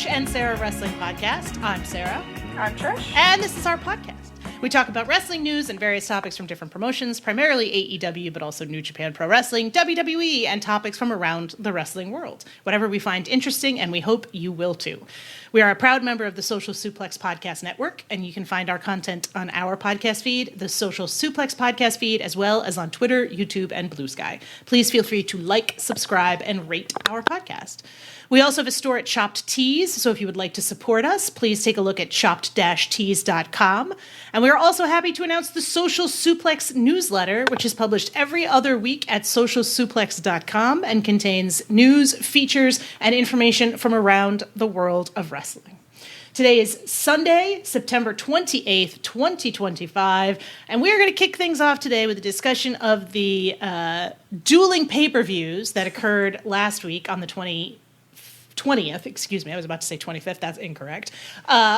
Trish and Sarah Wrestling Podcast. I'm Sarah. I'm Trish. And this is our podcast. We talk about wrestling news and various topics from different promotions, primarily AEW, but also New Japan Pro Wrestling, WWE, and topics from around the wrestling world. Whatever we find interesting, and we hope you will too. We are a proud member of the Social Suplex Podcast Network, and you can find our content on our podcast feed, the Social Suplex Podcast feed, as well as on Twitter, YouTube, and Blue Sky. Please feel free to like, subscribe, and rate our podcast. We also have a store at Chopped Tees, so if you would like to support us, please take a look at chopped-tees.com. And we are also happy to announce the Social Suplex newsletter, which is published every other week at socialsuplex.com and contains news, features, and information from around the world of wrestling. Today is Sunday, September 28th, 2025, and we're going to kick things off today with a discussion of the dueling pay-per-views that occurred last week on the 20th, I was about to say 25th, that's incorrect,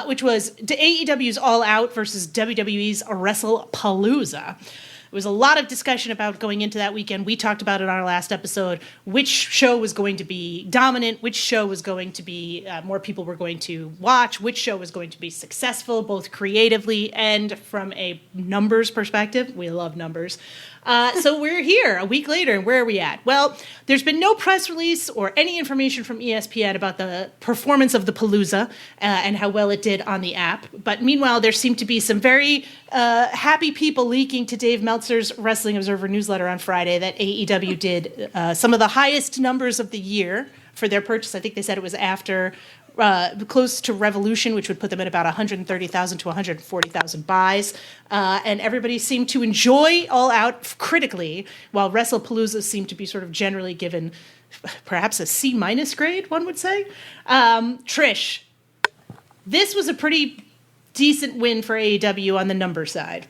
which was AEW's All Out versus WWE's WrestlePalooza. There was a lot of discussion about going into that weekend. We talked about it on our last episode, which show was going to be dominant, which show was going to be, more people were going to watch, which show was going to be successful, both creatively and from a numbers perspective. We love numbers. So we're here a week later, and where are we at? Well, there's been no press release or any information from ESPN about the performance of the Palooza and how well it did on the app. But meanwhile, there seemed to be some very happy people leaking to Dave Meltzer's Wrestling Observer newsletter on Friday that AEW did some of the highest numbers of the year for their purchase. I think they said it was after close to Revolution, which would put them at about 130,000 to 140,000 buys. And everybody seemed to enjoy All Out critically, while WrestlePalooza seemed to be sort of generally given perhaps a C- grade, one would say. Trish, this was a pretty decent win for AEW on the number side.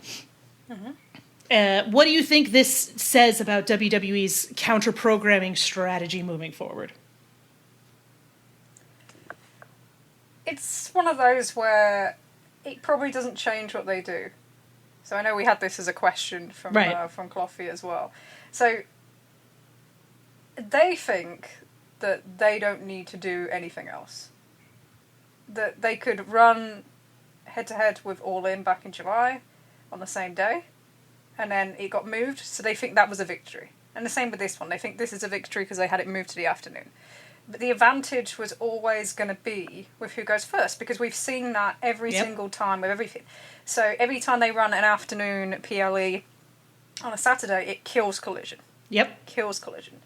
Mm-hmm. What do you think this says about WWE's counter-programming strategy moving forward? It's one of those where it probably doesn't change what they do. So I know we had this as a question from Cloughy as well. So they think that they don't need to do anything else. That they could run head-to-head with All In back in July on the same day, and then it got moved, so they think that was a victory. And the same with this one. They think this is a victory because they had it moved to the afternoon. But the advantage was always going to be with who goes first, because we've seen that every single time with everything. So every time they run an afternoon PLE on a Saturday, it kills Collision. Yep. Kills Collision.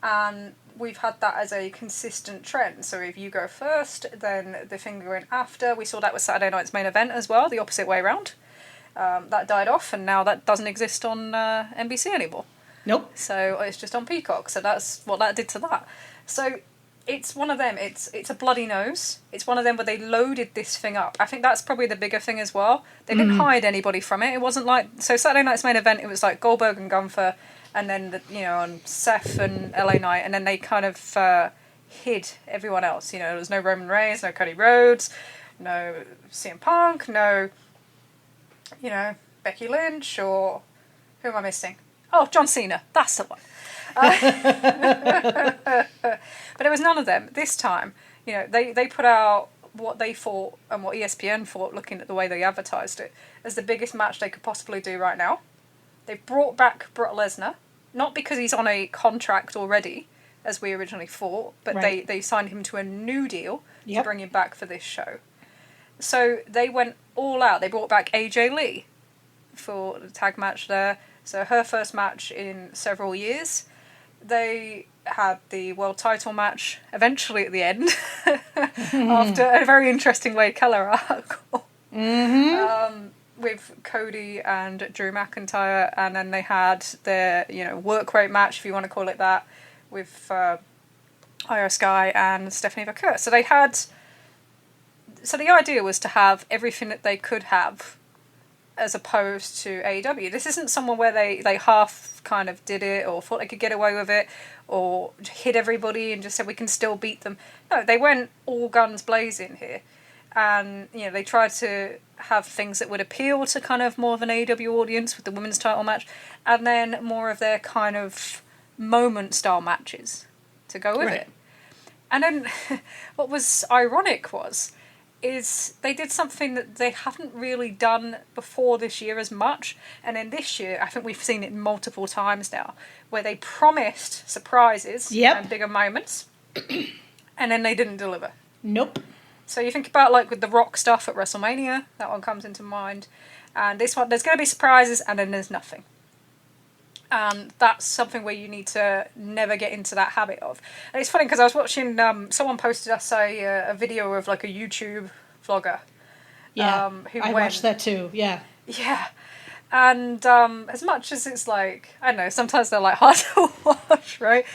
And we've had that as a consistent trend. So if you go first, then the thing going after. We saw that with Saturday night's main event as well, the opposite way around. That died off, and now that doesn't exist on NBC anymore. Nope. So it's just on Peacock. So that's what that did to that. So it's one of them. It's a bloody nose. It's one of them where they loaded this thing up. I think that's probably the bigger thing as well. They didn't hide anybody from it. It wasn't like... So Saturday night's main event, it was like Goldberg and Gunther, and then, on Seth and LA Knight, and then they kind of hid everyone else. There was no Roman Reigns, no Cody Rhodes, no CM Punk, no, Becky Lynch, or... Who am I missing? Oh, John Cena. That's the one. But there was none of them this time. They put out what they thought and what ESPN thought, looking at the way they advertised it, as the biggest match they could possibly do right now. They brought back Brock Lesnar, not because he's on a contract already, as we originally thought, but they signed him to a new deal to bring him back for this show. So they went all out. They brought back AJ Lee for the tag match there. So her first match in several years. They had the world title match eventually at the end after a very interesting Wade Keller article with Cody and Drew McIntyre, and then they had their work rate match, if you want to call it that, with Io Sky and Stephanie Vaquer. So they had. So the idea was to have everything that they could have, as opposed to AEW. This isn't someone where they half kind of did it or thought they could get away with it or hid everybody and just said we can still beat them. No, they went all guns blazing here. And, they tried to have things that would appeal to kind of more of an AEW audience with the women's title match, and then more of their kind of moment-style matches to go with it. And then what was ironic is they did something that they haven't really done before this year as much. And then this year, I think we've seen it multiple times now, where they promised surprises and bigger moments, and then they didn't deliver. Nope. So you think about like with the Rock stuff at WrestleMania, that one comes into mind. And this one, there's going to be surprises, and then there's nothing. And that's something where you need to never get into that habit of. And it's funny because I was watching, someone posted us a video of like a YouTube vlogger. Yeah, I watched that too, yeah. Yeah. And as much as it's like, I don't know, sometimes they're like hard to watch, right?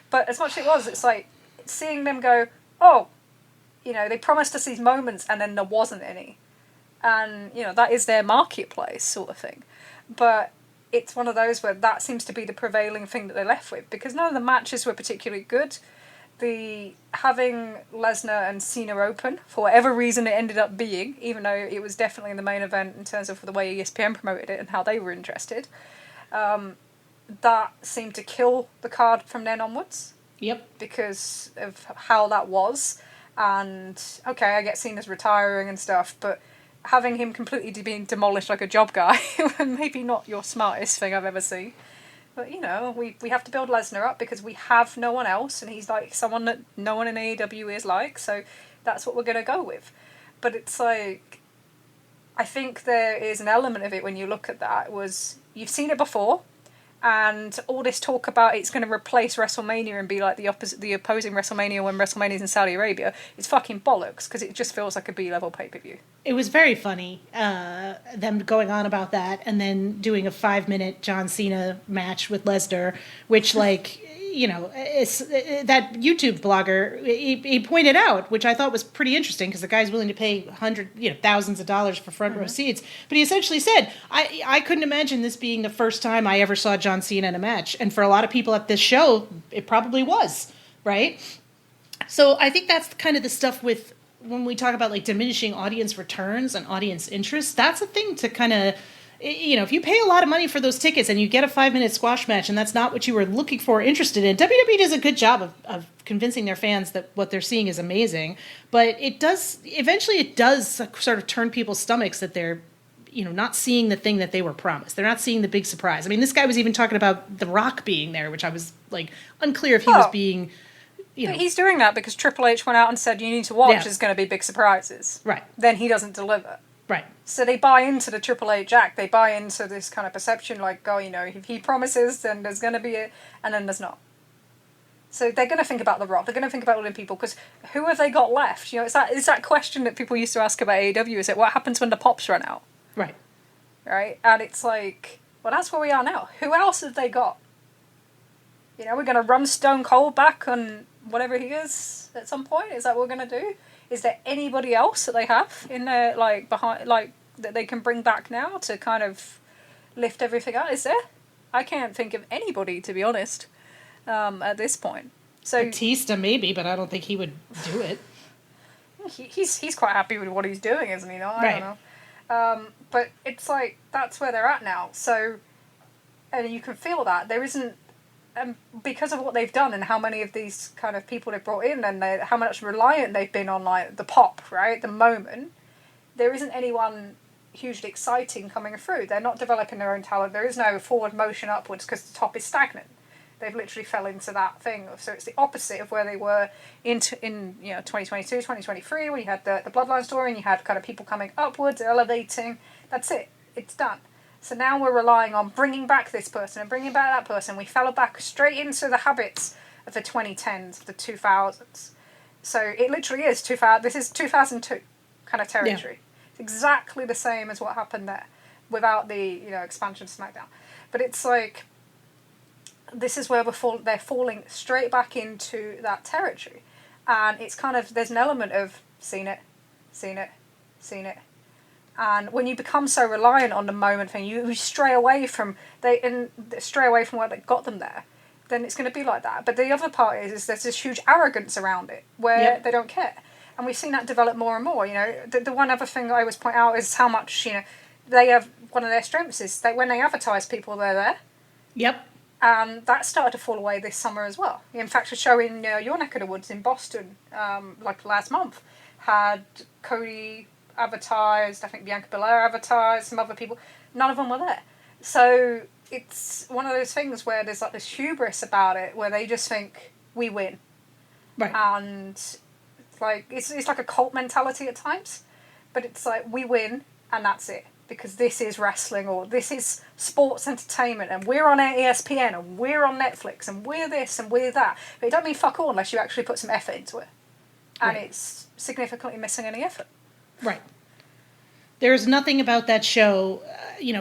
But as much as it was, it's like seeing them go, oh, you know, they promised us these moments and then there wasn't any. And, you know, that is their marketplace sort of thing. But it's one of those where that seems to be the prevailing thing that they're left with. Because none of the matches were particularly good. Having Lesnar and Cena open, for whatever reason it ended up being, even though it was definitely in the main event in terms of the way ESPN promoted it and how they were interested, that seemed to kill the card from then onwards. Yep. Because of how that was. And, okay, I get Cena's retiring and stuff, but having him completely being demolished like a job guy, maybe not your smartest thing I've ever seen. But, you know, we have to build Lesnar up because we have no one else, and he's like someone that no one in AEW is like, so that's what we're going to go with. But it's like, I think there is an element of it when you look at that, was you've seen it before, and all this talk about it's going to replace WrestleMania and be like the opposing WrestleMania when WrestleMania's in Saudi Arabia, it's fucking bollocks, because it just feels like a B-level pay-per-view. It was very funny, them going on about that, and then doing a 5-minute John Cena match with Lesnar, which, like, you know, that YouTube blogger, he pointed out, which I thought was pretty interesting, because the guy's willing to pay thousands of dollars for front row seats, but he essentially said, I couldn't imagine this being the first time I ever saw John Cena in a match, and for a lot of people at this show, it probably was, right? So I think that's kind of the stuff with, when we talk about like diminishing audience returns and audience interest, that's a thing to kind of, you know, if you pay a lot of money for those tickets and you get a 5-minute squash match and that's not what you were looking for or interested in, WWE does a good job of convincing their fans that what they're seeing is amazing. But it does sort of turn people's stomachs that they're, you know, not seeing the thing that they were promised. They're not seeing the big surprise. I mean, this guy was even talking about The Rock being there, which I was like unclear if he was being... But he's doing that because Triple H went out and said, you need to watch, there's going to be big surprises. Right. Then he doesn't deliver. Right. So they buy into the Triple H act. They buy into this kind of perception, like, oh, you know, if he promises, then there's going to be it, and then there's not. So they're going to think about The Rock. They're going to think about all the people, because who have they got left? You know, it's that question that people used to ask about AEW, is it what happens when the pops run out? Right. Right? And it's like, well, that's where we are now. Who else have they got? You know, we're going to run Stone Cold back on whatever he is at some point. Is that what we're going to do? Is there anybody else that they have in there, like, behind, like, that they can bring back now to kind of lift everything up? Is there? I can't think of anybody, to be honest, at this point. So Batista maybe, but I don't think he would do it. He's quite happy with what he's doing, isn't he? No, I don't know. But it's like, that's where they're at now. So, and you can feel that. There isn't, because of what they've done and how many of these kind of people they've brought in and how much reliant they've been on, like, the pop, right, the moment, there isn't anyone hugely exciting coming through. They're not developing their own talent. There is no forward motion upwards because the top is stagnant. They've literally fell into that thing. So it's the opposite of where they were in 2022, 2023, when you had the Bloodline story and you had kind of people coming upwards, elevating. That's it. It's done. So now we're relying on bringing back this person and bringing back that person. We fell back straight into the habits of the 2010s, of the 2000s. So it literally is 2000. This is 2002 kind of territory. Yeah. It's exactly the same as what happened there, without the expansion to SmackDown. But it's like, this is where they're falling straight back into that territory, and it's kind of, there's an element of seen it. And when you become so reliant on the moment thing, you stray away from what got them there, then it's going to be like that. But the other part is there's this huge arrogance around it where they don't care. And we've seen that develop more and more. You know, the one other thing I always point out is how much, they have, one of their strengths is that when they advertise people, they're there. Yep. And that started to fall away this summer as well. In fact, a show in your neck of the woods in Boston, like last month, had Cody advertised, I think Bianca Belair advertised, some other people. None of them were there. So it's one of those things where there's like this hubris about it, where they just think, we win. Right. And like it's like a cult mentality at times. But it's like, we win, and that's it. Because this is wrestling, or this is sports entertainment, and we're on ESPN, and we're on Netflix, and we're this, and we're that. But it don't mean fuck all unless you actually put some effort into it. And it's significantly missing any effort. Right. There's nothing about that show.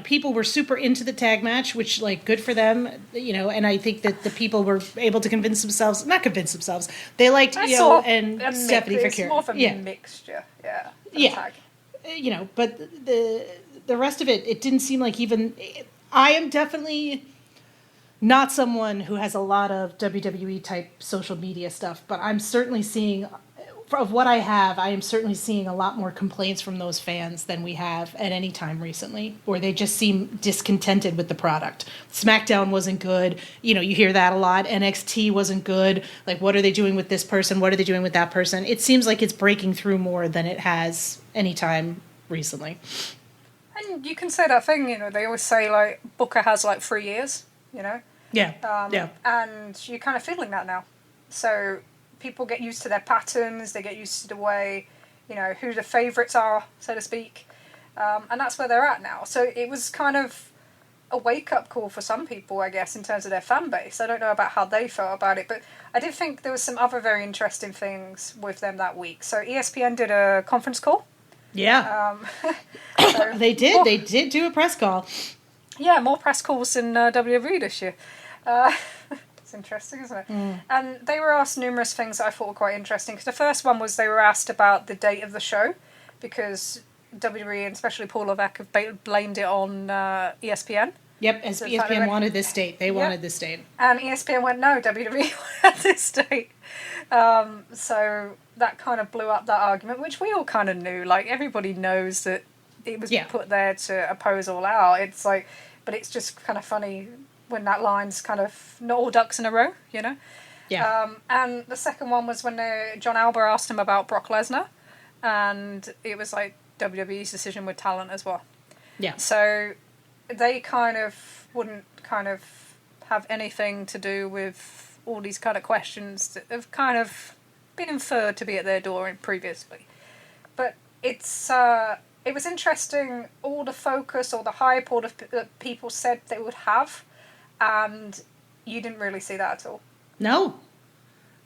People were super into the tag match, which, like, good for them, and I think that the people were able to not convince themselves. They liked, and Stephanie for It's more of a mixture, tag. But the rest of it didn't seem like even... I am definitely not someone who has a lot of WWE type social media stuff, but I'm certainly seeing... Of what I have, I am certainly seeing a lot more complaints from those fans than we have at any time recently, where they just seem discontented with the product. SmackDown wasn't good. You hear that a lot. NXT wasn't good. Like, what are they doing with this person? What are they doing with that person? It seems like it's breaking through more than it has any time recently. And you can say that thing, they always say, like, Booker has, like, 3 years, Yeah. And you're kind of feeling that now. So... people get used to their patterns, they get used to the way, who the favourites are, so to speak. And that's where they're at now. So it was kind of a wake-up call for some people, I guess, in terms of their fan base. I don't know about how they felt about it, but I did think there was some other very interesting things with them that week. So ESPN did a conference call. Yeah. They did. They did do a press call. Yeah, more press calls than WWE this year. Interesting, isn't it? And they were asked numerous things that I thought were quite interesting. Because the first one was they were asked about the date of the show, because WWE and especially Paul Levesque have blamed it on ESPN. Yep, as so ESPN wanted this date. They wanted this date. And ESPN went, no, WWE wanted this date. So that kind of blew up that argument, which we all kind of knew. Like, everybody knows that it was put there to oppose All Out. It's like, but it's just kind of funny when that line's kind of not all ducks in a row, Yeah. And the second one was when John Alba asked him about Brock Lesnar, and it was like WWE's decision with talent as well. Yeah. So they kind of wouldn't kind of have anything to do with all these kind of questions that have kind of been inferred to be at their door previously. But it's... it was interesting, all the focus, all the hype, all the people said they would have, and you didn't really see that at all. No.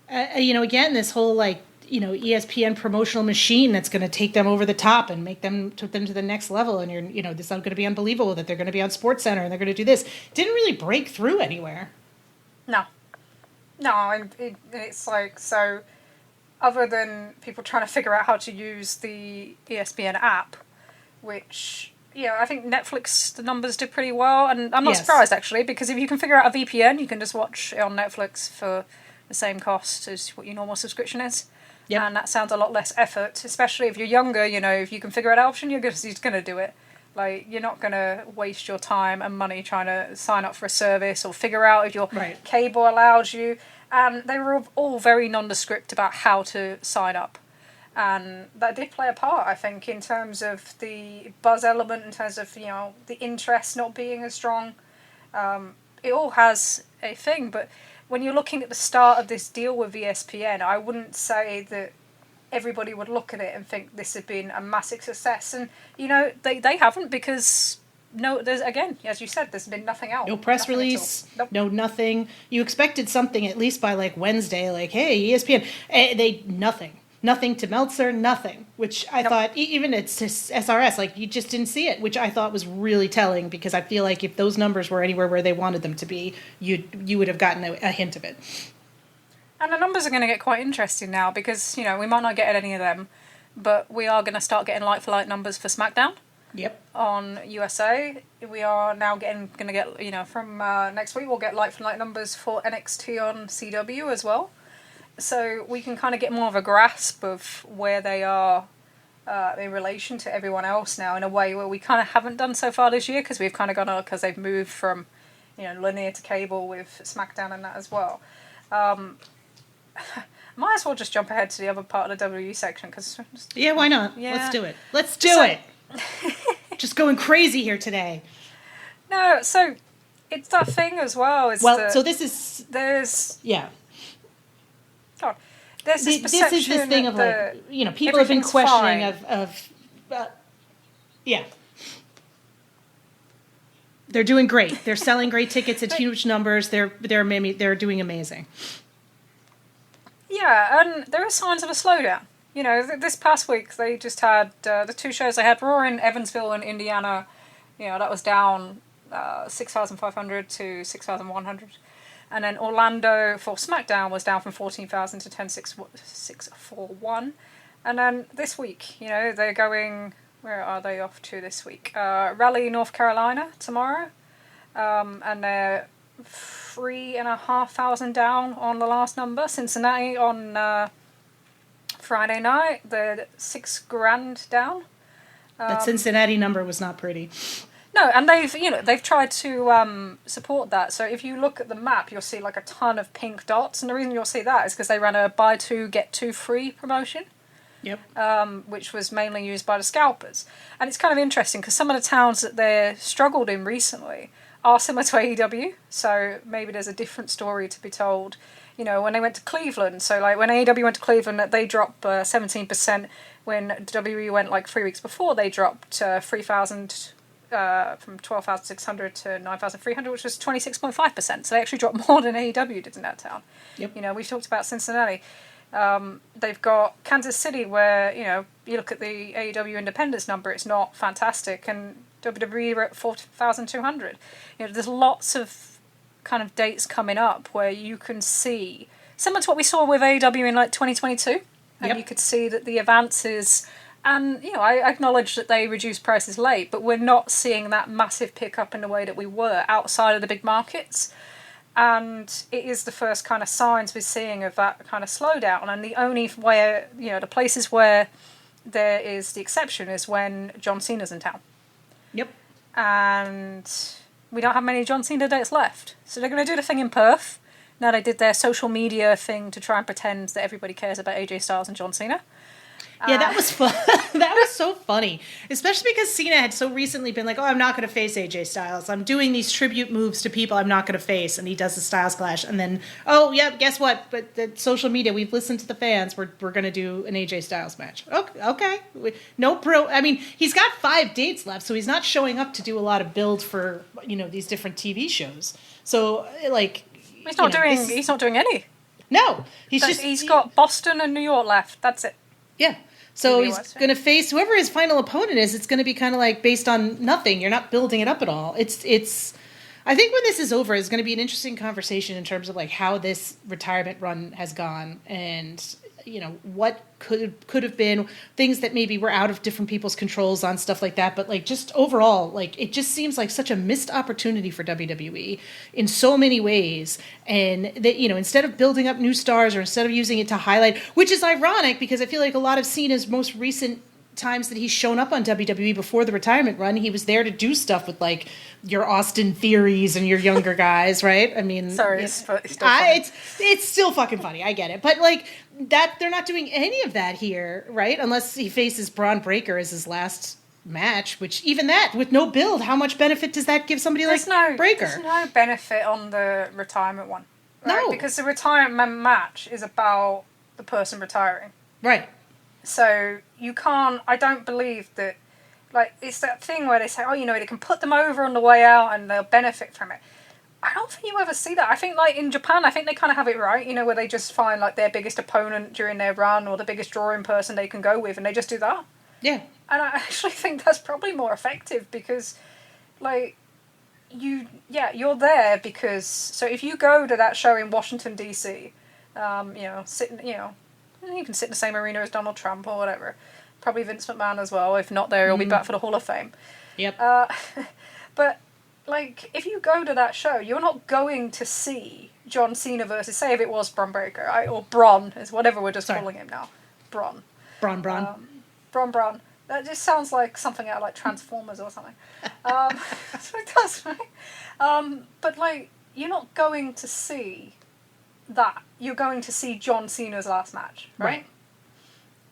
Again, this whole, ESPN promotional machine that's going to take them over the top and took them to the next level, and this is going to be unbelievable that they're going to be on SportsCenter and they're going to do this. Didn't really break through anywhere. No, and it's like, so, other than people trying to figure out how to use the ESPN app, which... I think Netflix, the numbers did pretty well, and I'm not surprised, actually, because if you can figure out a VPN, you can just watch it on Netflix for the same cost as what your normal subscription is. Yep. And that sounds a lot less effort, especially if you're younger, if you can figure out an option, you're just going to do it. Like, you're not going to waste your time and money trying to sign up for a service or figure out if your cable allows you. And they were all very nondescript about how to sign up. And that did play a part, I think, in terms of the buzz element, in terms of, the interest not being as strong. It all has a thing, but when you're looking at the start of this deal with ESPN, I wouldn't say that everybody would look at it and think this had been a massive success. And, they haven't, because... No, there's, again, as you said, there's been nothing else. No press release, nope. No nothing. You expected something at least by, Wednesday, hey, ESPN. Nothing. Nothing to Meltzer, nothing. Which I thought, even it's to SRS, you just didn't see it, which I thought was really telling, because I feel like if those numbers were anywhere where they wanted them to be, you would have gotten a hint of it. And the numbers are going to get quite interesting now, because, we might not get any of them, but we are going to start getting like-for-like numbers for SmackDown. Yep. On USA. We are now going to get, from next week, we'll get like-for-like numbers for NXT on CW as well. So we can kind of get more of a grasp of where they are in relation to everyone else now, in a way where we kind of haven't done so far this year, because we've kind of gone, because they've moved from, linear to cable with SmackDown and that as well. Might as well just jump ahead to the other part of the WWE section because yeah, why not? Yeah. Let's do it. Let's do it. Just going crazy here today. No, so it's that thing as well. So this is there's yeah. God, there's this This is this thing of like people have been questioning yeah. They're doing great. They're selling great tickets at huge numbers. They're doing amazing. Yeah, and there are signs of a slowdown. This past week they just had the two shows they had. Raw in Evansville and Indiana. That was down 6,500 to 6,100. And then Orlando for SmackDown was down from 14,000 to 10,641. And then this week, they're going... Where are they off to this week? Raleigh, North Carolina tomorrow. And they're 3,500 down on the last number. Cincinnati on Friday night, they're $6,000 down. That Cincinnati number was not pretty. No, and they've tried to support that. So if you look at the map, you'll see like a ton of pink dots, and the reason you'll see that is because they ran a buy two get two free promotion. Yep. Which was mainly used by the scalpers. And it's kind of interesting because some of the towns that they're struggled in recently are similar to AEW, so maybe there's a different story to be told. When they went to Cleveland, so like when AEW went to Cleveland, they dropped 17%. When WWE went like 3 weeks before, they dropped 3,000 from 12,600 to 9,300, which was 26.5%. So they actually dropped more than AEW did in that town. Yep. We've talked about Cincinnati. They've got Kansas City where, you look at the AEW independence number, it's not fantastic, and WWE are at 4,200. There's lots of kind of dates coming up where you can see, similar to what we saw with AEW in like 2022, and you could see that the advances, and, I acknowledge that they reduced prices late, but we're not seeing that massive pickup in the way that we were outside of the big markets. And it is the first kind of signs we're seeing of that kind of slowdown. And the only way, the places where there is the exception is when John Cena's in town. Yep. And we don't have many John Cena dates left. So they're going to do the thing in Perth. Now they did their social media thing to try and pretend that everybody cares about AJ Styles and John Cena. Yeah, that was fun. That was so funny. Especially because Cena had so recently been like, I'm not going to face AJ Styles. I'm doing these tribute moves to people I'm not going to face. And he does the Styles Clash. And then, guess what? But the social media, we've listened to the fans. We're going to do an AJ Styles match. Okay. He's got 5 dates left, so he's not showing up to do a lot of build for, these different TV shows. So, He's not doing any. No. He's got Boston and New York left. That's it. Yeah. So he's going to face whoever his final opponent is. It's going to be kind of like based on nothing. You're not building it up at all. It's. I think when this is over, it's going to be an interesting conversation in terms of like how this retirement run has gone and what could have been things that maybe were out of different people's controls on stuff like that. But like just overall, like it just seems like such a missed opportunity for WWE in so many ways. And that, instead of building up new stars or instead of using it to highlight, which is ironic because I feel like a lot of Cena's most recent times that he's shown up on WWE before the retirement run, he was there to do stuff with like your Austin Theories and your younger guys, right? I mean, sorry, it's still funny. It's still fucking funny. I get it, but like that, they're not doing any of that here, right? Unless he faces Braun Breaker as his last match, which even that with no build, how much benefit does that give somebody like Breaker? There's no benefit on the retirement one, right? No, because the retirement match is about the person retiring, right? So you can't, I don't believe that, like, it's that thing where they say, they can put them over on the way out and they'll benefit from it. I don't think you ever see that. I think, like, in Japan, I think they kind of have it right, where they just find, like, their biggest opponent during their run or the biggest drawing person they can go with and they just do that. Yeah. And I actually think that's probably more effective because, like, you're there because, so if you go to that show in Washington, D.C., sitting, you can sit in the same arena as Donald Trump or whatever. Probably Vince McMahon as well. If not there, he'll be back for the Hall of Fame. Yep. But, like, if you go to that show, you're not going to see John Cena versus, say if it was Braun Breaker, or Braun, is whatever we're just calling him now. Braun. Braun. Braun. That just sounds like something out of, like, Transformers or something. That's what it does, right? But, like, you're not going to see that. You're going to see John Cena's last match, right?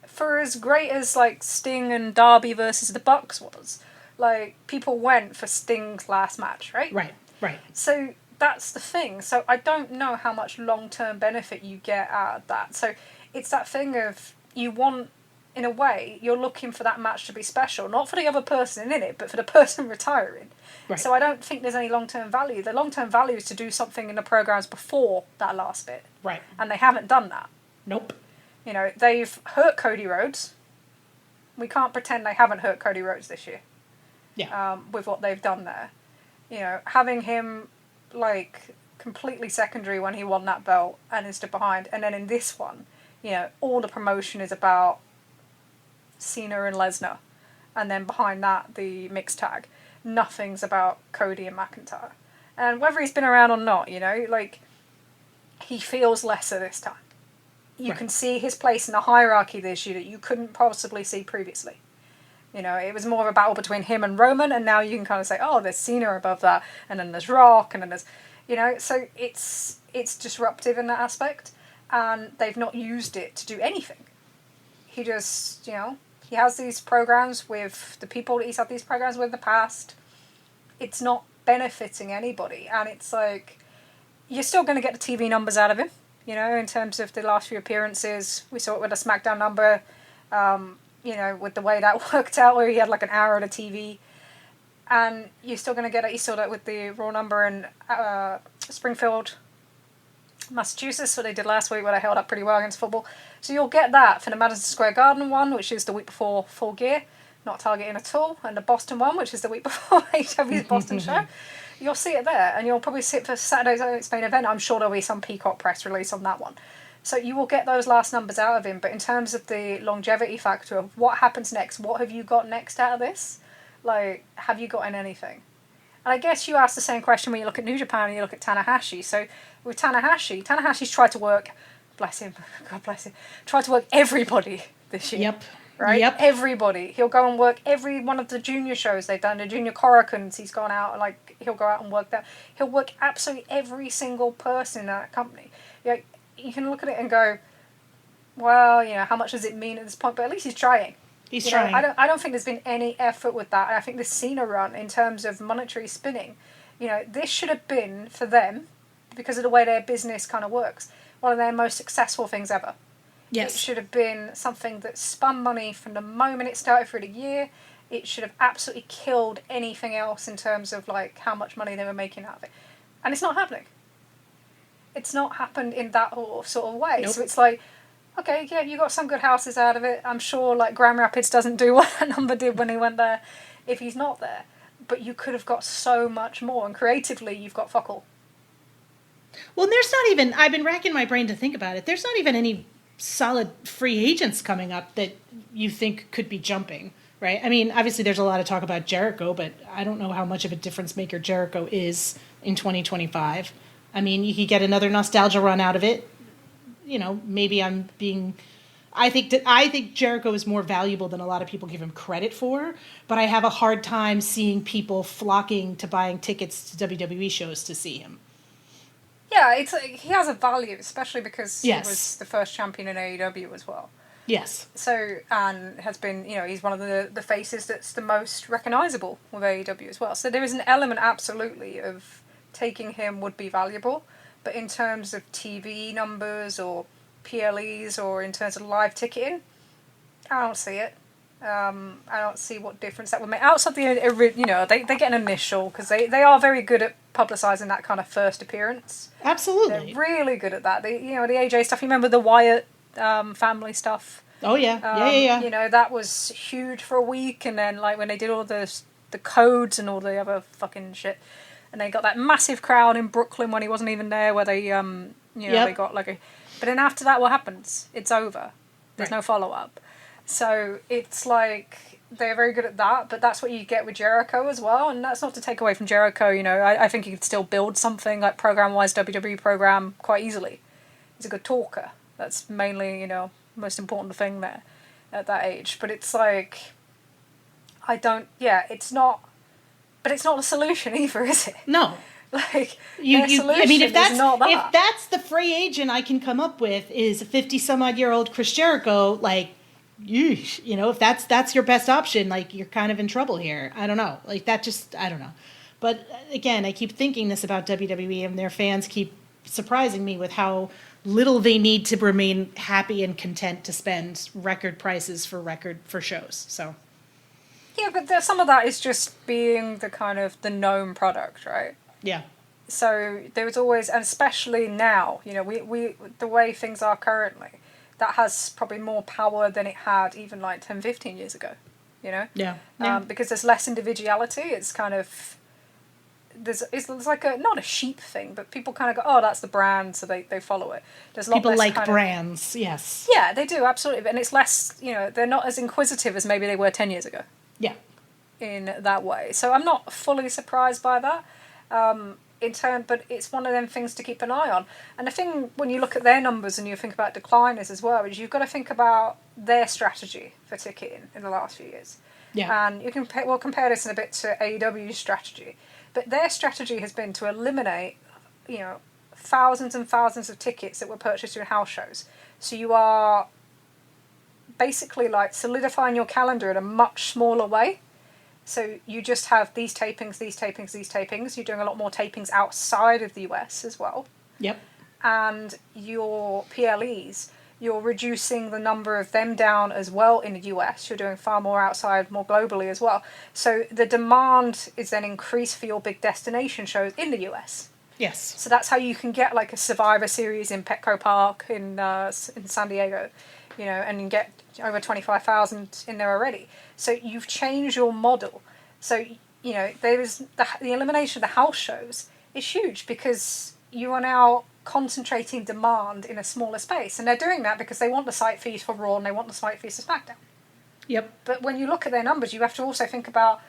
For as great as, like, Sting and Darby versus the Bucks was, like, people went for Sting's last match, right? Right. So that's the thing. So I don't know how much long-term benefit you get out of that. So it's that thing of, you want, in a way, you're looking for that match to be special, not for the other person in it, but for the person retiring. Right. So I don't think there's any long-term value. The long-term value is to do something in the programs before that last bit. Right. And they haven't done that. Nope. You know, they've hurt Cody Rhodes. We can't pretend they haven't hurt Cody Rhodes this year. Yeah. With what they've done there. You know, having him, like, completely secondary when he won that belt and is stood behind. And then in this one, you know, all the promotion is about Cena and Lesnar. And then behind that, the mixed tag. Nothing's about Cody and McIntyre. And whether he's been around or not, you know, like, he feels lesser this time. You can see his place in the hierarchy this year that you couldn't possibly see previously. You know, it was more of a battle between him and Roman, and now you can kind of say, oh, there's Cena above that, and then there's Rock, and then there's, you know, so it's disruptive in that aspect, and they've not used it to do anything. He just, you know, he has these programs with the people that he's had these programs with in the past. It's not benefiting anybody, and it's like, you're still going to get the TV numbers out of him, you know, in terms of the last few appearances. We saw it with a SmackDown number, you know, with the way that worked out, where he had like an hour on a TV. And you're still going to get it. You saw that with the Raw number in Springfield, Massachusetts, what they did last week, where they held up pretty well against football. So you'll get that for the Madison Square Garden one, which is the week before Full Gear, not targeting at all, and the Boston one, which is the week before AEW's Boston show. You'll see it there, and you'll probably see it for Saturday's main event. I'm sure there'll be some Peacock press release on that one. So you will get those last numbers out of him, but in terms of the longevity factor of what happens next, what have you got next out of this? Like, have you gotten anything? And I guess you ask the same question when you look at New Japan and you look at Tanahashi. So with Tanahashi's tried to work, bless him, God bless him, tried to work everybody this year. Yep. Right? Yep. Everybody. He'll go and work every one of the junior shows they've done, the junior Coracans, he's gone out, like, he'll go out and work that. He'll work absolutely every single person in that company. You can look at it and go, well, you know, how much does it mean at this point? But at least he's trying. He's trying. I don't think there's been any effort with that. And I think the Cena run, in terms of monetary spinning, you know, this should have been, for them, because of the way their business kind of works, one of their most successful things ever. Yes. It should have been something that spun money from the moment it started through the year. It should have absolutely killed anything else in terms of, like, how much money they were making out of it. And it's not happening. It's not happened in that sort of way. Nope. So it's like, okay, yeah, you got some good houses out of it. I'm sure, like, Grand Rapids doesn't do what that number did when he went there if he's not there. But you could have got so much more. And creatively, you've got fuck all. Well, there's not even, I've been racking my brain to think about it. There's not even any solid free agents coming up that you think could be jumping, right? I mean, obviously there's a lot of talk about Jericho, but I don't know how much of a difference maker Jericho is in 2025. I mean, you could get another nostalgia run out of it. You know, maybe I think Jericho is more valuable than a lot of people give him credit for, but I have a hard time seeing people flocking to buying tickets to WWE shows to see him. Yeah, it's he has a value, especially because he was the first champion in AEW as well. Yes. So, and has been, you know, he's one of the faces that's the most recognisable with AEW as well. So there is an element, absolutely, of taking him would be valuable. But in terms of TV numbers or PLEs or in terms of live ticketing, I don't see it. I don't see what difference that would make. Outside the, you know, they get an initial, because they are very good at publicising that kind of first appearance. Absolutely. They're really good at that. The AJ stuff, you remember the Wyatt family stuff? Oh, yeah. Yeah. You know, that was huge for a week, and then, like, when they did all the codes and all the other fucking shit, and they got that massive crowd in Brooklyn when he wasn't even there, where they, they got like a... But then after that, what happens? It's over. There's no follow-up. So it's like, they're very good at that, but that's what you get with Jericho as well, and that's not to take away from Jericho, you know, I think he could still build something, like, program-wise, WWE program, quite easily. He's a good talker. That's mainly, you know, most important thing there, at that age. But it's like, it's not, but it's not a solution either, is it? No. Like, I mean, if that's not that. if that's the free agent I can come up with is a 50-some-odd-year-old Chris Jericho, like, yeesh, you know, if that's your best option, like, you're kind of in trouble here. I don't know. Like, that just, I don't know. But again, I keep thinking this about WWE, and their fans keep surprising me with how little they need to remain happy and content to spend record prices for shows. So. Yeah, but some of that is just being the kind of the known product, right? Yeah. So there was always, and especially now, you know, we the way things are currently, that has probably more power than it had even like 10, 15 years ago, you know? Yeah. Because there's less individuality. It's kind of, it's like not a sheep thing, but people kind of go, oh, that's the brand, so they follow it. There's a lot people less like brands, yes. Yeah, they do, absolutely. And it's less, you know, they're not as inquisitive as maybe they were 10 years ago. Yeah. In that way. So I'm not fully surprised by that. But it's one of them things to keep an eye on. And the thing, when you look at their numbers and you think about decliners as well, is you've got to think about their strategy for ticketing in the last few years. Yeah. And you can compare this in a bit to AEW's strategy. But their strategy has been to eliminate, you know, thousands and thousands of tickets that were purchased during house shows. So you are basically like solidifying your calendar in a much smaller way. So you just have these tapings. You're doing a lot more tapings outside of the US as well. Yep. And your PLEs, you're reducing the number of them down as well in the US. You're doing far more outside, more globally as well. So the demand is then increased for your big destination shows in the US. Yes. So that's how you can get like a Survivor Series in Petco Park in San Diego, you know, and you get over 25,000 in there already. So you've changed your model. So, you know, there's the elimination of the house shows is huge because you are now concentrating demand in a smaller space. And they're doing that because they want the site fees for Raw and they want the site fees for SmackDown. Yep. But when you look at their numbers, you have to also think about,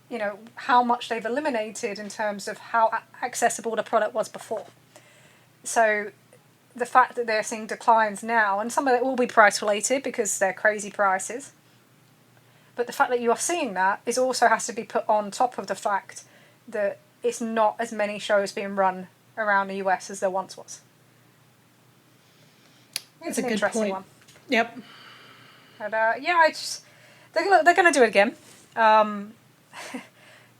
you know, how much they've eliminated in terms of how accessible the product was before. So the fact that they're seeing declines now, and some of it will be price related because they're crazy prices, but the fact that you are seeing that is also has to be put on top of the fact that it's not as many shows being run around the US as there once was. It's an interesting point. One. Yep. But they're going to do it again.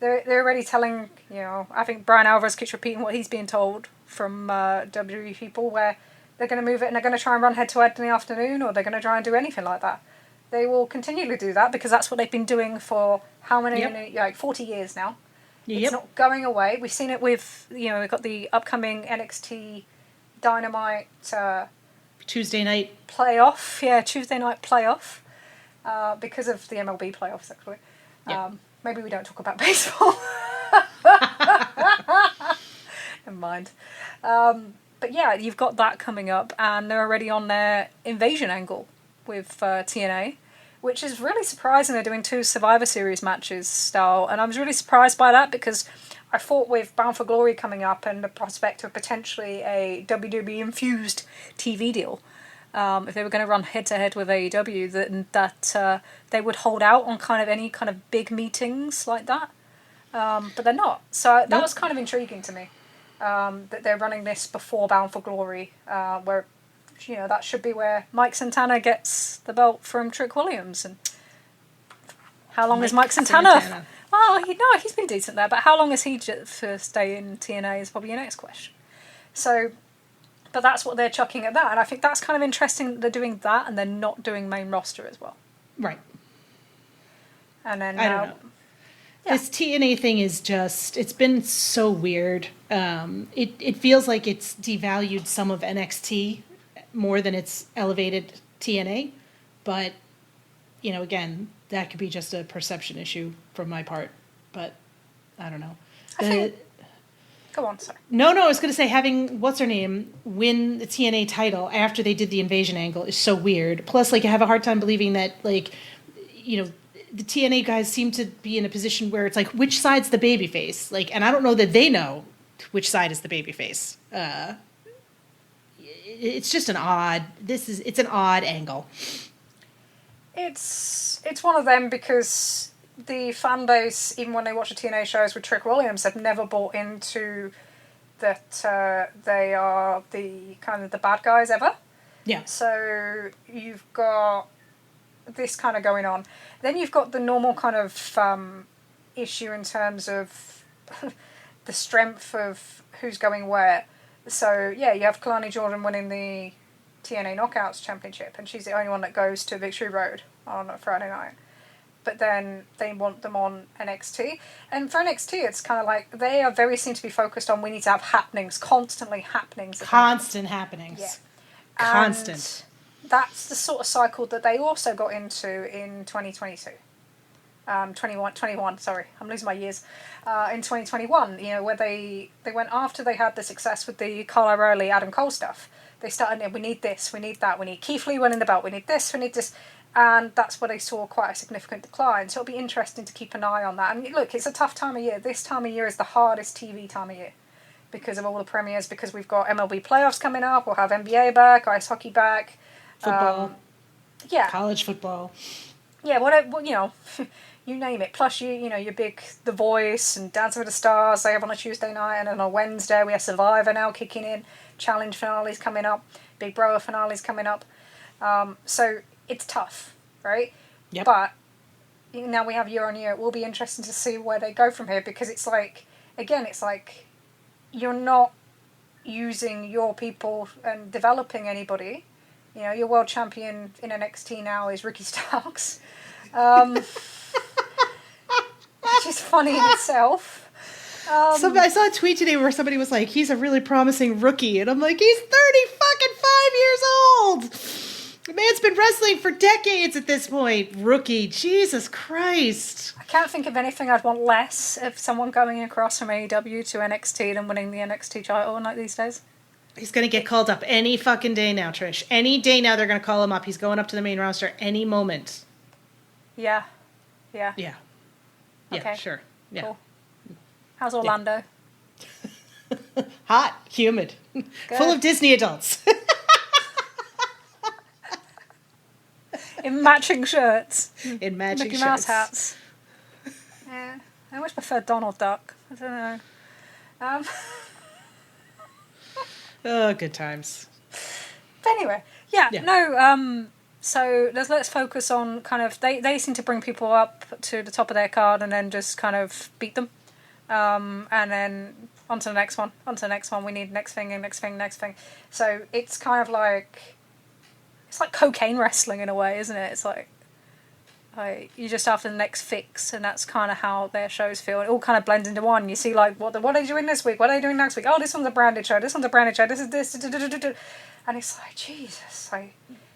They're already telling, you know, I think Brian Alvarez keeps repeating what he's being told from WWE people, where they're going to move it and they're going to try and run head-to-head in the afternoon, or they're going to try and do anything like that. They will continually do that because that's what they've been doing for how many, like 40 years now. Yep. It's not going away. We've seen it with, you know, we've got the upcoming NXT Dynamite Tuesday night playoff. Yeah, Tuesday night playoff because of the MLB playoffs, actually. Yep. Maybe we don't talk about baseball. Never mind. But yeah, you've got that coming up, and they're already on their invasion angle with TNA, which is really surprising. They're doing 2 Survivor Series matches style, and I was really surprised by that because I thought with Bound for Glory coming up and the prospect of potentially a WWE-infused TV deal, if they were going to run head-to-head with AEW, that they would hold out on kind of any kind of big meetings like that. But they're not. So that was kind of intriguing to me, that they're running this before Bound for Glory, where, you know, that should be where Mike Santana gets the belt from Trick Williams. And how long is Mike Santana? Well, he's been decent there, but how long is he to stay in TNA is probably your next question. So, but that's what they're chucking at that, and I think that's kind of interesting that they're doing that and they're not doing main roster as well. Right. And then I don't know. Yeah. This TNA thing is just, it's been so weird. It feels like it's devalued some of NXT more than it's elevated TNA, but, you know, again, that could be just a perception issue from my part, but I don't know. Go on, sorry. No, I was going to say having, what's her name, win the TNA title after they did the invasion angle is so weird. Plus, like, I have a hard time believing that, like, you know, the TNA guys seem to be in a position where it's like, which side's the babyface? Like, and I don't know that they know which side is the babyface. It's just an odd angle. It's one of them because the fan base, even when they watch the TNA shows with Trick Williams, have never bought into that they are the kind of the bad guys ever. Yeah. So you've got this kind of going on. Then you've got the normal kind of issue in terms of the strength of who's going where. So, yeah, you have Kalani Jordan winning the TNA Knockouts Championship, and she's the only one that goes to Victory Road on a Friday night. But then they want them on NXT. And for NXT, it's kind of like they are very seem to be focused on we need to have happenings, constantly happenings. Constant happenings. Yeah. Constant. And that's the sort of cycle that they also got into in 2022. 21, sorry, I'm losing my years. In 2021, you know, where they went after they had the success with the Kyle O'Reilly, Adam Cole stuff. They started, we need this, we need that, we need Keith Lee winning the belt, we need this, we need this. And that's where they saw quite a significant decline. So it'll be interesting to keep an eye on that. And look, it's a tough time of year. This time of year is the hardest TV time of year because of all the premieres, because we've got MLB playoffs coming up, we'll have NBA back, ice hockey back. Football. Yeah. College football. Yeah, whatever, you know, you name it. Plus, you know, your big The Voice and Dancing with the Stars, they have on a Tuesday night, and then on a Wednesday we have Survivor now kicking in, Challenge finales coming up, Big Brother finales coming up. So it's tough, right? Yep. But now we have year on year. It will be interesting to see where they go from here, because it's like, again, it's like you're not using your people and developing anybody. You know, your world champion in NXT now is Ricky Starks. Which is funny in itself. I saw a tweet today where somebody was like, he's a really promising rookie. And I'm like, he's 35 years old. The man's been wrestling for decades at this point. Rookie. Jesus Christ. I can't think of anything I'd want less of someone going across from AEW to NXT than winning the NXT title like these days. He's going to get called up any fucking day now, Trish. Any day now they're going to call him up. He's going up to the main roster any moment. Yeah. Yeah. Yeah. Okay. Yeah, sure. Yeah. Cool. How's Orlando? Yeah. Hot, humid, full of Disney adults. In matching shirts. In matching Mickey shirts. Mouse hats. Yeah. I always prefer Donald Duck. I don't know. Oh, good times. But anyway, so let's focus on kind of, they seem to bring people up to the top of their card and then just kind of beat them. And then on to the next one, we need next thing. So it's kind of like, it's like cocaine wrestling in a way, isn't it? It's like you're just after the next fix, and that's kind of how their shows feel. It all kind of blends into one. You see, like, what are they doing this week? What are they doing next week? Oh, this one's a branded show. This is this. And it's like, Jesus,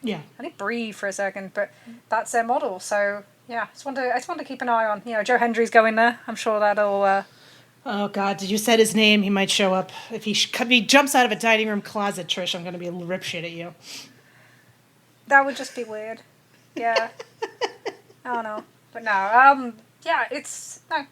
yeah, I need to breathe for a second, but that's their model. So yeah, I just want to keep an eye on. You know, Joe Hendry's going there. I'm sure that'll. Oh God, did you set his name? He might show up if he jumps out of a dining room closet. Trish, I'm going to be rip shit at you. That would just be weird. Yeah. I don't know. But no,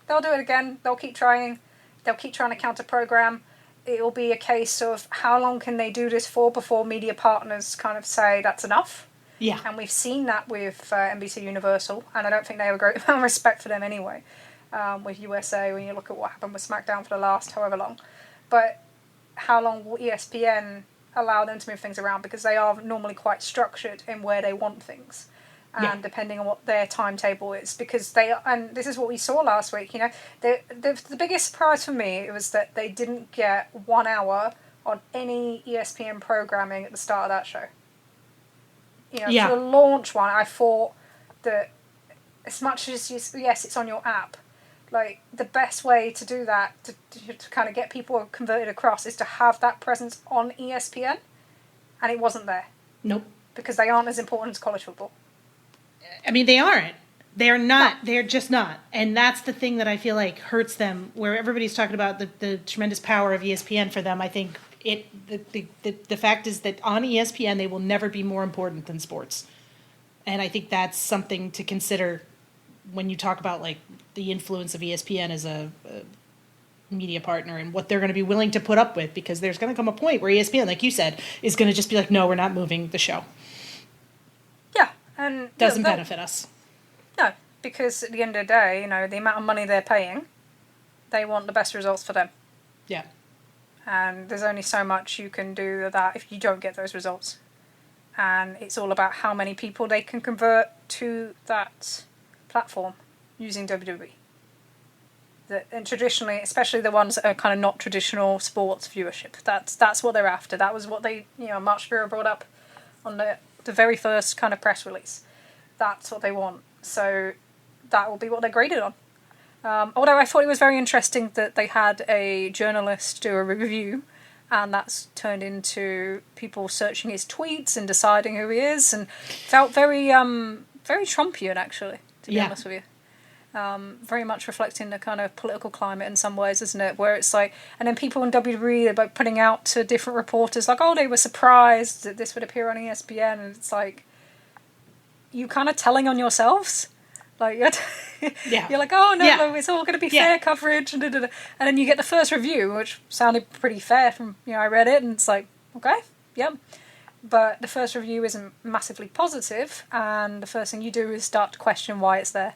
they'll do it again. They'll keep trying. They'll keep trying to counter-program. It'll be a case of how long can they do this for before media partners kind of say that's enough. Yeah. And we've seen that with NBC Universal, and I don't think they have a great amount of respect for them anyway, with USA, when you look at what happened with SmackDown for the last however long. But how long will ESPN allow them to move things around, because they are normally quite structured in where they want things. And depending on what their timetable is, because and this is what we saw last week, you know, the biggest surprise for me was that they didn't get 1 hour on any ESPN programming at the start of that show. You know, for the launch one, I thought that as much as yes, it's on your app, like the best way to do that to kind of get people converted across is to have that presence on ESPN, and it wasn't there. Nope. Because they aren't as important as college football. I mean, they aren't. They're not. No. They're just not. And that's the thing that I feel like hurts them, where everybody's talking about the tremendous power of ESPN for them. I think the fact is that on ESPN, they will never be more important than sports. And I think that's something to consider when you talk about, like, the influence of ESPN as a media partner and what they're going to be willing to put up with, because there's going to come a point where ESPN, like you said, is going to just be like, no, we're not moving the show. Yeah. And doesn't benefit us. No, because at the end of the day, the amount of money they're paying, they want the best results for them. Yeah. And there's only so much you can do that if you don't get those results. And it's all about how many people they can convert to that platform using WWE. And traditionally, especially the ones that are kind of not traditional sports viewership, that's what they're after. That was what they, Mark Shapiro brought up on the very first kind of press release. That's what they want. So that will be what they're graded on. Although I thought it was very interesting that they had a journalist do a review, and that's turned into people searching his tweets and deciding who he is, and felt very Trumpian, actually, to be honest with you. Very much reflecting the kind of political climate in some ways, isn't it? Where it's like, and then people in WWE, they're like putting out to different reporters, like, oh, they were surprised that this would appear on ESPN, and it's like, you kind of telling on yourselves. Like, you're like, oh, no, it's all going to be fair coverage. And then you get the first review, which sounded pretty fair from, I read it, and it's like, okay, yep. But the first review isn't massively positive, and the first thing you do is start to question why it's there.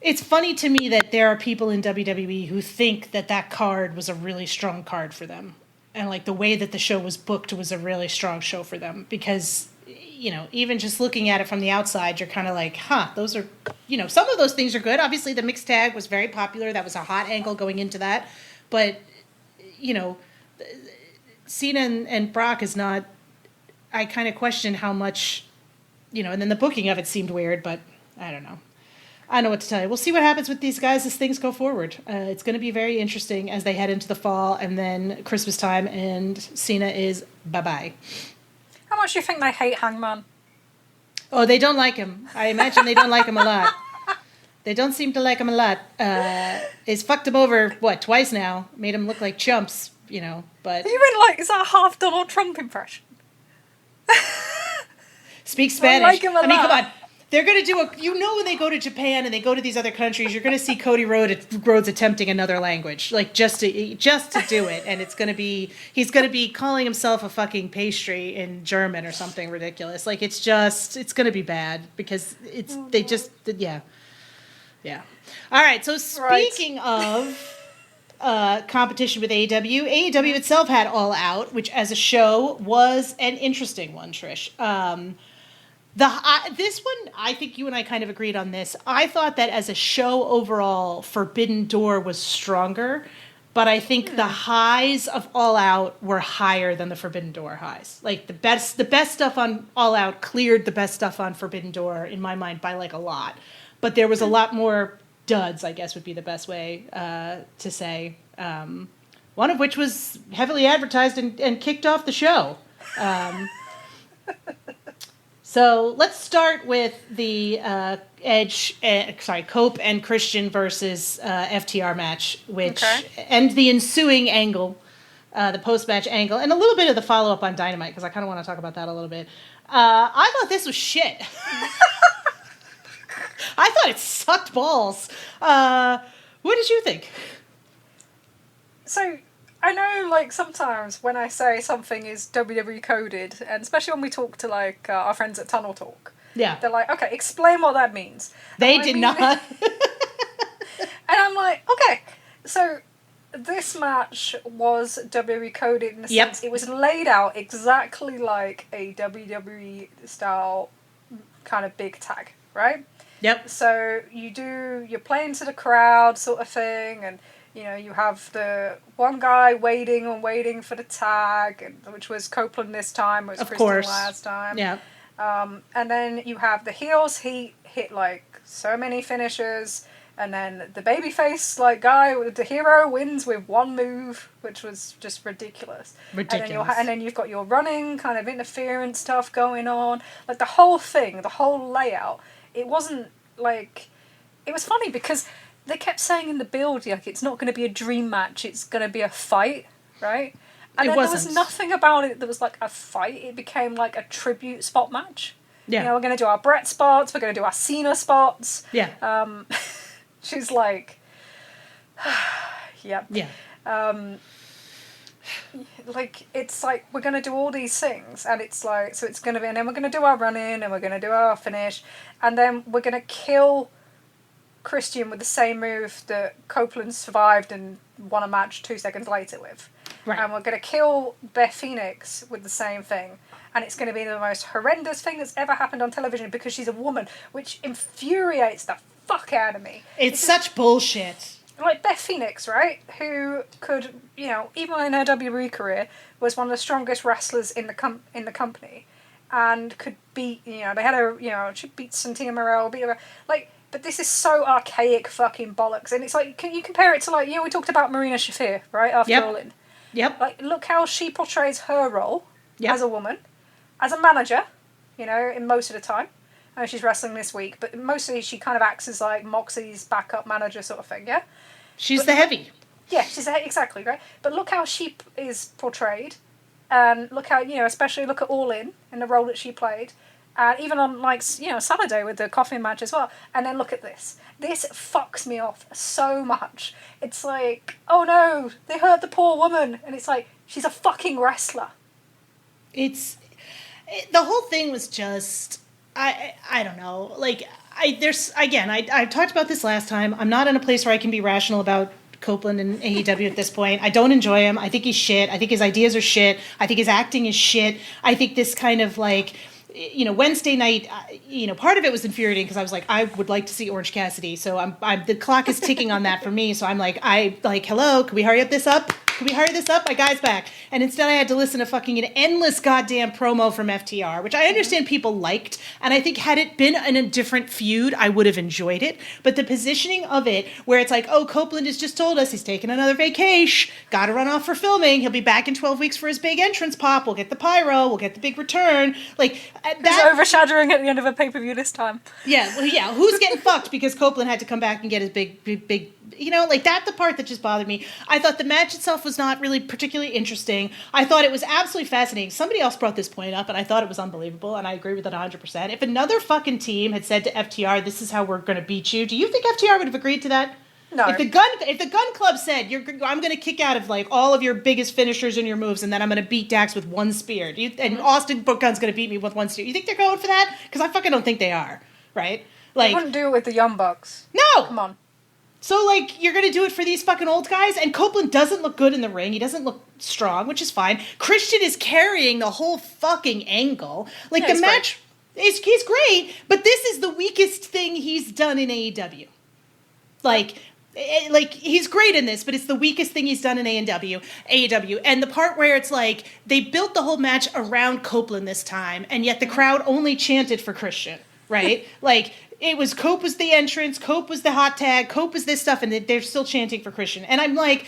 It's funny to me that there are people in WWE who think that card was a really strong card for them. And, like, the way that the show was booked was a really strong show for them. Because, even just looking at it from the outside, you're kind of like, those are, some of those things are good. Obviously, the mixed tag was very popular. That was a hot angle going into that. But, Cena and Brock is not, I kind of question how much, and then the booking of it seemed weird, but I don't know. I don't know what to tell you. We'll see what happens with these guys as things go forward. It's going to be very interesting as they head into the fall and then Christmas time, and Cena is bye-bye. How much do you think they hate Hangman? Oh, they don't like him. I imagine they don't like him a lot. They don't seem to like him a lot. He's fucked him over, twice now. Made him look like chumps, but... You mean, like, is that a half Donald Trump impression? Speak Spanish. Like him a lot. Come on. They're going to do when they go to Japan and they go to these other countries, you're going to see Cody Rhodes attempting another language, like just to do it. And he's going to be calling himself a fucking pastry in German or something ridiculous. Like, it's going to be bad because yeah. All right. So speaking of competition with AEW itself had All Out, which as a show was an interesting one, Trish. This one, I think you and I kind of agreed on this. I thought that as a show overall, Forbidden Door was stronger, but I think the highs of All Out were higher than the Forbidden Door highs. Like, the best stuff on All Out cleared the best stuff on Forbidden Door, in my mind, by like a lot. But there was a lot more duds, I guess would be the best way to say. One of which was heavily advertised and kicked off the show. So let's start with the Cope and Christian versus FTR match, and the ensuing angle, the post-match angle, and a little bit of the follow-up on Dynamite, because I kind of want to talk about that a little bit. I thought this was shit. I thought it sucked balls. What did you think? So... I know, like, sometimes when I say something is WWE coded, and especially when we talk to, like, our friends at Tunnel Talk, they're like, okay, explain what that means. They did not. And I'm like, okay, so this match was WWE coded in the sense it was laid out exactly like a WWE style kind of big tag, right? Yep. So you're playing to the crowd sort of thing, and you have the one guy waiting for the tag, which was Copeland this time, which was Christian last time. Yeah. And then you have the heels. He hit like so many finishers, and then the babyface guy, the hero, wins with one move, which was just ridiculous. And then you've got your running kind of interference stuff going on, like the whole thing, the whole layout. It wasn't like, it was funny because they kept saying in the build, like, it's not going to be a dream match, it's going to be a fight, right? And then there was nothing about it that was like a fight. It became like a tribute spot match. Yeah. We're going to do our Brett spots, we're going to do our Cena spots. Yeah. She's like, yeah. Yeah. like, it's like, we're going to do all these things, and it's like, so it's going to be, and then we're going to do our run-in, and we're going to do our finish, and then we're going to kill Christian with the same move that Copeland survived and won a match 2 seconds later with. Right. And we're going to kill Beth Phoenix with the same thing. And it's going to be the most horrendous thing that's ever happened on television because she's a woman, which infuriates the fuck out of me. It's such bullshit. Like Beth Phoenix, right? Who could, you know, even in her WWE career, was one of the strongest wrestlers in the company, and could beat, you know, they had her, you know, she beat Santina Morel, beat her, like, but this is so archaic fucking bollocks. And it's like, can you compare it to, like, you know, we talked about Marina Shafir, right? After All In. Yep. Like, look how she portrays her role Yep. as a woman, as a manager, you know, in most of the time. I know she's wrestling this week, but mostly she kind of acts as like Moxie's backup manager sort of thing, yeah? She's the heavy. Yeah, exactly, right? But look how she is portrayed, and look how, you know, especially look at All In the role that she played, and even on, like, you know, Saturday with the coffin match as well. And then look at this. This fucks me off so much. It's like, oh no, they hurt the poor woman, and it's like, she's a fucking wrestler. The whole thing was just, I don't know, like, I talked about this last time. I'm not in a place where I can be rational about Copeland and AEW at this point. I don't enjoy him. I think he's shit. I think his ideas are shit. I think his acting is shit. I think this kind of, like, you know, Wednesday night, you know, part of it was infuriating because I was like, I would like to see Orange Cassidy. So I'm the clock is ticking on that for me. So I'm like, hello, can we hurry this up? Can we hurry this up? My guy's back. And instead I had to listen to fucking an endless goddamn promo from FTR, which I understand people liked. And I think had it been in a different feud, I would have enjoyed it. But the positioning of it, where it's like, oh, Copeland has just told us he's taking another vacation, got to run off for filming. He'll be back in 12 weeks for his big entrance pop. We'll get the pyro. We'll get the big return. Like, He's overshadowing at the end of a pay-per-view this time. Yeah, well, yeah. Who's getting fucked because Copeland had to come back and get his big, you know, like, that's the part that just bothered me. I thought the match itself was not really particularly interesting. I thought it was absolutely fascinating. Somebody else brought this point up, and I thought it was unbelievable, and I agree with it 100%. If another fucking team had said to FTR, this is how we're going to beat you, do you think FTR would have agreed to that? No. If the gun club said, I'm going to kick out of, like, all of your biggest finishers and your moves, and then I'm going to beat Dax with one spear, and Austin Gun's going to beat me with one spear, you think they're going for that? Because I fucking don't think they are, right? Like, they wouldn't do it with the Young Bucks. No! Come on. So, like, you're going to do it for these fucking old guys? And Copeland doesn't look good in the ring. He doesn't look strong, which is fine. Christian is carrying the whole fucking angle. Like, yeah, the match, he's great, but this is the weakest thing he's done in AEW. Like, he's great in this, but it's the weakest thing he's done in AEW. And the part where it's like, they built the whole match around Copeland this time, and yet the crowd only chanted for Christian, right? Like, it was Cope was the entrance, Cope was the hot tag, Cope was this stuff, and they're still chanting for Christian. And I'm like,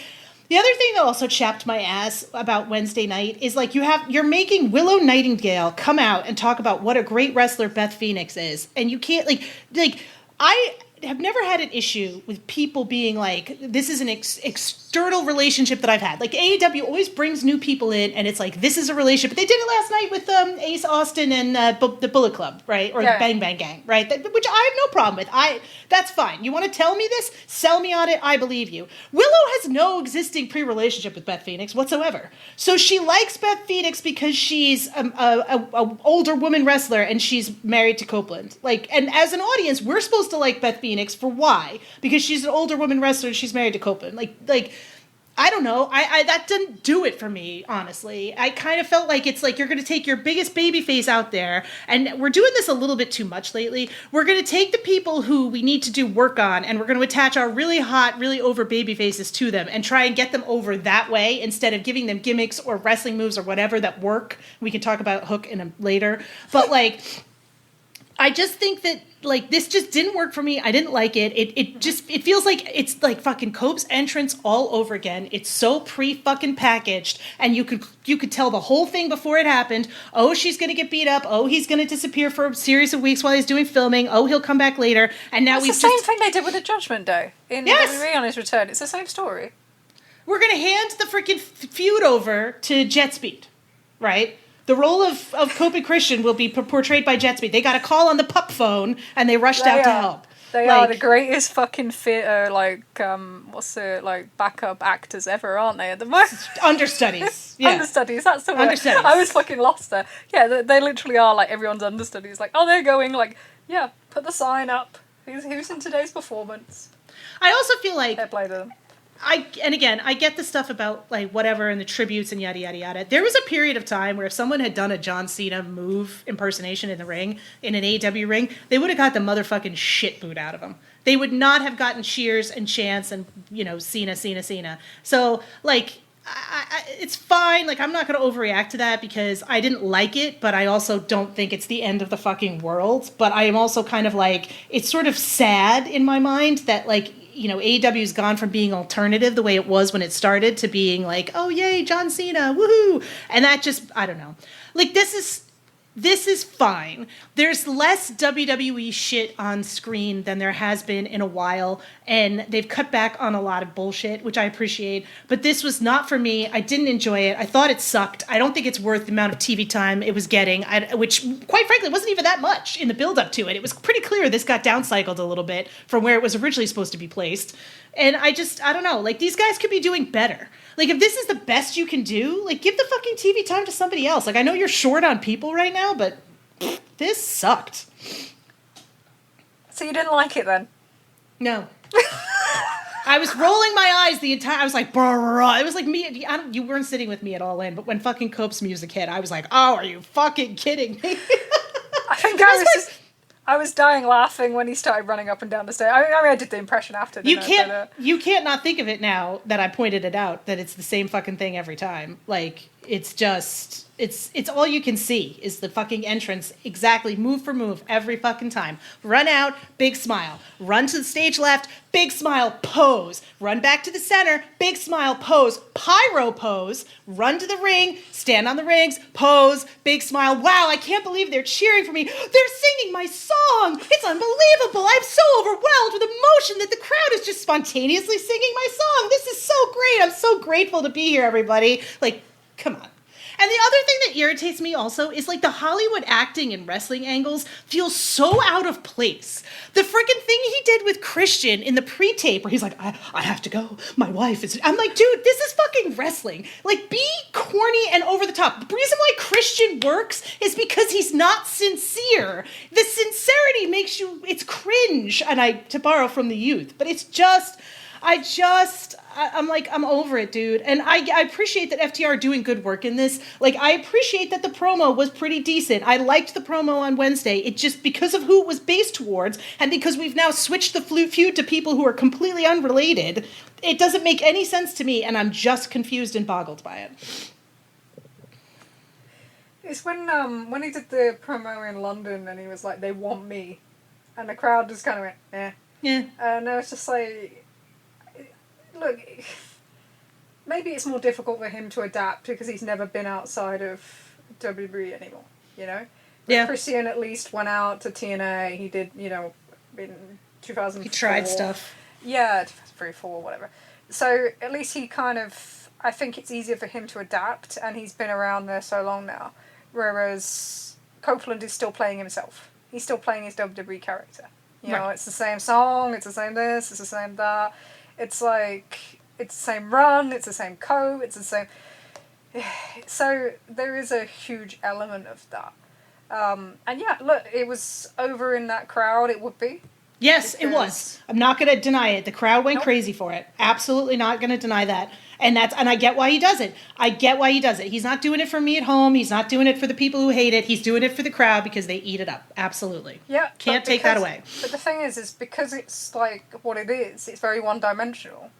the other thing that also chapped my ass about Wednesday night is, like, you're making Willow Nightingale come out and talk about what a great wrestler Beth Phoenix is, and you can't, like I have never had an issue with people being like, this is an external relationship that I've had. Like, AEW always brings new people in, and it's like, this is a relationship. But they did it last night with Ace Austin and the Bullet Club, right? Or the Bang Bang Gang, right? Which I have no problem with. That's fine. You want to tell me this? Sell me on it. I believe you. Willow has no existing pre-relationship with Beth Phoenix whatsoever. So she likes Beth Phoenix because she's a older woman wrestler, and she's married to Copeland. Like, and as an audience, we're supposed to like Beth Phoenix for why? Because she's an older woman wrestler and she's married to Copeland. Like I don't know. I that didn't do it for me, honestly. I kind of felt like it's like you're going to take your biggest baby face out there, and we're doing this a little bit too much lately. We're going to take the people who we need to do work on, and we're going to attach our really hot, really over baby faces to them and try and get them over that way instead of giving them gimmicks or wrestling moves or whatever that work. We can talk about Hook later. But, like, I just think that, like, this just didn't work for me. I didn't like it. It feels like it's like fucking Cope's entrance all over again. It's so pre-fucking packaged, and you could tell the whole thing before it happened. Oh, she's gonna get beat up. Oh, he's gonna disappear for a series of weeks while he's doing filming. Oh, he'll come back later. And now it's the same thing they did with the Judgment Day in WWE on his return. It's the same story. We're gonna hand the freaking feud over to Jet Speed, right? The role of Cope and Christian will be portrayed by Jet Speed. They got a call on the pup phone, and they rushed out to help. They are the greatest fucking theatre, backup actors ever, aren't they? At the moment, understudies. Yeah, understudies. That's the word. Understudies. I was fucking lost there. Yeah, they literally are like everyone's understudies. Like, oh, they're going. Like, yeah, put the sign up. Who's in today's performance? I also feel like Fair play to them. I get the stuff about like whatever and the tributes and yada yada yada. There was a period of time where if someone had done a John Cena move impersonation in the ring, in an AEW ring, they would have got the motherfucking shit boot out of them. They would not have gotten cheers and chants and, Cena. So like, it's fine. Like, I'm not going to overreact to that because I didn't like it, but I also don't think it's the end of the fucking world. But I am also kind of like, it's sort of sad in my mind that like, AEW's gone from being alternative the way it was when it started to being like, oh, yay, John Cena, woohoo. And that just, I don't know. Like, this is fine. There's less WWE shit on screen than there has been in a while, and they've cut back on a lot of bullshit, which I appreciate. But this was not for me. I didn't enjoy it. I thought it sucked. I don't think it's worth the amount of TV time it was getting, which, quite frankly, wasn't even that much in the build-up to it. It was pretty clear this got downcycled a little bit from where it was originally supposed to be placed. And I don't know. Like, these guys could be doing better. Like, if this is the best you can do, like, give the fucking TV time to somebody else. Like, I know you're short on people right now, but this sucked. So you didn't like it then? No. I was rolling my eyes the entire... I was like, brr. It was like me... you weren't sitting with me at all in, but when fucking Cope's music hit, I was like, oh, are you fucking kidding me? I think I was dying laughing when he started running up and down the stairs. I mean, I did the impression after. You can't not think of it now that I pointed it out, that it's the same fucking thing every time. Like, it's just... It's all you can see is the fucking entrance, exactly move for move every fucking time. Run out, big smile. Run to the stage left, big smile, pose. Run back to the center, big smile, pose. Pyro pose. Run to the ring, stand on the rings, pose, big smile. Wow, I can't believe they're cheering for me. They're singing my song. It's unbelievable. I'm so overwhelmed with emotion that the crowd is just spontaneously singing my song. This is so great. I'm so grateful to be here, everybody. Like, come on. And the other thing that irritates me also is like the Hollywood acting and wrestling angles feel so out of place. The freaking thing he did with Christian in the pre-tape where he's like, I have to go. My wife is... I'm like, dude, this is fucking wrestling. Like, be corny and over the top. The reason why Christian works is because he's not sincere. The sincerity makes you... It's cringe. And to borrow from the youth. But it's just... I'm like, I'm over it, dude. And I appreciate that FTR are doing good work in this. Like, I appreciate that the promo was pretty decent. I liked the promo on Wednesday. It just, because of who it was based towards, and because we've now switched the feud to people who are completely unrelated, it doesn't make any sense to me, and I'm just confused and boggled by it. It's when he did the promo in London and he was like, they want me. And the crowd just kind of went, eh. Yeah. And I was just like... Look, maybe it's more difficult for him to adapt because he's never been outside of WWE anymore, But yeah. Christian at least went out to TNA. He did, in 2004. He tried stuff. Yeah, 2003, 4, whatever. So at least he kind of... I think it's easier for him to adapt, and he's been around there so long now. Whereas Copeland is still playing himself. He's still playing his WWE character. It's the same song, it's the same this, it's the same that. It's like, it's the same run, it's the same it's the same... So there is a huge element of that. And yeah, look, it was over in that crowd, it would be. Yes, it was. I'm not going to deny it. The crowd went crazy for it. Absolutely not going to deny that. And I get why he does it. He's not doing it for me at home. He's not doing it for the people who hate it. He's doing it for the crowd because they eat it up. Absolutely. Yeah. Can't take that away. But the thing is because it's like what it is, it's very one-dimensional,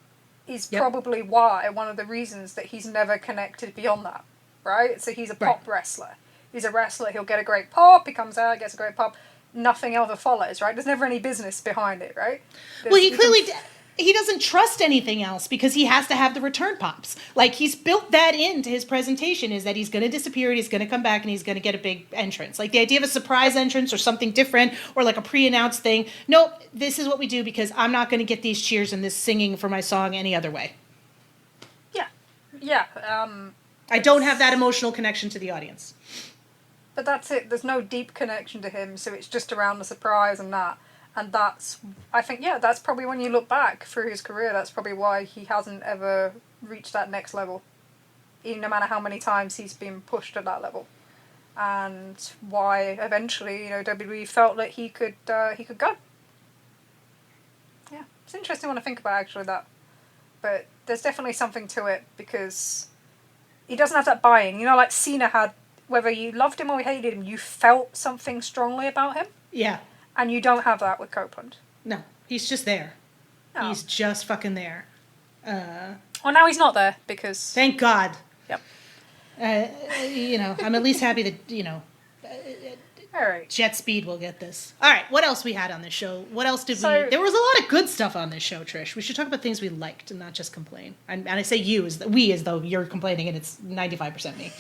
is probably why, one of the reasons that he's never connected beyond that, right? So he's a pop wrestler. He's a wrestler. He'll get a great pop. He comes out, gets a great pop. Nothing ever follows, right? There's never any business behind it, right? He doesn't trust anything else because he has to have the return pops. Like, he's built that into his presentation, is that he's going to disappear and he's going to come back and he's going to get a big entrance. Like, the idea of a surprise entrance or something different or like a pre-announced thing. Nope, this is what we do because I'm not going to get these cheers and this singing for my song any other way. Yeah. Yeah. I don't have that emotional connection to the audience. But that's it. There's no deep connection to him, so it's just around the surprise and that. And I think, that's probably when you look back through his career, that's probably why he hasn't ever reached that next level. Even no matter how many times he's been pushed at that level. And why eventually, WWE felt that he could go. Yeah, it's interesting when I think about actually that. But there's definitely something to it because he doesn't have that buy-in. Like Cena had, whether you loved him or you hated him, you felt something strongly about him. Yeah. And you don't have that with Copeland. No, he's just there. No. He's just fucking there. Well, now he's not there because... Thank God. Yep. I'm at least happy that, all right. Jet Speed will get this. All right, what else we had on this show? What else did we... There was a lot of good stuff on this show, Trish. We should talk about things we liked and not just complain. And I say you, as though you're complaining and it's 95% me.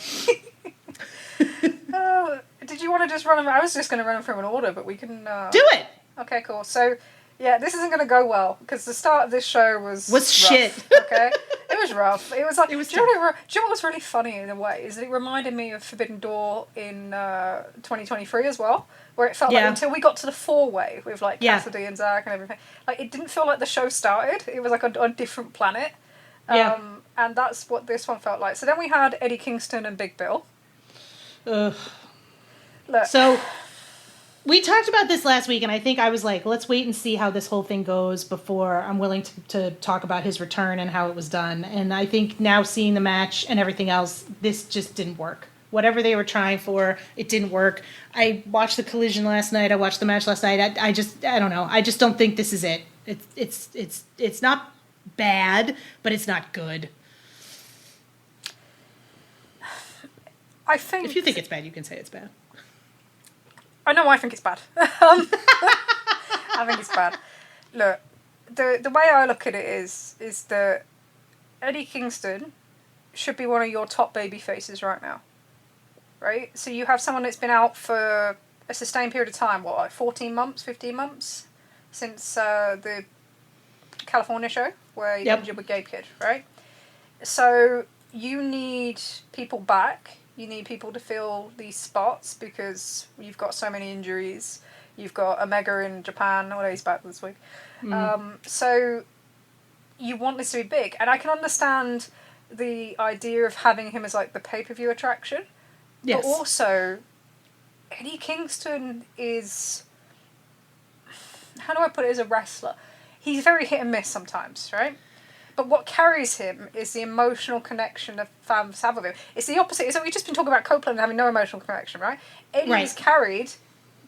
Did you want to just run them? I was just going to run them through an order, but we can... Do it! Okay, cool. So, this isn't going to go well, because the start of this show was rough, shit. Okay? It was rough. It was like... Do you know what was really funny in a way? Is that it reminded me of Forbidden Door in 2023 as well, where it felt like until we got to the four-way with, like, Cassidy and Zach and everything, like, it didn't feel like the show started. It was, like, on a different planet. And that's what this one felt like. So then we had Eddie Kingston and Big Bill. Ugh. Look. So, we talked about this last week, and I think I was like, let's wait and see how this whole thing goes before I'm willing to talk about his return and how it was done. And I think now seeing the match and everything else, this just didn't work. Whatever they were trying for, it didn't work. I watched the Collision last night. I watched the match last night. I don't know. I just don't think this is it. It's not bad, but it's not good. I think... If you think it's bad, you can say it's bad. I know I think it's bad. I think it's bad. Look, the way I look at it is that Eddie Kingston should be one of your top baby faces right now. Right? So you have someone that's been out for a sustained period of time, what, like 14 months, 15 months? Since the California show, where you injured with Gabe Kidd, right? So you need people back. You need people to fill these spots because you've got so many injuries. You've got Omega in Japan. Well, he's back this week. So you want this to be big. And I can understand the idea of having him as like the pay-per-view attraction. Yes. But also, Eddie Kingston is... How do I put it as a wrestler? He's very hit and miss sometimes, right? But what carries him is the emotional connection that fans have with him. It's the opposite. It's like we've just been talking about Copeland having no emotional connection, right? Eddie is carried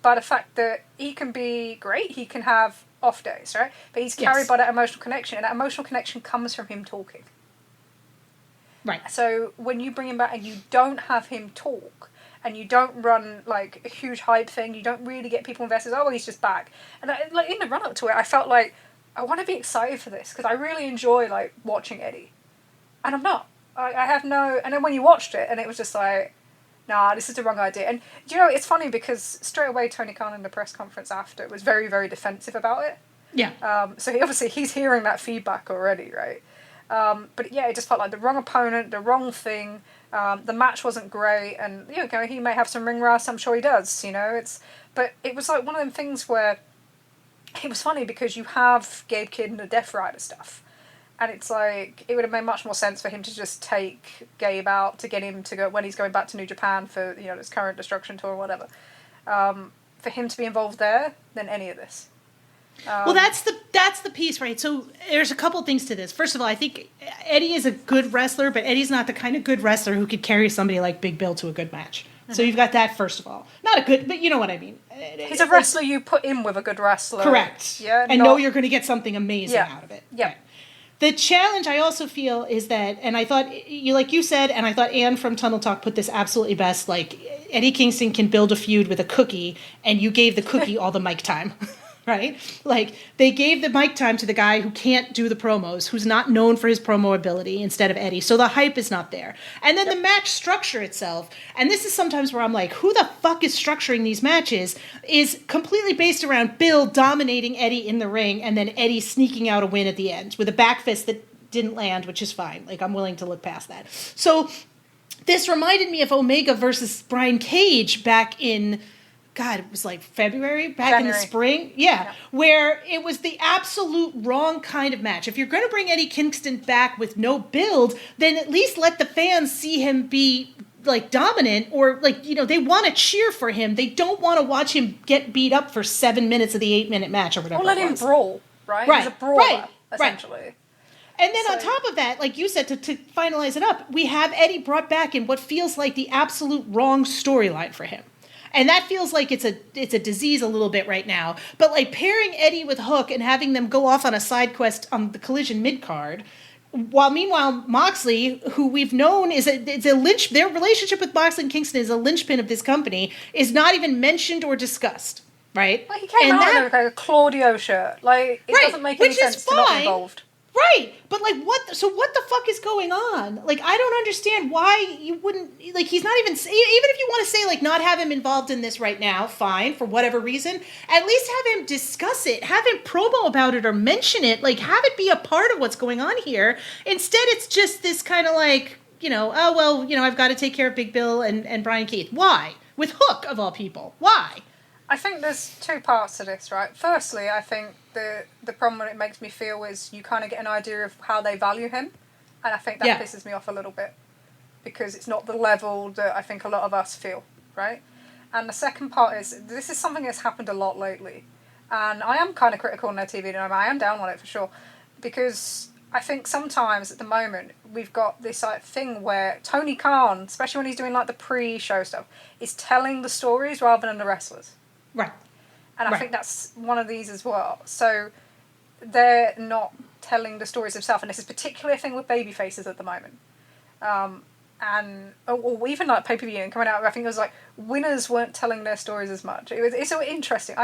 by the fact that he can be great. He can have off days, right? But he's carried by that emotional connection. And that emotional connection comes from him talking. Right. So when you bring him back and you don't have him talk, and you don't run like a huge hype thing, you don't really get people invested. Oh, well, he's just back. And like in the run up to it, I felt like I want to be excited for this because I really enjoy like watching Eddie, and I'm not. I have no. And then when you watched it, and it was just like, nah, this is the wrong idea. And you know, it's funny because straight away Tony Khan in the press conference after was very, very defensive about it. Yeah. So he's hearing that feedback already, right? But yeah, it just felt like the wrong opponent, the wrong thing. The match wasn't great, and he may have some ring rust. I'm sure he does. But it was like one of them things where it was funny because you have Gabe Kidd and the Death Rider stuff, and it's like it would have made much more sense for him to just take Gabe out to get him to go when he's going back to New Japan for this current Destruction tour or whatever. For him to be involved there than any of this. Well, that's the piece, right? So there's a couple things to this. First of all, I think Eddie is a good wrestler, but Eddie's not the kind of good wrestler who could carry somebody like Big Bill to a good match. Mm-hmm. So you've got that, first of all. Not a good, but you know what I mean. He's a wrestler you put in with a good wrestler. Correct. Yeah. And know you're going to get something amazing out of it. Yeah. Right. The challenge I also feel is that, and I thought, like you said, and I thought Ann from Tunnel Talk put this absolutely best, like Eddie Kingston can build a feud with a cookie, and you gave the cookie all the mic time. Right? Like, they gave the mic time to the guy who can't do the promos, who's not known for his promo ability, instead of Eddie. So the hype is not there. And then the match structure itself, and this is sometimes where I'm like, who the fuck is structuring these matches, is completely based around Bill dominating Eddie in the ring, and then Eddie sneaking out a win at the end, with a back fist that didn't land, which is fine. Like, I'm willing to look past that. So this reminded me of Omega versus Brian Cage back in God, it was like February, back in the spring. Yeah, where it was the absolute wrong kind of match. If you're going to bring Eddie Kingston back with no build, then at least let the fans see him be like dominant, or like, you know, they want to cheer for him. They don't want to watch him get beat up for 7 minutes of the 8-minute match or whatever. Or let him brawl, right? He's a brawler, essentially. Right. And then on top of that, like you said, to finalize it up, we have Eddie brought back in what feels like the absolute wrong storyline for him. And that feels like it's a disease a little bit right now. But like pairing Eddie with Hook and having them go off on a side quest on the Collision mid-card, while meanwhile Moxley, who we've known is their relationship with Moxley and Kingston is a linchpin of this company, is not even mentioned or discussed, right? Like he came out in a Claudio shirt. Like, it doesn't make any sense to not be involved. Right, but like what the fuck is going on? Like, I don't understand why you wouldn't, like, he's not even if you want to say like not have him involved in this right now, fine, for whatever reason, at least have him discuss it, have him promo about it or mention it, like have it be a part of what's going on here. Instead it's just this kind of like, you know, oh well, you know, I've got to take care of Big Bill and Brian Keith. Why? With Hook of all people. Why? I think there's two parts to this, right? Firstly, I think the problem that it makes me feel is you kind of get an idea of how they value him, and I think that pisses me off a little bit, because it's not the level that I think a lot of us feel, right? And the second part is, this is something that's happened a lot lately, and I am kind of critical on their TV, and I am down on it for sure, because I think sometimes at the moment we've got this like thing where Tony Khan, especially when he's doing like the pre-show stuff, is telling the stories rather than the wrestlers. Right. And I think that's one of these as well. So they're not telling the stories themselves, and this is particularly a thing with baby faces at the moment. Or even like pay-per-view and coming out, I think it was like winners weren't telling their stories as much. It's so interesting.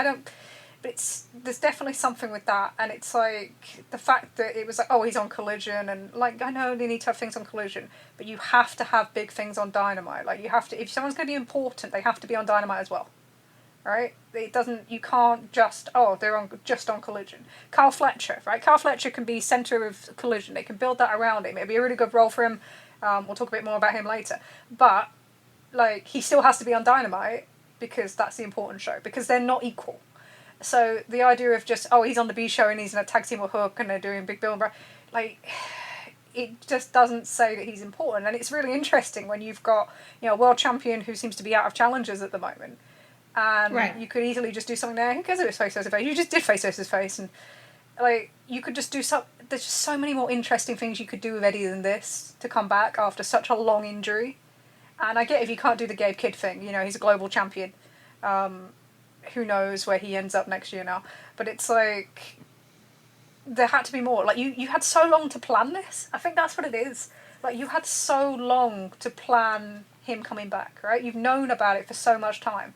There's definitely something with that, and it's like the fact that it was like, oh, he's on Collision, and like, I know they need to have things on Collision, but you have to have big things on Dynamite. Like, you have to, if someone's going to be important, they have to be on Dynamite as well. Right? You can't just, they're just on Collision. Carl Fletcher, right? Carl Fletcher can be centre of Collision. They can build that around him. It'd be a really good role for him. We'll talk a bit more about him later. But, like, he still has to be on Dynamite because that's the important show. Because they're not equal. So, the idea of just, he's on the B show and he's in a tag team with Hook and they're doing Big Bill and like, it just doesn't say that he's important. And it's really interesting when you've got, you know, a world champion who seems to be out of challengers at the moment. And you could easily just do something there. Who cares if it's face versus face? You just did face versus face, and like, you could just do some. There's just so many more interesting things you could do with Eddie than this to come back after such a long injury. And I get if you can't do the Gabe Kidd thing. You know, he's a global champion. Who knows where he ends up next year now? But it's like there had to be more. Like you had so long to plan this. I think that's what it is. Like, you had so long to plan him coming back. Right? You've known about it for so much time.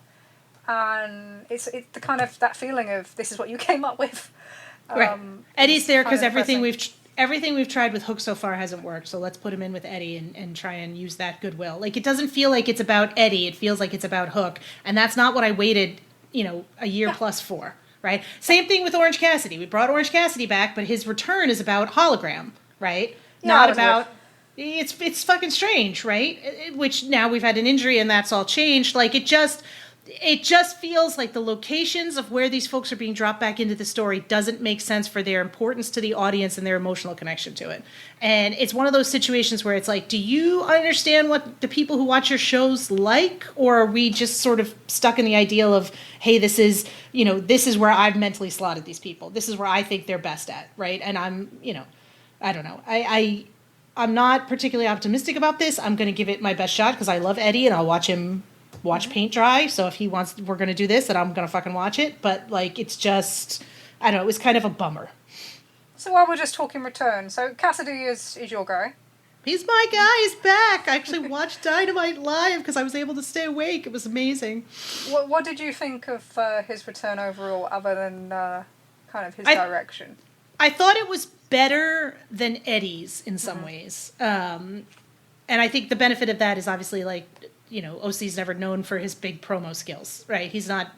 And it's the kind of that feeling of this is what you came up with. Right. Eddie's there because everything we've tried with Hook so far hasn't worked. So let's put him in with Eddie and try and use that goodwill. Like, it doesn't feel like it's about Eddie. It feels like it's about Hook, and that's not what I waited, you know, a year plus for. Right. Same thing with Orange Cassidy. We brought Orange Cassidy back, but his return is about hologram. Right. Yeah, not about. Weird. It's fucking strange, right? Which now we've had an injury and that's all changed. Like, it just feels like the locations of where these folks are being dropped back into the story doesn't make sense for their importance to the audience and their emotional connection to it. And it's one of those situations where it's like, do you understand what the people who watch your shows like? Or are we just sort of stuck in the ideal of, hey, this is where I've mentally slotted these people. This is where I think they're best at, right? And I'm, you know, I don't know. I'm not particularly optimistic about this. I'm going to give it my best shot because I love Eddie and I'll watch paint dry. So if he wants, we're going to do this, then I'm going to fucking watch it. But like, it's just, I don't know, it was kind of a bummer. So while we're just talking return, so Cassidy is your guy. He's my guy. He's back. I actually watched Dynamite live because I was able to stay awake. It was amazing. What did you think of his return overall, other than kind of his direction? I thought it was better than Eddie's in some ways. And I think the benefit of that is obviously, like, you know, OC's never known for his big promo skills, right? He's not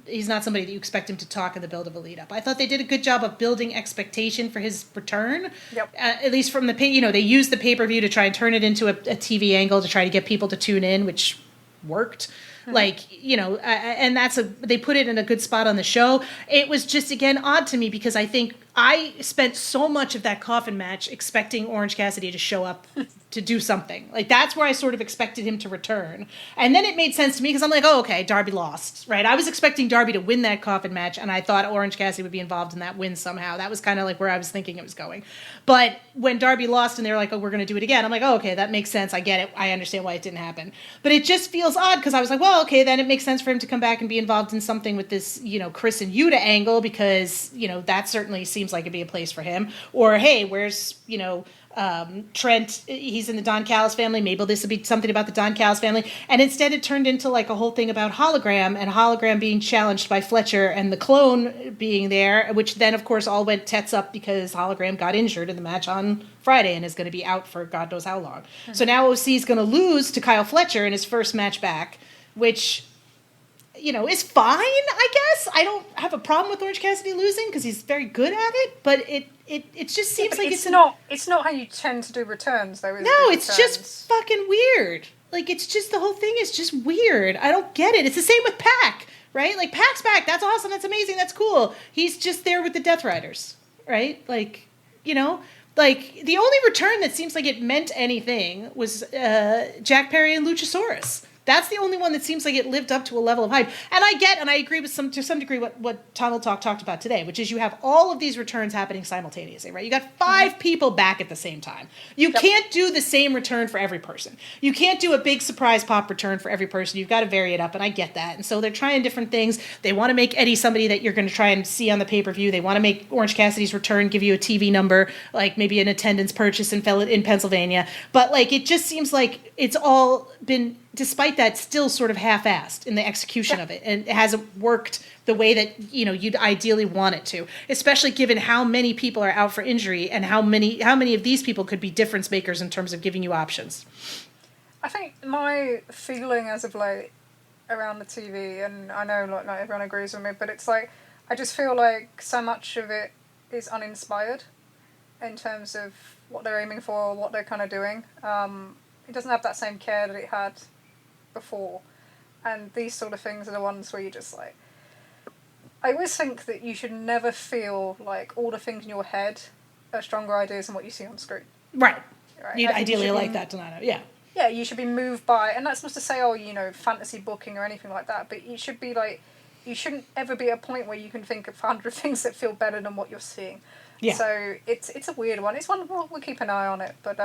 somebody that you expect him to talk in the build of a lead up. I thought they did a good job of building expectation for his return. Yep. At least from they used the pay-per-view to try and turn it into a TV angle to try to get people to tune in, which worked. Like, you know, and they put it in a good spot on the show. It was just, again, odd to me because I think I spent so much of that coffin match expecting Orange Cassidy to show up to do something. Like, that's where I sort of expected him to return. And then it made sense to me because I'm like, oh, okay, Darby lost, right? I was expecting Darby to win that coffin match, and I thought Orange Cassidy would be involved in that win somehow. That was kind of like where I was thinking it was going. But when Darby lost and they were like, oh, we're going to do it again, I'm like, oh, okay, that makes sense. I get it. I understand why it didn't happen. But it just feels odd because I was like, well, okay, then it makes sense for him to come back and be involved in something with this, you know, Chris and Yuta angle because, you know, that certainly seems like it'd be a place for him. Or, hey, where's, you know, Trent, he's in the Don Callis family. Maybe this would be something about the Don Callis family. And instead it turned into like a whole thing about Hologram and Hologram being challenged by Fletcher and the clone being there, which then, of course, all went tits up because Hologram got injured in the match on Friday and is going to be out for God knows how long. Mm-hmm. So now OC is going to lose to Kyle Fletcher in his first match back, which, you know, is fine, I guess. I don't have a problem with Orange Cassidy losing because he's very good at it, but it just seems like it's not how you tend to do returns, though, is it? No, it's just fucking weird. Like, it's just, the whole thing is just weird. I don't get it. It's the same with Pac, right? Like, Pac's back. That's awesome. That's amazing. That's cool. He's just there with the Death Riders, right? Like, you know? Like, the only return that seems like it meant anything was Jack Perry and Luchasaurus. That's the only one that seems like it lived up to a level of hype. And I get, and I agree with to some degree what Tunnel Talk talked about today, which is you have all of these returns happening simultaneously, right? You got 5 people back at the same time. You can't do the same return for every person. You can't do a big surprise pop return for every person. You've got to vary it up, and I get that. And so they're trying different things. They want to make Eddie somebody that you're going to try and see on the pay-per-view. They want to make Orange Cassidy's return give you a TV number, like maybe an attendance purchase in Pennsylvania. But, like, it just seems like it's all been, despite that, still sort of half-assed in the execution of it, and it hasn't worked the way that, you know, you'd ideally want it to, especially given how many people are out for injury and how many of these people could be difference makers in terms of giving you options. I think my feeling as of late around the TV, and I know like not everyone agrees with me, but it's like I just feel like so much of it is uninspired in terms of what they're aiming for or what they're kind of doing. It doesn't have that same care that it had before, and these sort of things are the ones where you just like, I always think that you should never feel like all the things in your head are stronger ideas than what you see on screen. Right. You'd ideally like that to not, yeah, you should be moved by, and that's not to say, oh, you know, fantasy booking or anything like that, but you should be like, you shouldn't ever be at a point where you can think of 100 things that feel better than what you're seeing. Yeah. So it's a weird one. It's one we'll keep an eye on it. But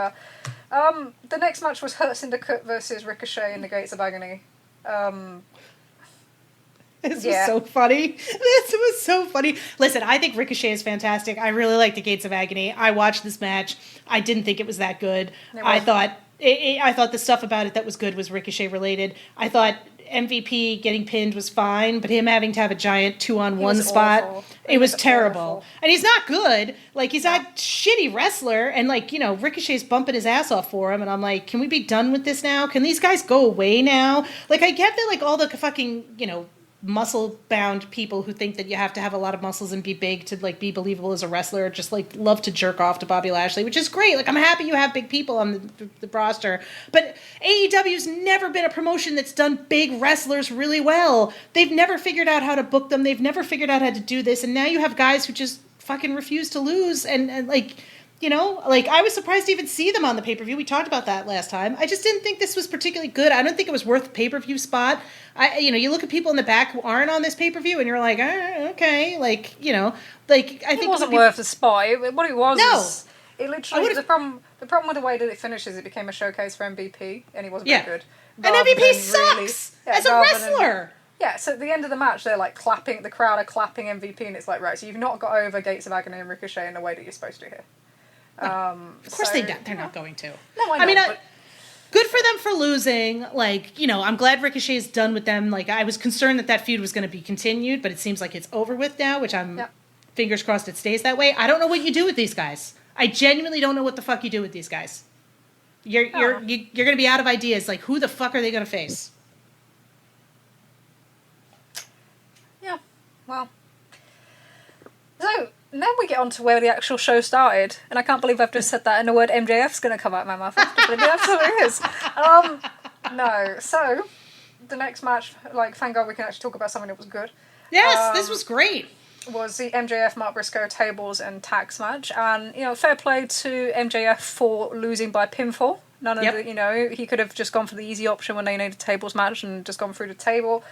the next match was Hurt Syndicate versus Ricochet in the Gates of Agony. This was so funny. This was so funny. Listen, I think Ricochet is fantastic. I really like the Gates of Agony. I watched this match. I didn't think it was that good. I thought the stuff about it that was good was Ricochet related. I thought MVP getting pinned was fine, but him having to have a giant 2-on-1 spot, it was terrible. Awful. And he's not good. Like, he's not shitty wrestler, and, like, you know, Ricochet's bumping his ass off for him, and I'm like, can we be done with this now? Can these guys go away now? Like, I get that, like, all the fucking, you know, muscle-bound people who think that you have to have a lot of muscles and be big to, like, be believable as a wrestler, just, like, love to jerk off to Bobby Lashley, which is great. Like, I'm happy you have big people on the roster. But AEW's never been a promotion that's done big wrestlers really well. They've never figured out how to book them. They've never figured out how to do this. And now you have guys who just fucking refuse to lose. And like, you know, like, I was surprised to even see them on the pay-per-view. We talked about that last time. I just didn't think this was particularly good. I don't think it was worth the pay-per-view spot. You know, you look at people in the back who aren't on this pay-per-view, and you're like, okay, like, you know, like, I think it wasn't worth the spot. What it was, is it literally the problem with the way that it finishes, it became a showcase for MVP, and he wasn't very good. And MVP sucks as a wrestler. So at the end of the match, they're like clapping. The crowd are clapping MVP, and it's like, right, so you've not got over Gates of Agony and Ricochet in the way that you're supposed to here. Of course they're not going to. No, I know, good for them for losing. Like, you know, I'm glad Ricochet is done with them. Like, I was concerned that feud was going to be continued, but it seems like it's over with now, which I'm fingers crossed it stays that way. I don't know what you do with these guys. I genuinely don't know what the fuck you do with these guys. You're going to be out of ideas. Like, who the fuck are they going to face? Yeah. Well. So, now we get on to where the actual show started, and I can't believe I've just said that and the word MJF's going to come out of my mouth after, but it absolutely is. No, so the next match, like, thank God we can actually talk about something that was good. Yes, this was great. Was the MJF Mark Briscoe tables and tax match, and fair play to MJF for losing by pinfall. None of the, he could have just gone for the easy option when they needed a tables match and just gone through the table.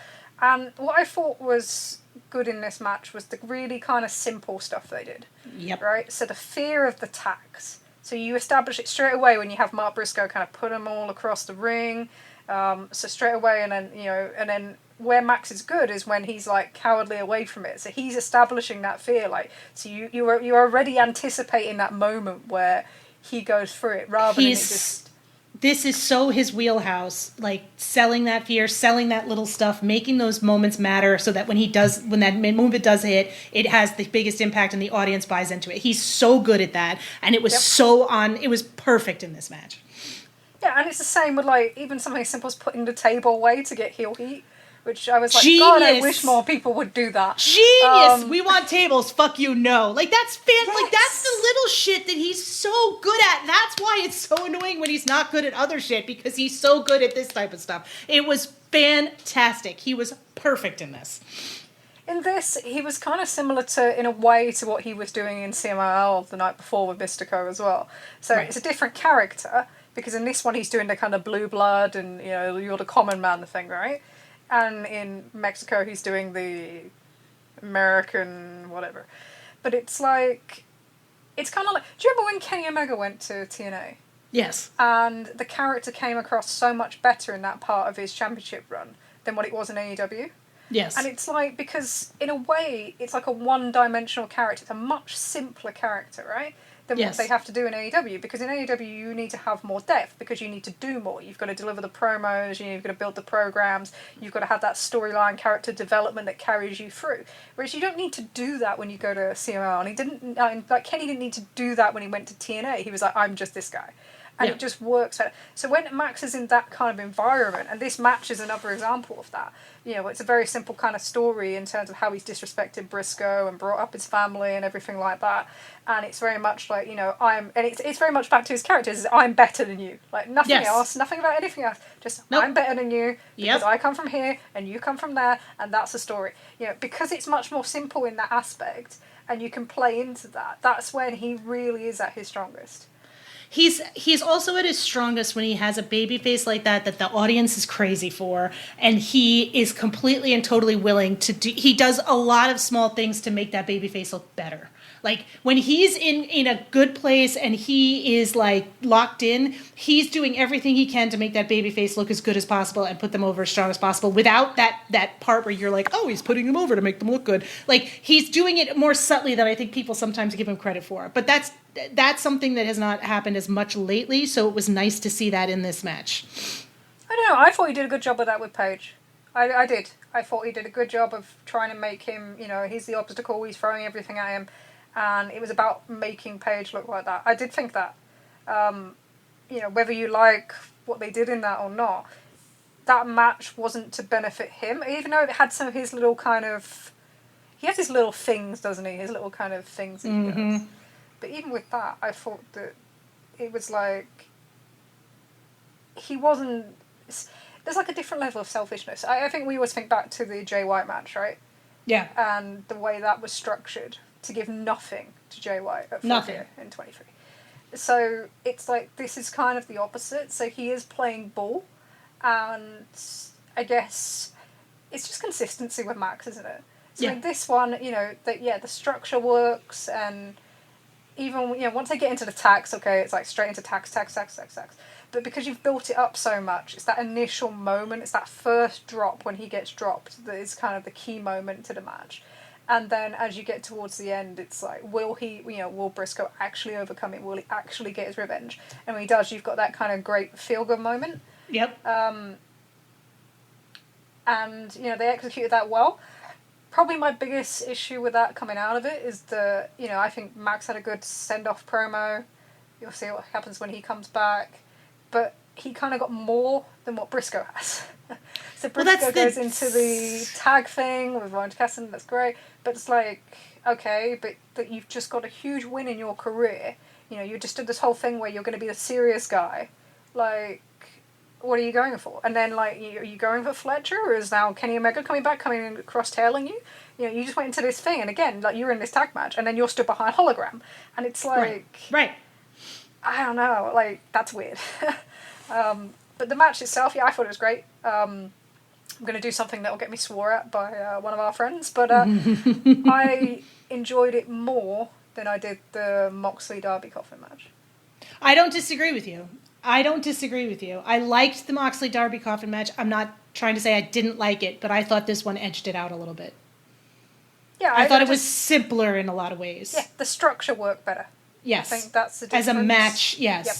And what I thought was good in this match was the really kind of simple stuff they did. Yep. Right? So the fear of the tax. So you establish it straight away when you have Mark Briscoe kind of put them all across the ring. So straight away, and then where Max is good is when he's like cowardly away from it. So he's establishing that fear, like, so you're already anticipating that moment where he goes through it rather than it just. This is so his wheelhouse, like selling that fear, selling that little stuff, making those moments matter so that when that moment does hit, it has the biggest impact and the audience buys into it. He's so good at that, and it was it was perfect in this match. Yeah, and it's the same with, like, even something as simple as putting the table away to get heel heat, which I was like, Genius. God, I wish more people would do that. Genius! We want tables, fuck you, no. Like, that's Yes. Like, that's the little shit that he's so good at. That's why it's so annoying when he's not good at other shit, because he's so good at this type of stuff. It was fantastic. He was perfect in this. In this, he was kind of similar in a way to what he was doing in CMLL the night before with Mystico as well. So It's a different character, because in this one he's doing the kind of blue blood and, you're the common man thing, right? And in Mexico he's doing the American whatever. But it's like, it's kind of like, do you remember when Kenny Omega went to TNA? Yes. And the character came across so much better in that part of his championship run than what it was in AEW? Yes. And it's like, because in a way, it's like a one-dimensional character. It's a much simpler character, right? Than what they have to do in AEW. Because in AEW, you need to have more depth because you need to do more. You've got to deliver the promos, you've got to build the programs, you've got to have that storyline character development that carries you through. Whereas you don't need to do that when you go to CML. And he didn't, like, Kenny didn't need to do that when he went to TNA. He was like, I'm just this guy. And it just works out. So when Max is in that kind of environment, and this match is another example of that, it's a very simple kind of story in terms of how he's disrespected Briscoe and brought up his family and everything like that. And it's very much like, it's very much back to his characters, I'm better than you. Like, nothing else, nothing about anything else. Just, I'm better than you because I come from here and you come from there, and that's the story. Because it's much more simple in that aspect, and you can play into that, that's when he really is at his strongest. He's also at his strongest when he has a baby face like that the audience is crazy for, and he is completely and totally willing to do. He does a lot of small things to make that baby face look better. Like, when he's in a good place and he is, like, locked in, he's doing everything he can to make that baby face look as good as possible and put them over as strong as possible without that part where you're like, oh, he's putting them over to make them look good. Like, he's doing it more subtly than I think people sometimes give him credit for. But that's something that has not happened as much lately, so it was nice to see that in this match. I don't know, I thought he did a good job with that with Paige. I did. I thought he did a good job of trying to make him, he's the obstacle, he's throwing everything at him. And it was about making Paige look like that. I did think that. Whether you like what they did in that or not, that match wasn't to benefit him, even though it had some of his little kind of... He has his little things, doesn't he? His little kind of things that he does. But even with that, I thought that it was like... He wasn't... There's like a different level of selfishness. I think we always think back to the Jay White match, right? Yeah. And the way that was structured to give nothing to Jay White at Full in 23. So it's like, this is kind of the opposite. So he is playing ball, and I guess it's just consistency with Max, isn't it? So in this one, the structure works, and even, once they get into the tax, it's like straight into tax. But because you've built it up so much, it's that initial moment, it's that first drop when he gets dropped that is kind of the key moment to the match. And then as you get towards the end, it's like, will Briscoe actually overcome it? Will he actually get his revenge? And when he does, you've got that kind of great feel-good moment. Yep. And, they executed that well. Probably my biggest issue with that coming out of it is I think Max had a good send-off promo. You'll see what happens when he comes back. But he kind of got more than what Briscoe has. So Briscoe goes into the tag thing with Ryan Cassidy, that's great. But it's like, okay, but that you've just got a huge win in your career. You just did this whole thing where you're going to be the serious guy. Like, what are you going for? And then, like, are you going for Fletcher, or is now Kenny Omega coming and cross-tailing you? You know, you just went into this thing, and again, like, you're in this tag match, and then you're stood behind hologram, and it's like... Right. I don't know, like, that's weird. But the match itself, yeah, I thought it was great. I'm going to do something that will get me swore at by one of our friends, but I enjoyed it more than I did the Moxley-Darby coffin match. I don't disagree with you. I liked the Moxley-Darby coffin match. I'm not trying to say I didn't like it, but I thought this one edged it out a little bit. Yeah, I thought it was simpler in a lot of ways. Yeah, the structure worked better. Yes. I think that's the difference. As a match, yes. Yep.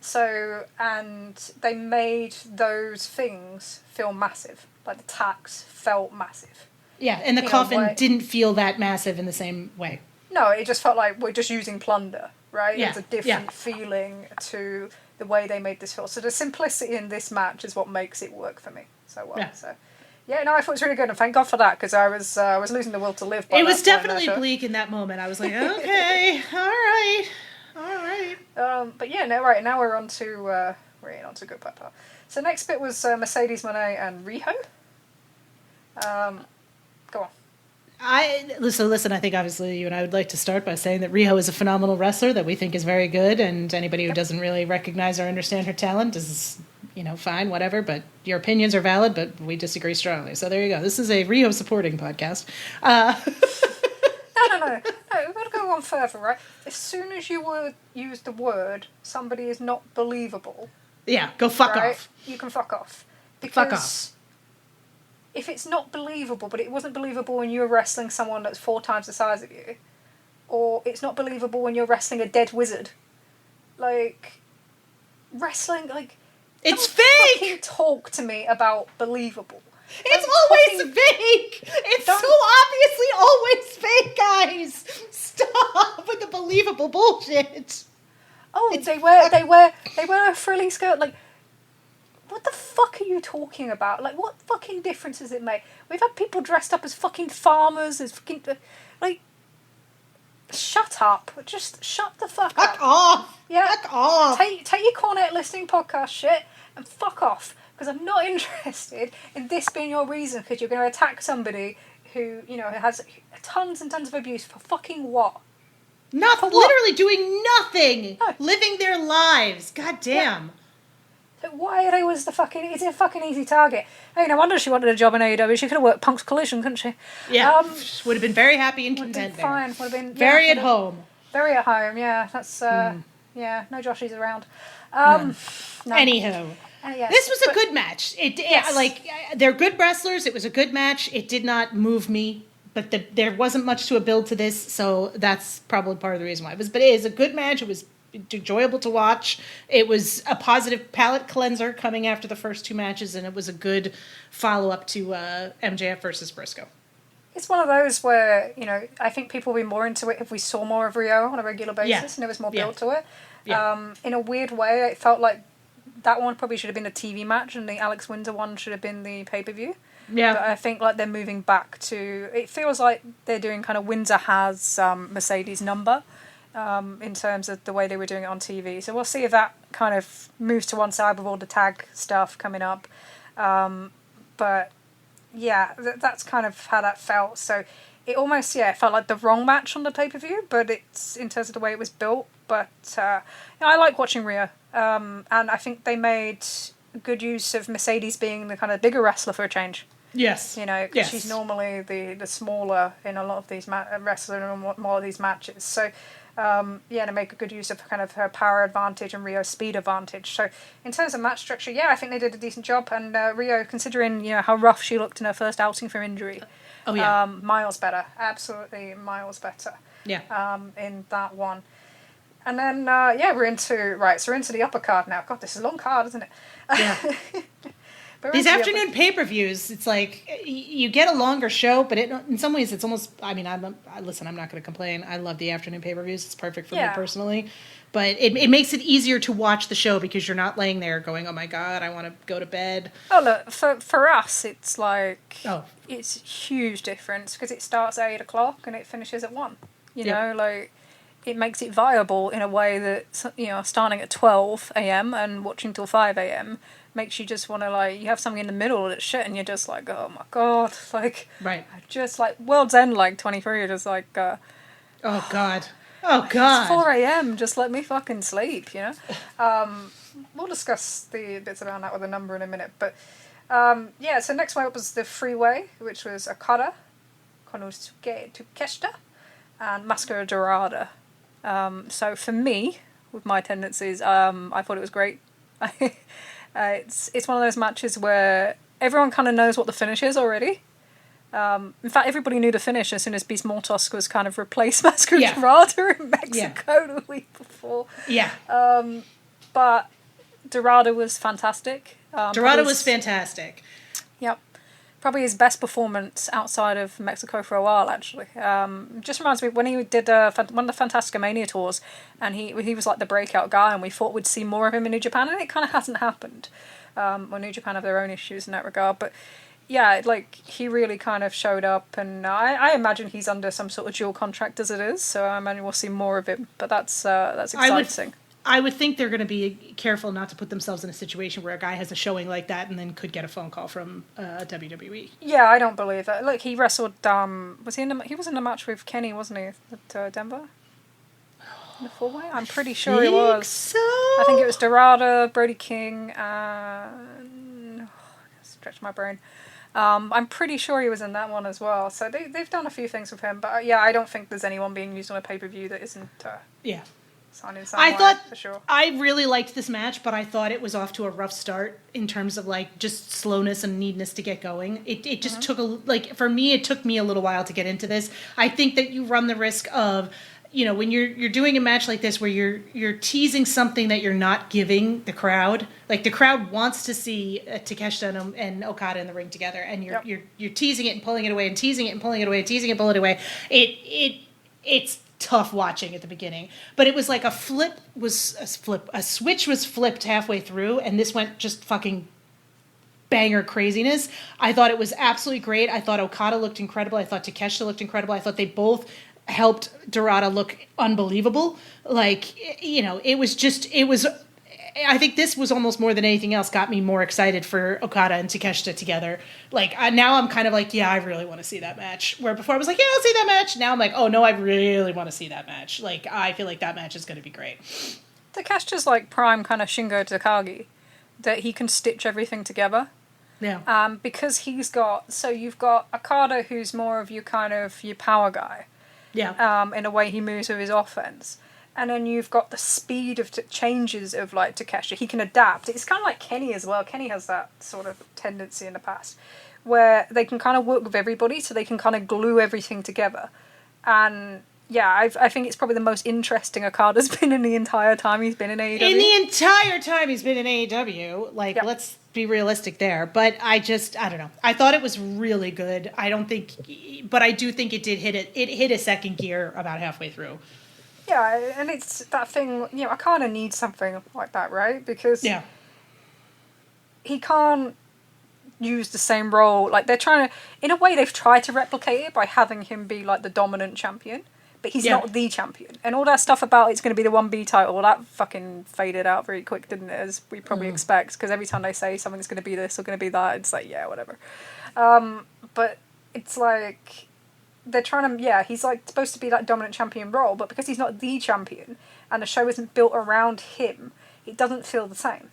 So, and they made those things feel massive. Like, the tacks felt massive. Yeah, and the coffin didn't feel that massive in the same way. No, it just felt like we're just using plunder, right? Yeah. It was a different feeling to the way they made this feel. So the simplicity in this match is what makes it work for me so well. Yeah. So, yeah, no, I thought it was really good, and thank God for that, because I was losing the will to live. It was definitely bleak in that moment. I was like, okay, all right. But yeah, no, right, now we're on to good part. So next bit was Mercedes Moné and Riho. Go on. Listen, I think obviously you and I would like to start by saying that Riho is a phenomenal wrestler that we think is very good, and anybody who doesn't really recognize or understand her talent is, fine, whatever, but your opinions are valid, but we disagree strongly. So there you go. This is a Riho supporting podcast. No, we've got to go on further, right? As soon as you use the word, somebody is not believable. Yeah, go fuck off. You can fuck off. Because fuck off. If it's not believable, but it wasn't believable when you were wrestling someone that's 4 times the size of you, or it's not believable when you're wrestling a dead wizard, like, wrestling, like... It's don't fake! Fucking talk to me about believable. It's always fake! It's so obviously always fake, guys! Stop with the believable bullshit! Oh, they wear a frilly skirt, like... What the fuck are you talking about? Like, what fucking difference does it make? We've had people dressed up as fucking farmers, as fucking... Like... Shut up. Just shut the fuck up. Fuck off! Yeah? Fuck off! Take your Cornet listening podcast shit and fuck off. Because I'm not interested in this being your reason, because you're going to attack somebody who, has tons and tons of abuse for fucking what? Literally doing nothing! No. Living their lives. God damn. Yeah. So why are they always it's a fucking easy target. Hey, no wonder she wanted a job in AEW. She could have worked Punk's Collision, couldn't she? Yeah. Would have been very happy and content there. Would have been very at home. Very at home, yeah. That's, yeah, no Joshies around. No. No. Anywho. Yes, this was a good match. They're good wrestlers. It was a good match. It did not move me, but there wasn't much to a build to this, so that's probably part of the reason why. But it is a good match. It was enjoyable to watch. It was a positive palate cleanser coming after the first 2 matches, and it was a good follow-up to MJF versus Briscoe. It's one of those where, I think people would be more into it if we saw more of Rio on a regular basis and there was more build to it. Yeah. In a weird way, it felt like that one probably should have been a TV match and the Alex Windsor one should have been the pay-per-view. Yeah. But I think they're moving back to... It feels like they're doing kind of Windsor has Mercedes' number. In terms of the way they were doing it on TV. So we'll see if that kind of moves to one side with all the tag stuff coming up. But yeah, that's kind of how that felt. So it almost, it felt like the wrong match on the pay-per-view, but it's in terms of the way it was built. But I like watching Rhea. And I think they made good use of Mercedes being the kind of bigger wrestler for a change. Yes. Because she's normally the smaller in a lot of these wrestler in more of these matches. So to make a good use of kind of her power advantage and Rio's speed advantage. So in terms of match structure, I think they did a decent job. And Rio, considering how rough she looked in her first outing from injury, miles better, absolutely miles better. Yeah. In that one. And then we're into the upper card now. God, this is a long card, isn't it? Yeah. These afternoon pay-per-views, it's like you get a longer show, but in some ways it's almost. I mean, I'm not going to complain. I love the afternoon pay-per-views. It's perfect for me personally, but it makes it easier to watch the show because you're not laying there going, "Oh my god, I want to go to bed." Oh look, for us, it's like it's a huge difference because it starts at 8:00 and it finishes at 1. You know, like it makes it viable in a way that, you know, starting at 12 a.m. and watching till 5 a.m. makes you just want to, like, you have something in the middle that's shit and you're just like, oh my god, like, right. just like World's End, like 23, you're just like, oh god, oh god, it's 4 a.m. just let me fucking sleep, you know. We'll discuss the bits around that with a number in a minute, but yeah, so next one up was the Freeway, which was Okada, Konosuke Takeshita, and Mascara Dorada. So for me, with my tendencies, I thought it was great. It's one of those matches where everyone kind of knows what the finish is already. In fact, everybody knew the finish as soon as Beast Mortos was kind of replaced Mascara Dorada in Mexico the week before. Yeah. But Dorada was fantastic. Dorada was fantastic. Yep. Probably his best performance outside of Mexico for a while, actually. Just reminds me when he did one of the Fantastica Mania tours, and he was like the breakout guy, and we thought we'd see more of him in New Japan, and it kind of hasn't happened. Well, New Japan have their own issues in that regard, but yeah, like he really kind of showed up, and I imagine he's under some sort of dual contract as it is, so I imagine we'll see more of him. But that's exciting. I would think they're going to be careful not to put themselves in a situation where a guy has a showing like that and then could get a phone call from WWE. Yeah, I don't believe that. Look, he wrestled. He was in a match with Kenny, wasn't he, at Denver? In the 4-way? I'm pretty sure he was. So? I think it was Dorada, Brody King, and stretch my brain. I'm pretty sure he was in that one as well. So they've done a few things with him, but yeah, I don't think there's anyone being used on a pay-per-view that isn't. Yeah. I thought for sure. I really liked this match, but I thought it was off to a rough start in terms of like just slowness and needness to get going. It just took for me it took me a little while to get into this. I think that you run the risk of, you know, when you're doing a match like this where you're teasing something that you're not giving the crowd. Like the crowd wants to see Takeshita and Okada in the ring together, and you're teasing it and pulling it away and teasing it and pulling it away and teasing it and pulling it away. It's tough watching at the beginning, but it was like a switch was flipped halfway through, and this went just fucking banger craziness. I thought it was absolutely great. I thought Okada looked incredible. I thought Takeshita looked incredible. I thought they both helped Dorada look unbelievable. Like, you know, I think this was almost more than anything else got me more excited for Okada and Takeshita together. Like, now I'm kind of like, yeah, I really want to see that match. Where before I was like, yeah, I'll see that match. Now I'm like, oh, no, I really want to see that match. Like, I feel like that match is going to be great. Takeshita's like prime kind of Shingo Takagi, that he can stitch everything together. Yeah. Because you've got Okada, who's more of your power guy. Yeah. In a way he moves with his offense. And then you've got the speed of changes of like Takeshita. He can adapt. It's kind of like Kenny as well. Kenny has that sort of tendency in the past where they can kind of work with everybody, so they can kind of glue everything together. And yeah, I think it's probably the most interesting Okada's been in the entire time he's been in AEW. In the entire time he's been in AEW. Like, let's be realistic there. But I don't know. I thought it was really good. I do think it did hit it. It hit a second gear about halfway through. Yeah, and it's that thing, you know, I kind of need something like that, right? Because he can't use the same role. Like, they're trying to, in a way, they've tried to replicate it by having him be, like, the dominant champion. But he's not the champion. And all that stuff about it's going to be the 1B title, that fucking faded out very quick, didn't it? As we probably expect. Because every time they say something's going to be this or going to be that, it's like, yeah, whatever. But it's like, they're trying to, he's like supposed to be that dominant champion role, but because he's not the champion and the show isn't built around him, it doesn't feel the same.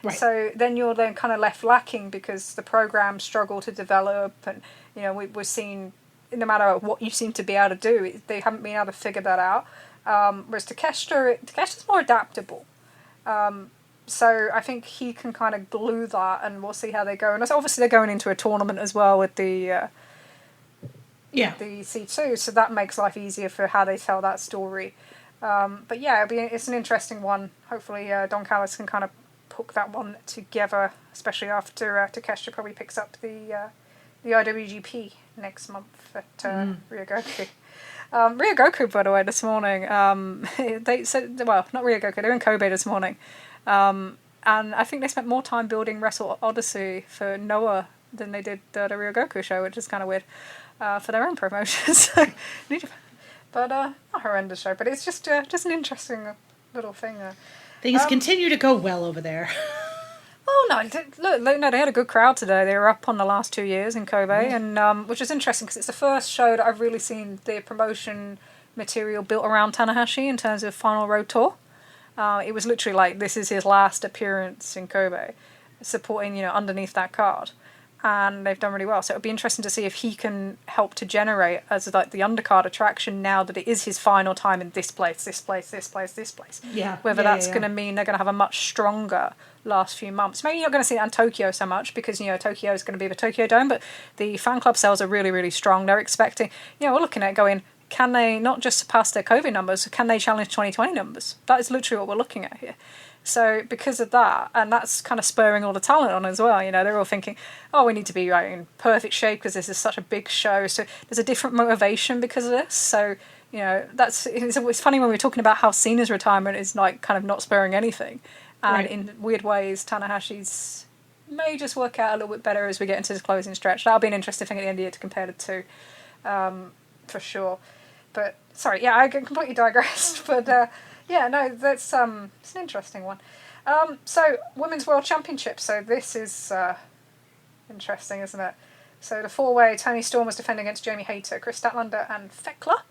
Right. So then you're then kind of left lacking because the programs struggle to develop, and you know we're seeing, no matter what you seem to be able to do, they haven't been able to figure that out. Whereas Takeshita's more adaptable. So I think he can kind of glue that, and we'll see how they go. And obviously they're going into a tournament as well with the C2, so that makes life easier for how they tell that story. But yeah, it's an interesting one. Hopefully Don Callis can kind of hook that one together, especially after Takeshita probably picks up the IWGP next month at Ryogoku. Ryogoku, by the way, this morning, they said, well, not Ryogoku, they were in Kobe this morning. And I think they spent more time building Wrestle Odyssey for Noah than they did the Ryogoku show, which is kind of weird. For their own promotion. So, But not a horrendous show, but it's just an interesting little thing. Things continue to go well over there. Oh no! They had a good crowd today. They were up on the last 2 years in Kobe, and which is interesting because it's the first show that I've really seen the promotion material built around Tanahashi in terms of Final Road Tour. It was literally like this is his last appearance in Kobe, supporting underneath that card, and they've done really well. So it'll be interesting to see if he can help to generate as like the undercard attraction now that it is his final time in this place. Yeah. Whether that's going to mean they're going to have a much stronger last few months. Maybe you're not going to see that in Tokyo so much because Tokyo is going to be the Tokyo Dome, but the fan club sales are really, really strong. They're expecting. We're looking at going. Can they not just surpass their COVID numbers? Can they challenge 2020 numbers? That is literally what we're looking at here. So because of that, and that's kind of spurring all the talent on as well. They're all thinking, oh, we need to be in perfect shape because this is such a big show. So there's a different motivation because of this. So it's funny when we're talking about how Cena's retirement is like kind of not spurring anything, and in weird ways, Tanahashi's may just work out a little bit better as we get into this closing stretch. That'll be an interesting thing at the end of the year to compare the two, for sure. But sorry, I completely digressed. But that's it's an interesting one. So Women's World Championship. So this is interesting, isn't it? So the 4-way, Toni Storm was defending against Jamie Hayter, Chris Statlander, and Thekla.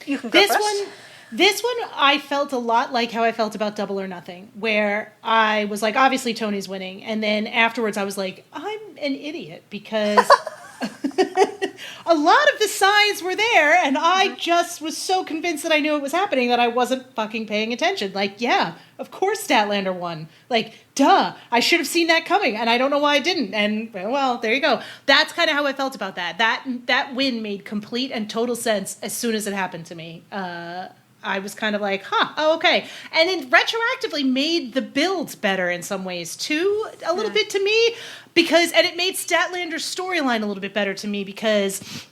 You can go first. This one, I felt a lot like how I felt about Double or Nothing, where I was like, obviously Tony's winning, and then afterwards I was like, I'm an idiot because. A lot of the signs were there, and I just was so convinced that I knew it was happening that I wasn't fucking paying attention. Like, yeah, of course Statlander won. Like, duh, I should have seen that coming, and I don't know why I didn't. And, well, there you go. That's kind of how I felt about that. That win made complete and total sense as soon as it happened to me. I was kind of like, oh, okay. And it retroactively made the builds better in some ways, too, a little bit to me. And it made Statlander's storyline a little bit better to me because,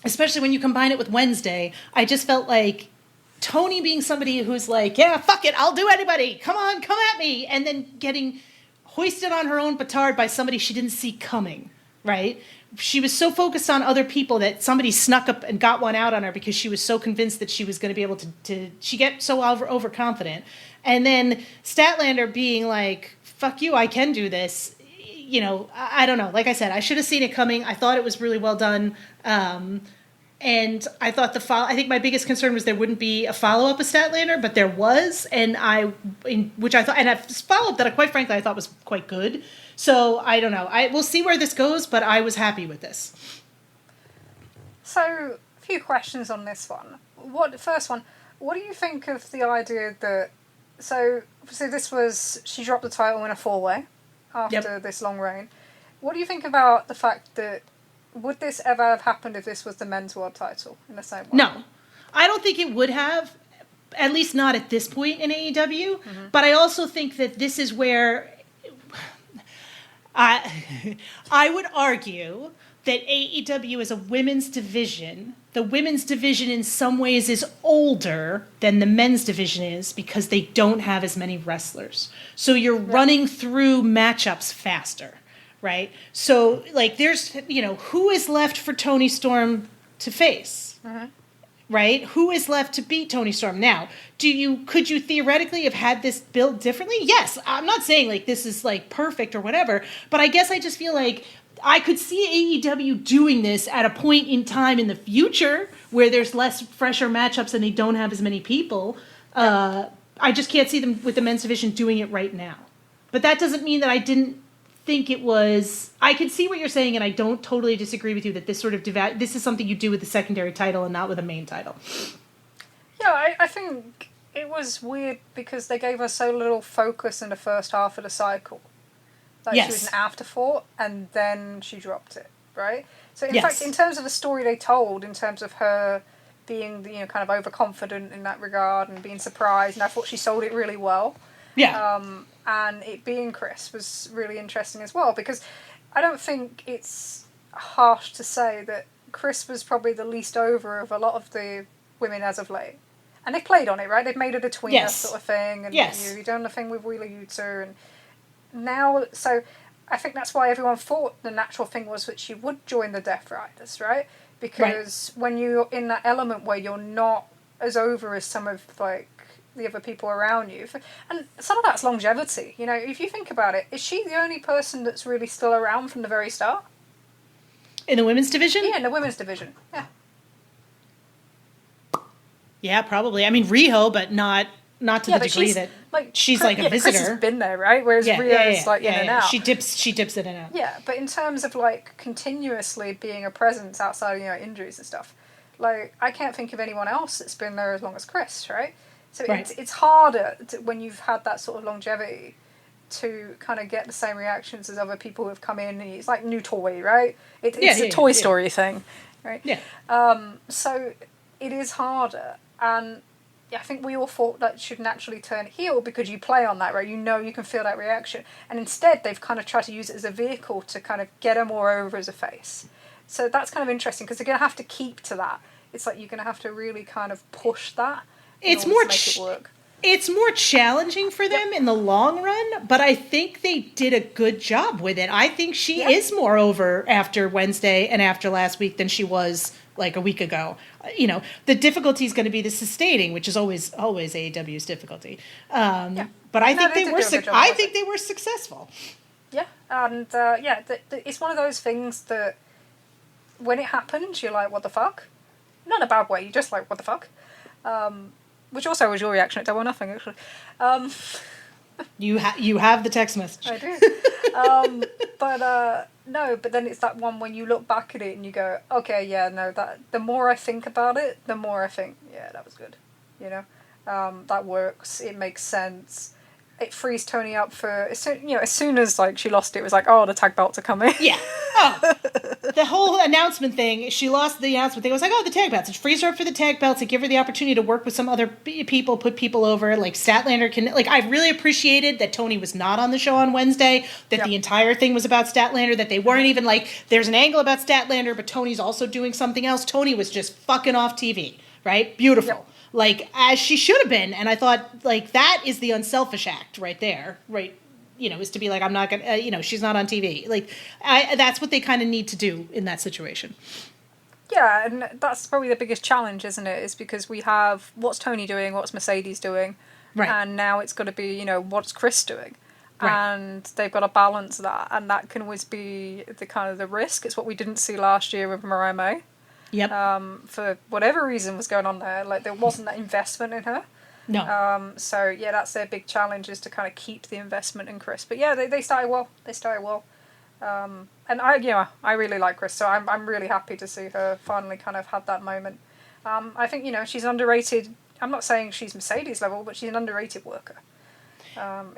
especially when you combine it with Wednesday, I just felt like Tony being somebody who's like, yeah, fuck it, I'll do anybody. Come on, come at me. And then getting hoisted on her own petard by somebody she didn't see coming, right? She was so focused on other people that somebody snuck up and got one out on her because she was so convinced that she was going to be able to she get so overconfident. And then Statlander being like, fuck you, I can do this. I don't know. Like I said, I should have seen it coming. I thought it was really well done. And I thought I think my biggest concern was there wouldn't be a follow-up of Statlander, but there was, and a follow-up that quite frankly I thought was quite good. So I don't know. We'll see where this goes, but I was happy with this. So a few questions on this one. First one, what do you think of the idea that? So obviously she dropped the title in a 4-way after this long reign. What do you think about the fact that? Would this ever have happened if this was the men's world title in the same way? No. I don't think it would have, at least not at this point in AEW. Mm-hmm. But I also think that this is where I would argue that AEW is a women's division. The women's division in some ways is older than the men's division is because they don't have as many wrestlers. So you're running through matchups faster. Right? So, there's, who is left for Toni Storm to face? Mm-hmm. Right? Who is left to beat Toni Storm? Now, could you theoretically have had this built differently? Yes. I'm not saying, this is, perfect or whatever, but I guess I just feel like I could see AEW doing this at a point in time in the future where there's less fresher matchups and they don't have as many people. I just can't see them with the men's division doing it right now. But that doesn't mean that I didn't think it was. I can see what you're saying, and I don't totally disagree with you that this sort of this is something you do with the secondary title and not with a main title. Yeah, I think it was weird because they gave us so little focus in the first half of the cycle. She was an afterthought, and then she dropped it, right? So in fact, in terms of the story they told, in terms of her being kind of overconfident in that regard and being surprised, and I thought she sold it really well. Yeah. And it being Chris was really interesting as well, because I don't think it's harsh to say that Chris was probably the least over of a lot of the women as of late. And they played on it, right? They've made it a tweener sort of thing, and you've done the thing with Wheeler Yuta, and now, so I think that's why everyone thought the natural thing was that she would join the Death Riders, right? because when you're in that element where you're not as over as some of like the other people around you, and some of that's longevity. You know, if you think about it, is she the only person that's really still around from the very start in the women's division? Yeah, in the women's division. Yeah, probably. I mean, Riho, but not to the degree that she's like a visitor. Chris has been there, right? Whereas Rhea's like in and out. She dips in and out. Yeah, but in terms of like continuously being a presence outside of, you know, injuries and stuff, like I can't think of anyone else that's been there as long as Chris, right? So it's harder when you've had that sort of longevity to kind of get the same reactions as other people who have come in. It's like new toy, right? It's a Toy Story thing, right? Yeah. So it is harder. And I think we all thought that should naturally turn heel because you play on that, right? You know you can feel that reaction. And instead, they've kind of tried to use it as a vehicle to kind of get her more over as a face. So that's kind of interesting because they're going to have to keep to that. It's like you're going to have to really kind of push that in order to make it work. It's more challenging for them in the long run, but I think they did a good job with it. I think she is more over after Wednesday and after last week than she was like a week ago. You know, the difficulty is going to be the sustaining, which is always AEW's difficulty. But I think they were successful. Yeah, and it's one of those things that when it happens, you're like, what the fuck? Not in a bad way, you're just like, what the fuck? Which also was your reaction at Double or Nothing, actually. You have the text message. I do. But then it's that one when you look back at it and you go, okay, that the more I think about it, the more I think, yeah, that was good. You know, that works. It makes sense. It frees Tony up for as soon as like she lost it was like, oh, the tag belts are coming. Yeah. Oh, the whole announcement thing. She lost the announcement thing. It was like, oh, the tag belts. It frees her up for the tag belts. It give her the opportunity to work with some other people, put people over. Like Statlander can. Like I really appreciated that Tony was not on the show on Wednesday. That the entire thing was about Statlander. That they weren't even like there's an angle about Statlander, but Tony's also doing something else. Tony was just fucking off TV. Right? Beautiful. Yep. Like, as she should have been. And I thought, like, that is the unselfish act right there. Right? You know, is to be like, I'm not going to, she's not on TV. Like, that's what they kind of need to do in that situation. Yeah, and that's probably the biggest challenge, isn't it? Is because we have, what's Tony doing? What's Mercedes doing? Right. And now it's got to be, what's Chris doing? Right. And they've got to balance that. And that can always be the kind of the risk. It's what we didn't see last year with Mariah May. Yep. For whatever reason was going on there, like there wasn't that investment in her. No. So that's their big challenge is to kind of keep the investment in Chris. But yeah, they started well. And I really like Chris, so I'm really happy to see her finally kind of had that moment. I think she's underrated. I'm not saying she's Mercedes level, but she's an underrated worker.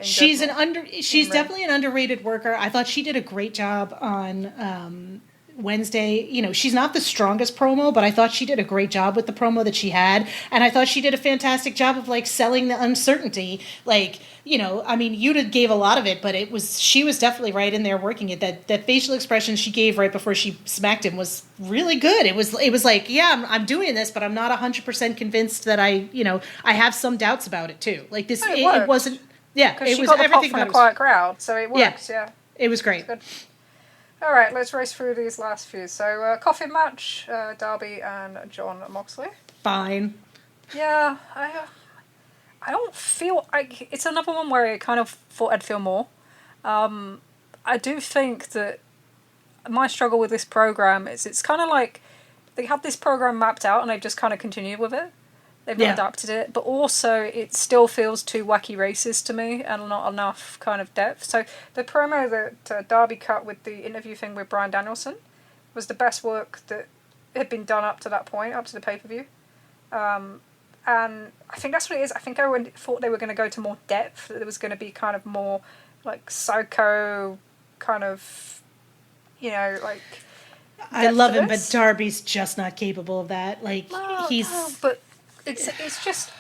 She's definitely an underrated worker. I thought she did a great job on Wednesday. She's not the strongest promo, but I thought she did a great job with the promo that she had, and I thought she did a fantastic job of like selling the uncertainty. Like, Yuta gave a lot of it, but she was definitely right in there working it. That facial expression she gave right before she smacked him was really good. It was like, yeah, I'm doing this, but I'm not 100% convinced that I have some doubts about it too. Like this, it wasn't. Yeah, it was everything from a quiet crowd, so it works. Yeah, it was great. Good. All right, let's race through these last few. So, coffin match, Darby and Jon Moxley. Fine. Yeah, I don't feel... it's another one where I kind of thought I'd feel more. I do think that my struggle with this program is it's kind of like they had this program mapped out and they've just kind of continued with it. They've not adapted it, but also it still feels too wacky racist to me and not enough kind of depth. So the promo that Darby cut with the interview thing with Bryan Danielson was the best work that had been done up to that point, up to the pay-per-view. And I think that's what it is. I think I thought they were going to go to more depth, that there was going to be kind of more like psycho kind of, like... I love him, but Darby's just not capable of that. Like, he's... No, but... It's just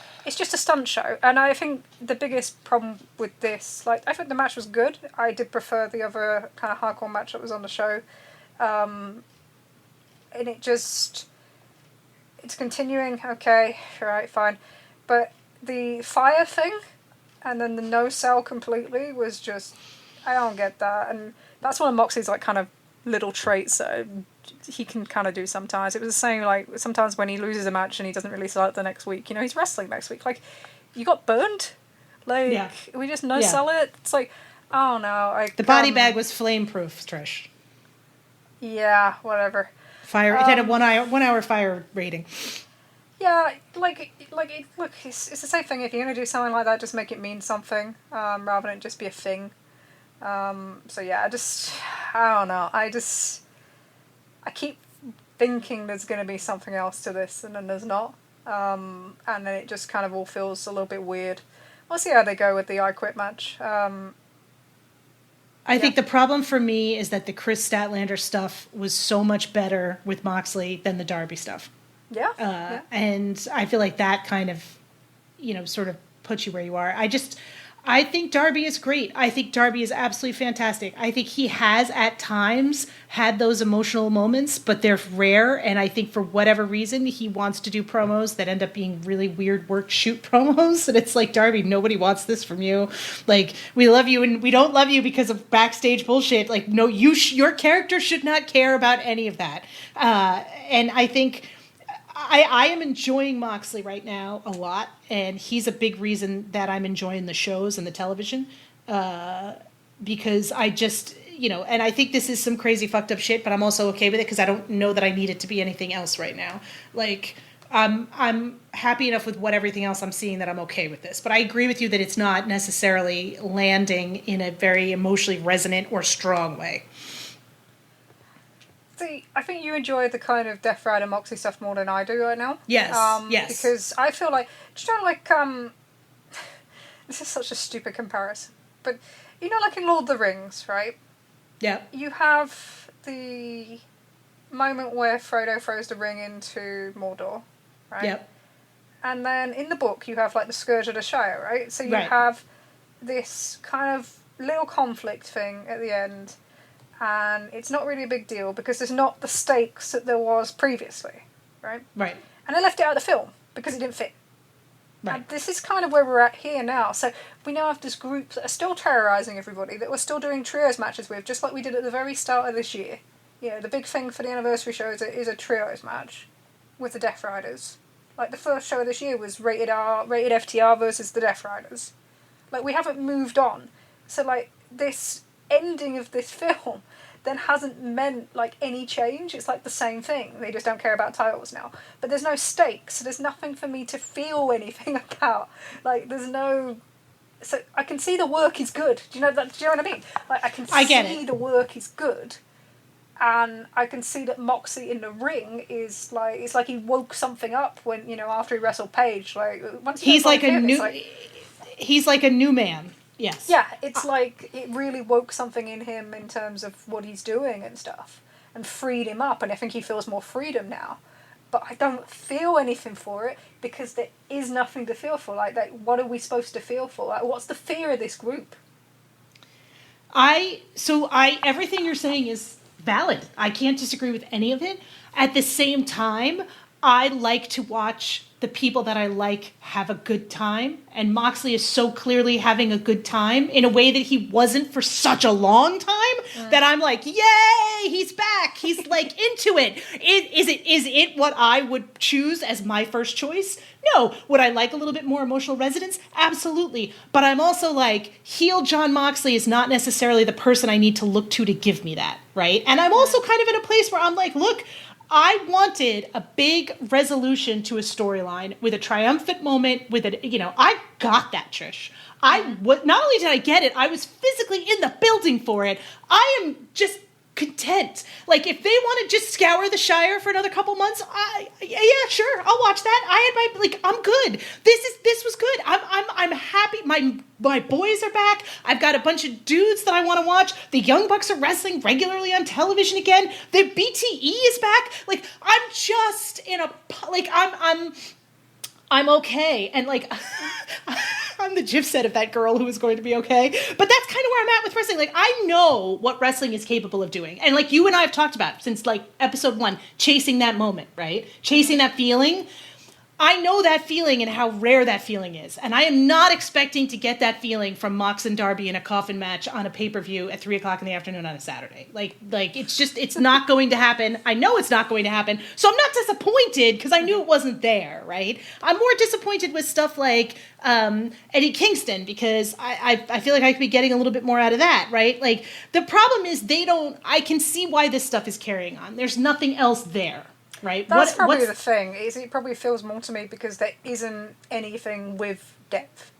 a stunt show, and I think the biggest problem with this, like, I think the match was good. I did prefer the other kind of hardcore match that was on the show, and it's continuing. Okay, right, fine, but the fire thing, and then the no sell completely was just I don't get that, and that's one of Moxley's like kind of little traits that he can kind of do sometimes. It was the same, like, sometimes when he loses a match and he doesn't really sell it the next week, you know, he's wrestling next week. Like, you got burned? Like, we just no-sell it? It's like, oh no. The body bag was flame-proof, Trish. Yeah, whatever. Fire. It had a 1 hour fire rating. Yeah, look, it's the same thing. If you're going to do something like that, just make it mean something, rather than just be a thing. So yeah, I don't know. I keep thinking there's going to be something else to this, and then there's not. And then it just kind of all feels a little bit weird. We'll see how they go with the I Quit match. I think the problem for me is that the Chris Statlander stuff was so much better with Moxley than the Darby stuff. Yeah. And I feel like that kind of, sort of puts you where you are. I think Darby is great. I think Darby is absolutely fantastic. I think he has at times had those emotional moments, but they're rare. And I think for whatever reason, he wants to do promos that end up being really weird work shoot promos. And it's like, Darby, nobody wants this from you. Like, we love you and we don't love you because of backstage bullshit. Like, no, your character should not care about any of that. And I think I am enjoying Moxley right now a lot, and he's a big reason that I'm enjoying the shows and the television, because I just, and I think this is some crazy fucked up shit, but I'm also okay with it because I don't know that I need it to be anything else right now. Like, I'm happy enough with everything else I'm seeing that I'm okay with this. But I agree with you that it's not necessarily landing in a very emotionally resonant or strong way. See, I think you enjoy the kind of Death Rider Moxley stuff more than I do right now. Yes, yes. Because I feel like, this is such a stupid comparison, but like in Lord of the Rings, right? Yeah. You have the moment where Frodo throws the ring into Mordor, right? Yep. And then in the book, you have like the Scourge of the Shire, right? So you have this kind of little conflict thing at the end. And it's not really a big deal because there's not the stakes that there was previously, right? Right. And they left it out of the film because it didn't fit. Right. And this is kind of where we're at here now. So we now have this group that are still terrorising everybody, that we're still doing trios matches with, just like we did at the very start of this year. The big thing for the anniversary show is a trios match with the Death Riders. Like, the first show of this year was rated FTR versus the Death Riders. Like, we haven't moved on. So, like, this ending of this film then hasn't meant like any change. It's like the same thing. They just don't care about titles now. But there's no stakes, so there's nothing for me to feel anything about. Like, there's no. So I can see the work is good. Do you know that? Do you know what I mean? Like, I can see the work is good, and I can see that Moxley in the ring is like, it's like he woke something up when after he wrestled Paige. Like, once he's like he's like a new man. Yes. Yeah, it's like it really woke something in him in terms of what he's doing and stuff, and freed him up, and I think he feels more freedom now. But I don't feel anything for it because there is nothing to feel for. Like, what are we supposed to feel for? Like, what's the fear of this group? Everything you're saying is valid. I can't disagree with any of it. At the same time, I like to watch the people that I like have a good time. And Moxley is so clearly having a good time in a way that he wasn't for such a long time that I'm like, yay, he's back. He's like into it. Is it what I would choose as my first choice? No. Would I like a little bit more emotional resonance? Absolutely. But I'm also like, heel John Moxley is not necessarily the person I need to look to give me that, right? And I'm also kind of in a place where I'm like, look, I wanted a big resolution to a storyline with a triumphant moment with I got that, Trish. Not only did I get it, I was physically in the building for it. I am just content. Like, if they want to just scour the Shire for another couple months, yeah, sure, I'll watch that. I'm good. This was good. I'm happy. My boys are back. I've got a bunch of dudes that I want to watch. The Young Bucks are wrestling regularly on television again. The BTE is back. Like, I'm just in a, like, I'm okay. And like, I'm the GIF set of that girl who is going to be okay. But that's kind of where I'm at with wrestling. Like, I know what wrestling is capable of doing. And like you and I have talked about since like episode 1, chasing that moment, right? Chasing that feeling. I know that feeling and how rare that feeling is. And I am not expecting to get that feeling from Mox and Darby in a coffin match on a pay-per-view at 3 o'clock in the afternoon on a Saturday. Like it's not going to happen. I know it's not going to happen. So I'm not disappointed because I knew it wasn't there, right? I'm more disappointed with stuff like Eddie Kingston because I feel like I could be getting a little bit more out of that, right? Like the problem is I can see why this stuff is carrying on. There's nothing else there. Right? That's probably the thing. Is it probably feels more to me because there isn't anything with depth.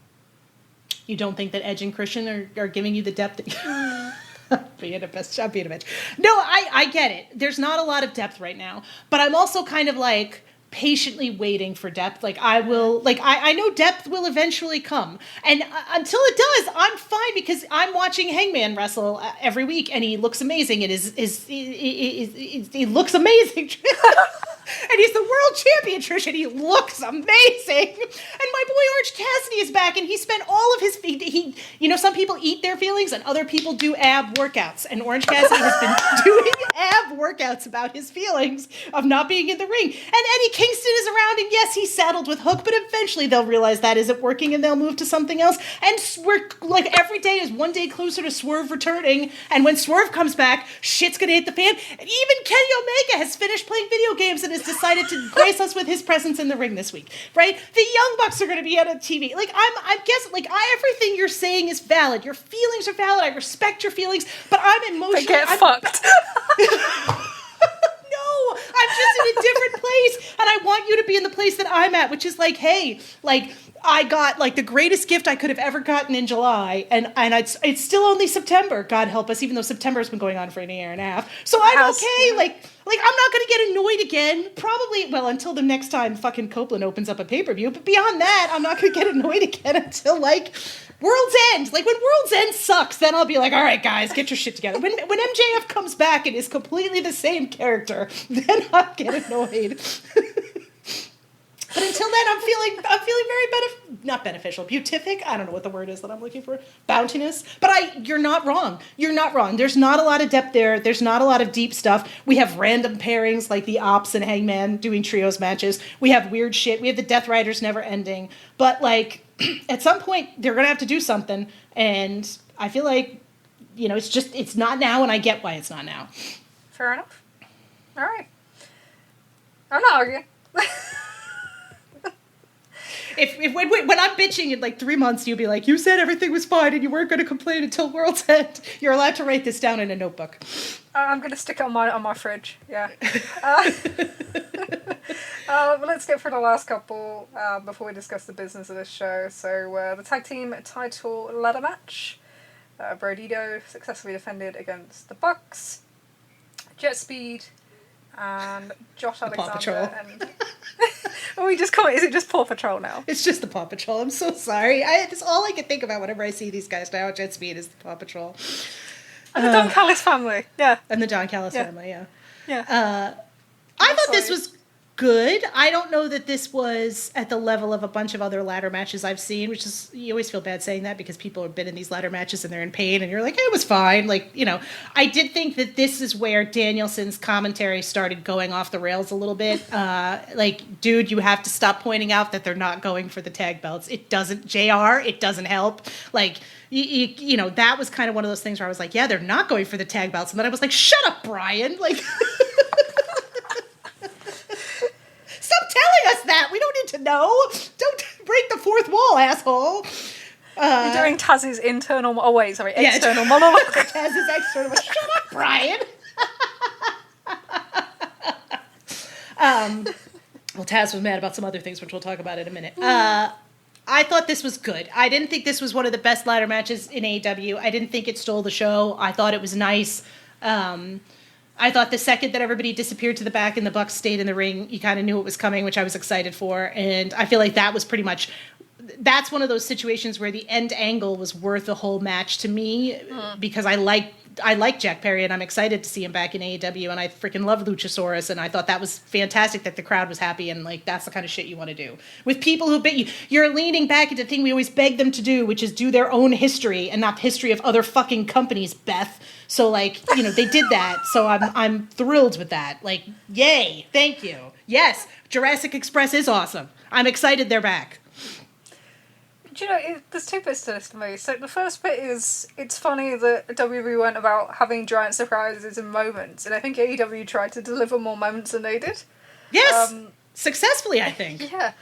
You don't think that Edge and Christian are giving you the depth that being a bitch. No, I get it. There's not a lot of depth right now, but I'm also kind of like patiently waiting for depth. Like I know depth will eventually come, and until it does, I'm fine because I'm watching Hangman wrestle every week, and he looks amazing. He looks amazing. And he's the world champion, Trish, and he looks amazing. And my boy Orange Cassidy is back, and he spent all of his some people eat their feelings, and other people do ab workouts. And Orange Cassidy has been doing ab workouts about his feelings of not being in the ring. And Eddie Kingston is around, and yes, he's saddled with Hook, but eventually they'll realize that isn't working, and they'll move to something else. And we're like every day is one day closer to Swerve returning. And when Swerve comes back, shit's gonna hit the fan. And even Kenny Omega has finished playing video games and has decided to grace us with his presence in the ring this week, right? The Young Bucks are going to be on TV. Like, I guess, everything you're saying is valid. Your feelings are valid. I respect your feelings, but I'm emotionally... They get fucked. No, I'm just in a different place, and I want you to be in the place that I'm at, which is like, hey, like, I got, like, the greatest gift I could have ever gotten in July, and it's still only September, God help us, even though September's been going on for a year and a half. So I'm okay, like, I'm not going to get annoyed again, probably, well, until the next time fucking Copeland opens up a pay-per-view, but beyond that, I'm not going to get annoyed again until, like, World's End. Like, when World's End sucks, then I'll be like, all right, guys, get your shit together. When MJF comes back and is completely the same character, then I'll get annoyed. But until then, I'm feeling very not beneficial, beatific. I don't know what the word is that I'm looking for. Bountiness. But you're not wrong. You're not wrong. There's not a lot of depth there. There's not a lot of deep stuff. We have random pairings like the Ops and Hangman doing trios matches. We have weird shit. We have the Death Riders never ending. But like, at some point, they're gonna have to do something. And I feel like, it's not now, and I get why it's not now. Fair enough. All right. I'm not arguing. If when I'm bitching in like 3 months, you'll be like, you said everything was fine and you weren't going to complain until World's End. You're allowed to write this down in a notebook. I'm going to stick it on my fridge. Yeah. But let's get through the last couple before we discuss the business of this show. So the tag team title ladder match. Brodito successfully defended against the Bucks, Jet Speed, and Josh Alexander. And we just call it. Is it just Paw Patrol now? It's just the Paw Patrol. I'm so sorry. It's all I can think about whenever I see these guys now. Jet Speed is the Paw Patrol. And the Don Callis family. Yeah. And the Don Callis family. Yeah. Yeah. I thought this was good. I don't know that this was at the level of a bunch of other ladder matches I've seen, which is, you always feel bad saying that because people have been in these ladder matches and they're in pain and you're like, hey, it was fine. Like, I did think that this is where Danielson's commentary started going off the rails a little bit. Like, dude, you have to stop pointing out that they're not going for the tag belts. It doesn't, JR, it doesn't help. Like, that was kind of one of those things where I was like, yeah, they're not going for the tag belts. And then I was like, shut up, Brian. Like... Stop telling us that. We don't need to know. Don't break the fourth wall, asshole. You're doing Taz's external monologue. Taz's external. Shut up, Brian. Well, Taz was mad about some other things, which we'll talk about in a minute. I thought this was good. I didn't think this was one of the best ladder matches in AEW. I didn't think it stole the show. I thought it was nice. I thought the second that everybody disappeared to the back and the Bucks stayed in the ring, you kind of knew it was coming, which I was excited for. And I feel like that was pretty much, that's one of those situations where the end angle was worth the whole match to me because I like Jack Perry and I'm excited to see him back in AEW and I freaking love Luchasaurus and I thought that was fantastic that the crowd was happy and like that's the kind of shit you want to do. With people who bit you, you're leaning back into the thing we always beg them to do, which is do their own history and not the history of other fucking companies, Beth. So like, they did that. So I'm thrilled with that. Like, yay, thank you. Yes, Jurassic Express is awesome. I'm excited they're back. Do you know, there's two bits to this for me. So the first bit is, it's funny that WWE went about having giant surprises and moments, and I think AEW tried to deliver more moments than they did. Yes! Successfully, I think. Yeah.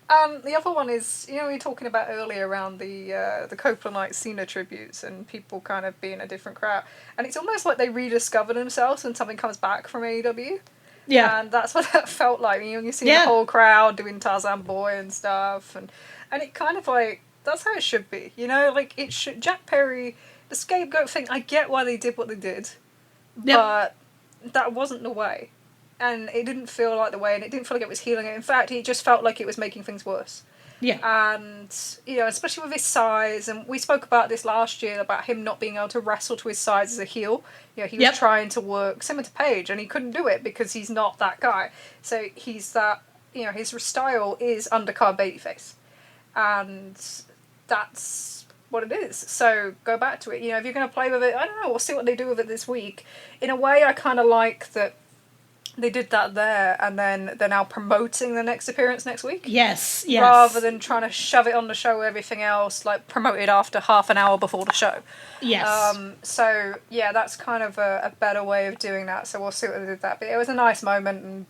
The other one is, you know, we were talking about earlier around the Copeland Knight Cena tributes and people kind of being a different crowd. And it's almost like they rediscover themselves when something comes back from AEW. Yeah. And that's what that felt like. You see the whole crowd doing Tarzan Boy and stuff. And it kind of like, that's how it should be. You know, like it should. Jack Perry, the scapegoat thing, I get why they did what they did. Yep. But that wasn't the way. And it didn't feel like the way, and it didn't feel like it was healing it. In fact, it just felt like it was making things worse. Yeah. And, you know, especially with his size, and we spoke about this last year, about him not being able to wrestle to his size as a heel. You know, he was trying to work similar to Page, and he couldn't do it because he's not that guy. So he's that, you know, his style is undercard babyface. And that's what it is. So go back to it. You know, if you're going to play with it, I don't know, we'll see what they do with it this week. In a way, I kind of like that they did that there, and then they're now promoting the next appearance next week. Yes. Rather than trying to shove it on the show with everything else, like promoted after half an hour before the show. Yes. So, yeah, that's kind of a better way of doing that, so we'll see what they did with that. But it was a nice moment, and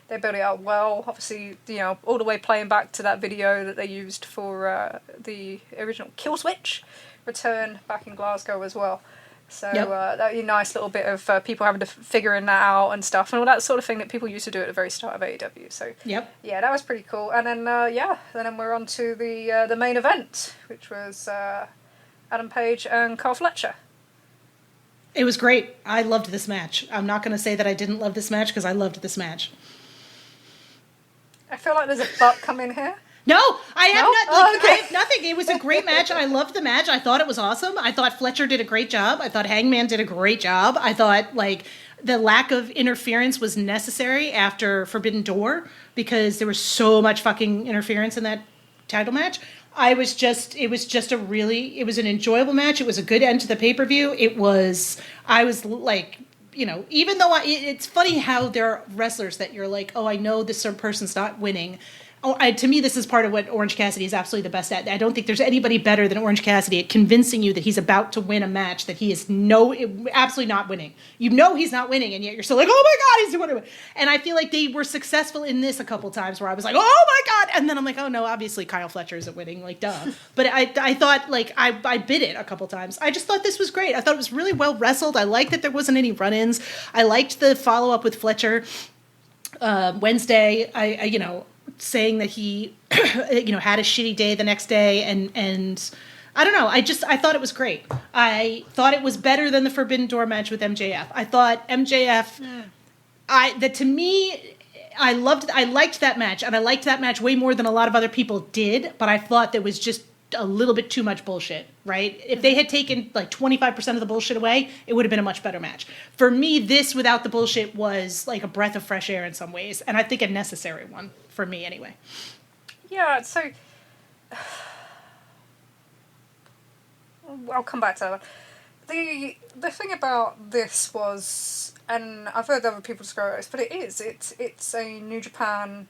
they built it up well. Obviously, you know, all the way playing back to that video that they used for the original Kill Switch return back in Glasgow as well. So that was a nice little bit of people having to figuring that out and stuff, and all that sort of thing that people used to do at the very start of AEW. So yeah, that was pretty cool. And then then we're on to the main event, which was Adam Page and Carl Fletcher. It was great. I loved this match. I'm not going to say that I didn't love this match, because I loved this match. I feel like there's a but come in here. No, I have not. Okay. I have nothing. It was a great match. I loved the match. I thought it was awesome. I thought Fletcher did a great job. I thought Hangman did a great job. I thought the lack of interference was necessary after Forbidden Door, because there was so much fucking interference in that title match. It was an enjoyable match. It was a good end to the pay-per-view. I was like, you know, even though it's funny how there are wrestlers that you're like, oh, I know this person's not winning. To me, this is part of what Orange Cassidy is absolutely the best at. I don't think there's anybody better than Orange Cassidy at convincing you that he's about to win a match that he is absolutely not winning. You know he's not winning, and yet you're still like, oh my God, he's winning. And I feel like they were successful in this a couple times where I was like, oh my God. And then I'm like, oh no, obviously Kyle Fletcher isn't winning, like duh. But I thought, like, I bid it a couple times. I just thought this was great. I thought it was really well wrestled. I liked that there wasn't any run-ins. I liked the follow-up with Fletcher Wednesday. Saying that he, had a shitty day the next day, and I don't know. I thought it was great. I thought it was better than the Forbidden Door match with MJF. I thought MJF, I liked that match, and I liked that match way more than a lot of other people did. But I thought there was just a little bit too much bullshit, right? If they had taken like 25% of the bullshit away, it would have been a much better match. For me, this without the bullshit was like a breath of fresh air in some ways, and I think a necessary one for me anyway. Yeah, so I'll come back to that. The thing about this was, and I've heard other people describe this, but it's a New Japan,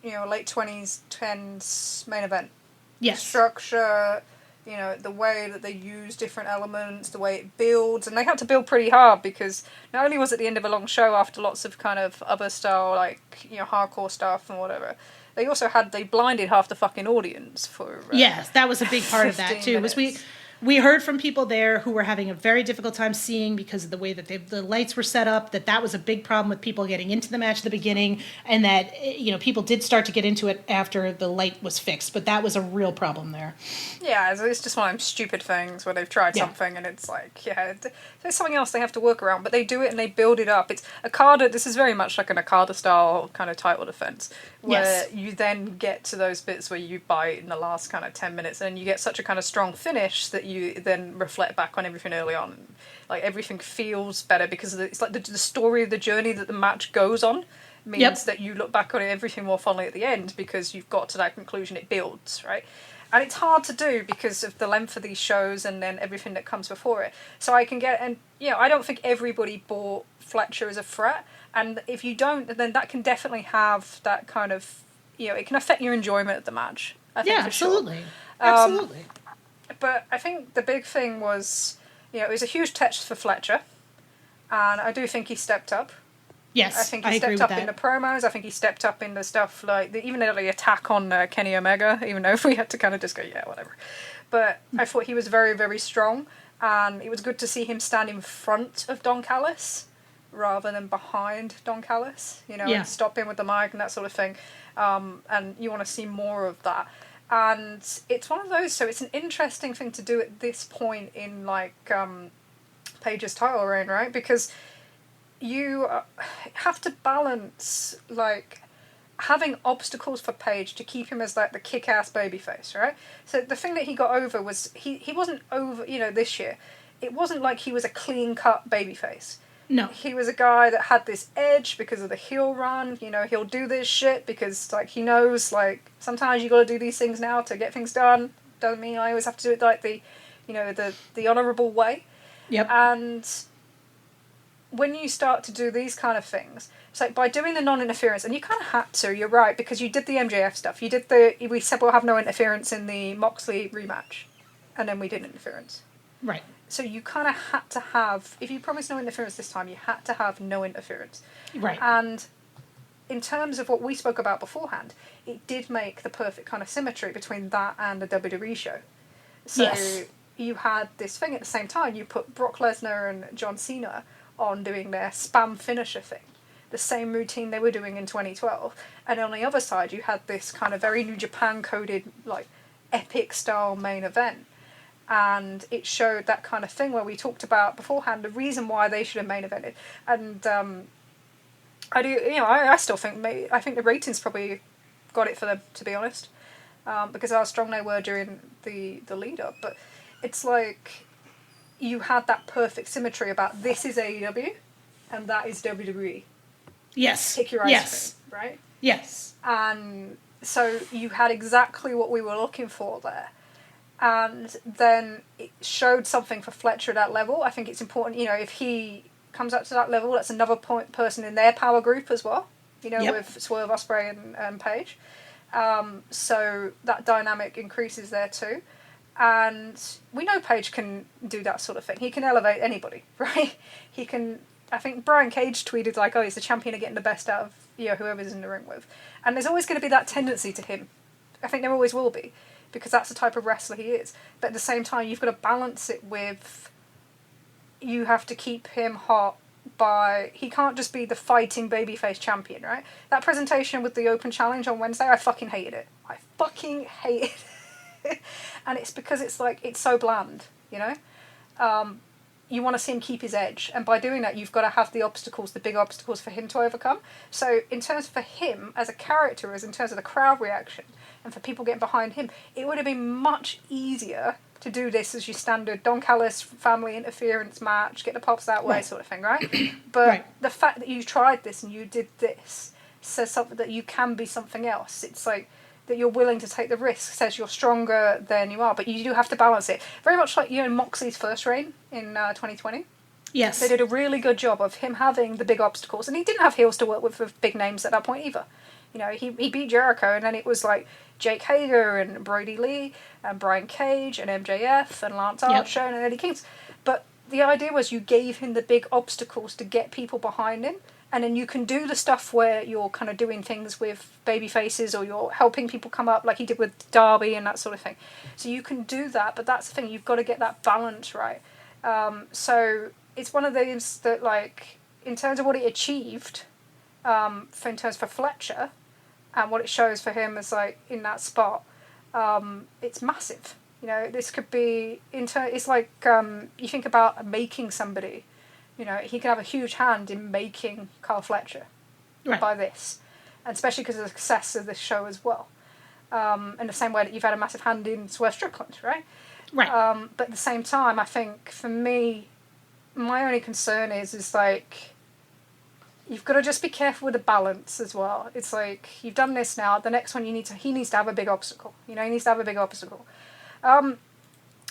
late 20s, 10s main event. Yes. Structure, the way that they use different elements, the way it builds, and they had to build pretty hard because not only was it the end of a long show after lots of kind of other style, like, hardcore stuff and whatever, they blinded half the fucking audience for yes, that was a big part of that too. Was we heard from people there who were having a very difficult time seeing because of the way that the lights were set up, that was a big problem with people getting into the match at the beginning, and that, people did start to get into it after the light was fixed, but that was a real problem there. Yeah, it's just one of them stupid things where they've tried something and it's like, there's something else they have to work around, but they do it and they build it up. It's Okada, this is very much like an Okada style kind of title defense, where you then get to those bits where you bite in the last kind of 10 minutes and you get such a kind of strong finish that you then reflect back on everything early on. Like, everything feels better because it's like the story of the journey that the match goes on means that you look back on it, everything more fondly at the end because you've got to that conclusion. It builds, right? And it's hard to do because of the length of these shows and then everything that comes before it. So I don't think everybody bought Fletcher as a threat. And if you don't, then that can definitely have that kind of it can affect your enjoyment of the match. I think, for absolutely. Sure. Absolutely. But I think the big thing was, it was a huge test for Fletcher, and I do think he stepped up. Yes, I think he stepped up in the promos. I think he stepped up in the stuff like even the attack on Kenny Omega. Even though we had to kind of just go, yeah, whatever. But I thought he was very, very strong, and it was good to see him stand in front of Don Callis rather than behind Don Callis. And stop him with the mic and that sort of thing. And you want to see more of that. And it's one of those. So it's an interesting thing to do at this point in Paige's title reign, right? Because you have to balance having obstacles for Paige to keep him as the kick-ass babyface, right? So the thing that he got over was he wasn't over, this year. It wasn't like he was a clean-cut babyface. No. He was a guy that had this edge because of the heel run. He'll do this shit because he knows sometimes you got to do these things now to get things done. Doesn't mean I always have to do it the honourable way. Yep. And when you start to do these kind of things, it's by doing the non-interference, and you kind of had to, you're right, because you did the MJF stuff. You did we said we'll have no interference in the Moxley rematch, and then we did interference. Right. So you kind of had to have, if you promised no interference this time, you had to have no interference. Right. And in terms of what we spoke about beforehand, it did make the perfect kind of symmetry between that and the WWE show. So yes. You had this thing at the same time, you put Brock Lesnar and John Cena on doing their spam finisher thing, the same routine they were doing in 2012, and on the other side you had this kind of very New Japan coded epic style main event, and it showed that kind of thing where we talked about beforehand the reason why they should have main evented. And I still think the ratings probably got it for them, to be honest, because how strong they were during the lead up. But it's you had that perfect symmetry about this is AEW and that is WWE. Yes. Pick your ice cream, right? Yes. And so you had exactly what we were looking for there. And then it showed something for Fletcher at that level. I think it's important, if he comes up to that level, that's another person in their power group as well, yep. with Swerve, Ospreay and Paige. So that dynamic increases there too. And we know Paige can do that sort of thing. He can elevate anybody, right? He can. I think Brian Cage tweeted oh, he's the champion of getting the best out of whoever's in the ring with. And there's always going to be that tendency to him. I think there always will be, because that's the type of wrestler he is. But at the same time, you've got to balance it with. You have to keep him hot by. He can't just be the fighting babyface champion, right? That presentation with the Open Challenge on Wednesday, I fucking hated it. I fucking hated it. And it's because it's it's so bland, you want to see him keep his edge, and by doing that you've got to have the big obstacles for him to overcome. So in terms for him as a character, as in terms of the crowd reaction and for people getting behind him, it would have been much easier to do this as your standard Don Callis family interference match, get the pops that way, right. Sort of thing, right? But right. The fact that you tried this and you did this says something that you can be something else. It's that you're willing to take the risk, says you're stronger than you are, but you do have to balance it. Very much like Moxley's first reign in 2020. Yes. They did a really good job of him having the big obstacles, and he didn't have heels to work with big names at that point either. He beat Jericho, and then it was Jake Hager and Brody Lee and Brian Cage and MJF and Lance Archer and Eddie Kingston. But the idea was you gave him the big obstacles to get people behind him, and then you can do the stuff where you're kind of doing things with baby faces or you're helping people come up like he did with Darby and that sort of thing. So you can do that, but that's the thing, you've got to get that balance right. So it's one of those that in terms of what it achieved, in terms for Fletcher and what it shows for him as in that spot, it's massive. This could be, it's you think about making somebody, he could have a huge hand in making Carl Fletcher right. by this. And especially because of the success of this show as well. In the same way that you've had a massive hand in Swerve Strickland, right? Right. But at the same time, I think, for me, my only concern is you've got to just be careful with the balance as well. It's you've done this now, the next one he needs to have a big obstacle. He needs to have a big obstacle.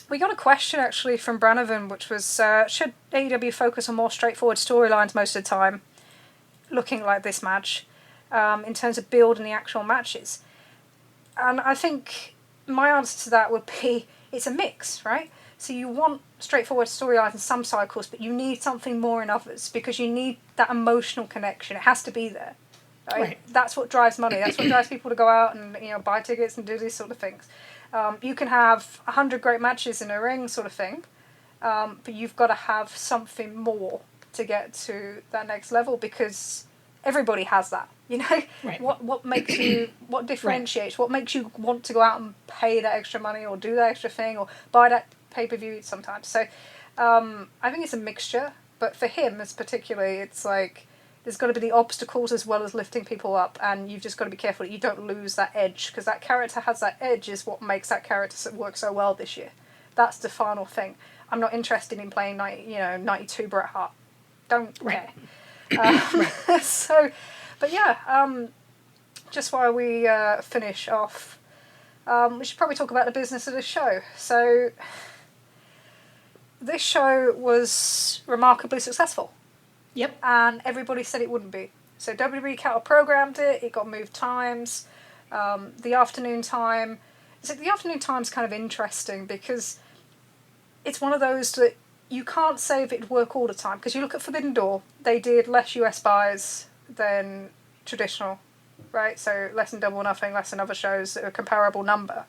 We got a question actually from Branovan, which was, should AEW focus on more straightforward storylines most of the time, looking like this match? in terms of building the actual matches. And I think my answer to that would be, it's a mix, right? So you want straightforward storylines in some cycles, but you need something more in others, because you need that emotional connection. It has to be there. Right? That's what drives money. That's what drives people to go out and buy tickets and do these sort of things. You can have 100 great matches in a ring, sort of thing, but you've got to have something more to get to that next level, because everybody has that. Right. What makes you, what differentiates, what makes you want to go out and pay that extra money or do that extra thing or buy that pay-per-view sometimes. So I think it's a mixture, but for him as particularly, it's like there's got to be the obstacles as well as lifting people up, and you've just got to be careful that you don't lose that edge, because that character has that edge is what makes that character work so well this year. That's the final thing. I'm not interested in playing 92 Bret Hart. Don't care. So, but yeah, just while we finish off, we should probably talk about the business of the show. So, this show was remarkably successful. Yep. And everybody said it wouldn't be. So WWE Cattle programmed it, it got moved times, the afternoon time. So the afternoon time's kind of interesting, because it's one of those that you can't say if it'd work all the time, because you look at Forbidden Door, they did less US buys than traditional, right? So less than Double or Nothing, less than other shows that are a comparable number.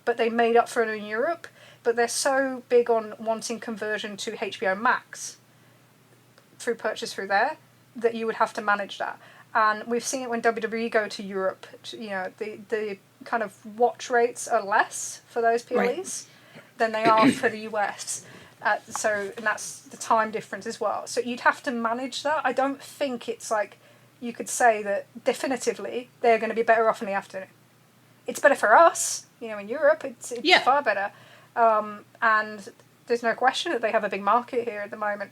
But they made up for it in Europe, but they're so big on wanting conversion to HBO Max through purchase through there, that you would have to manage that. And we've seen it when WWE go to Europe, the kind of watch rates are less for those PLEs than they are for the US. And that's the time difference as well. So you'd have to manage that. I don't think it's like you could say that definitively they're going to be better off in the afternoon. It's better for us, in Europe. It's far better. And there's no question that they have a big market here at the moment.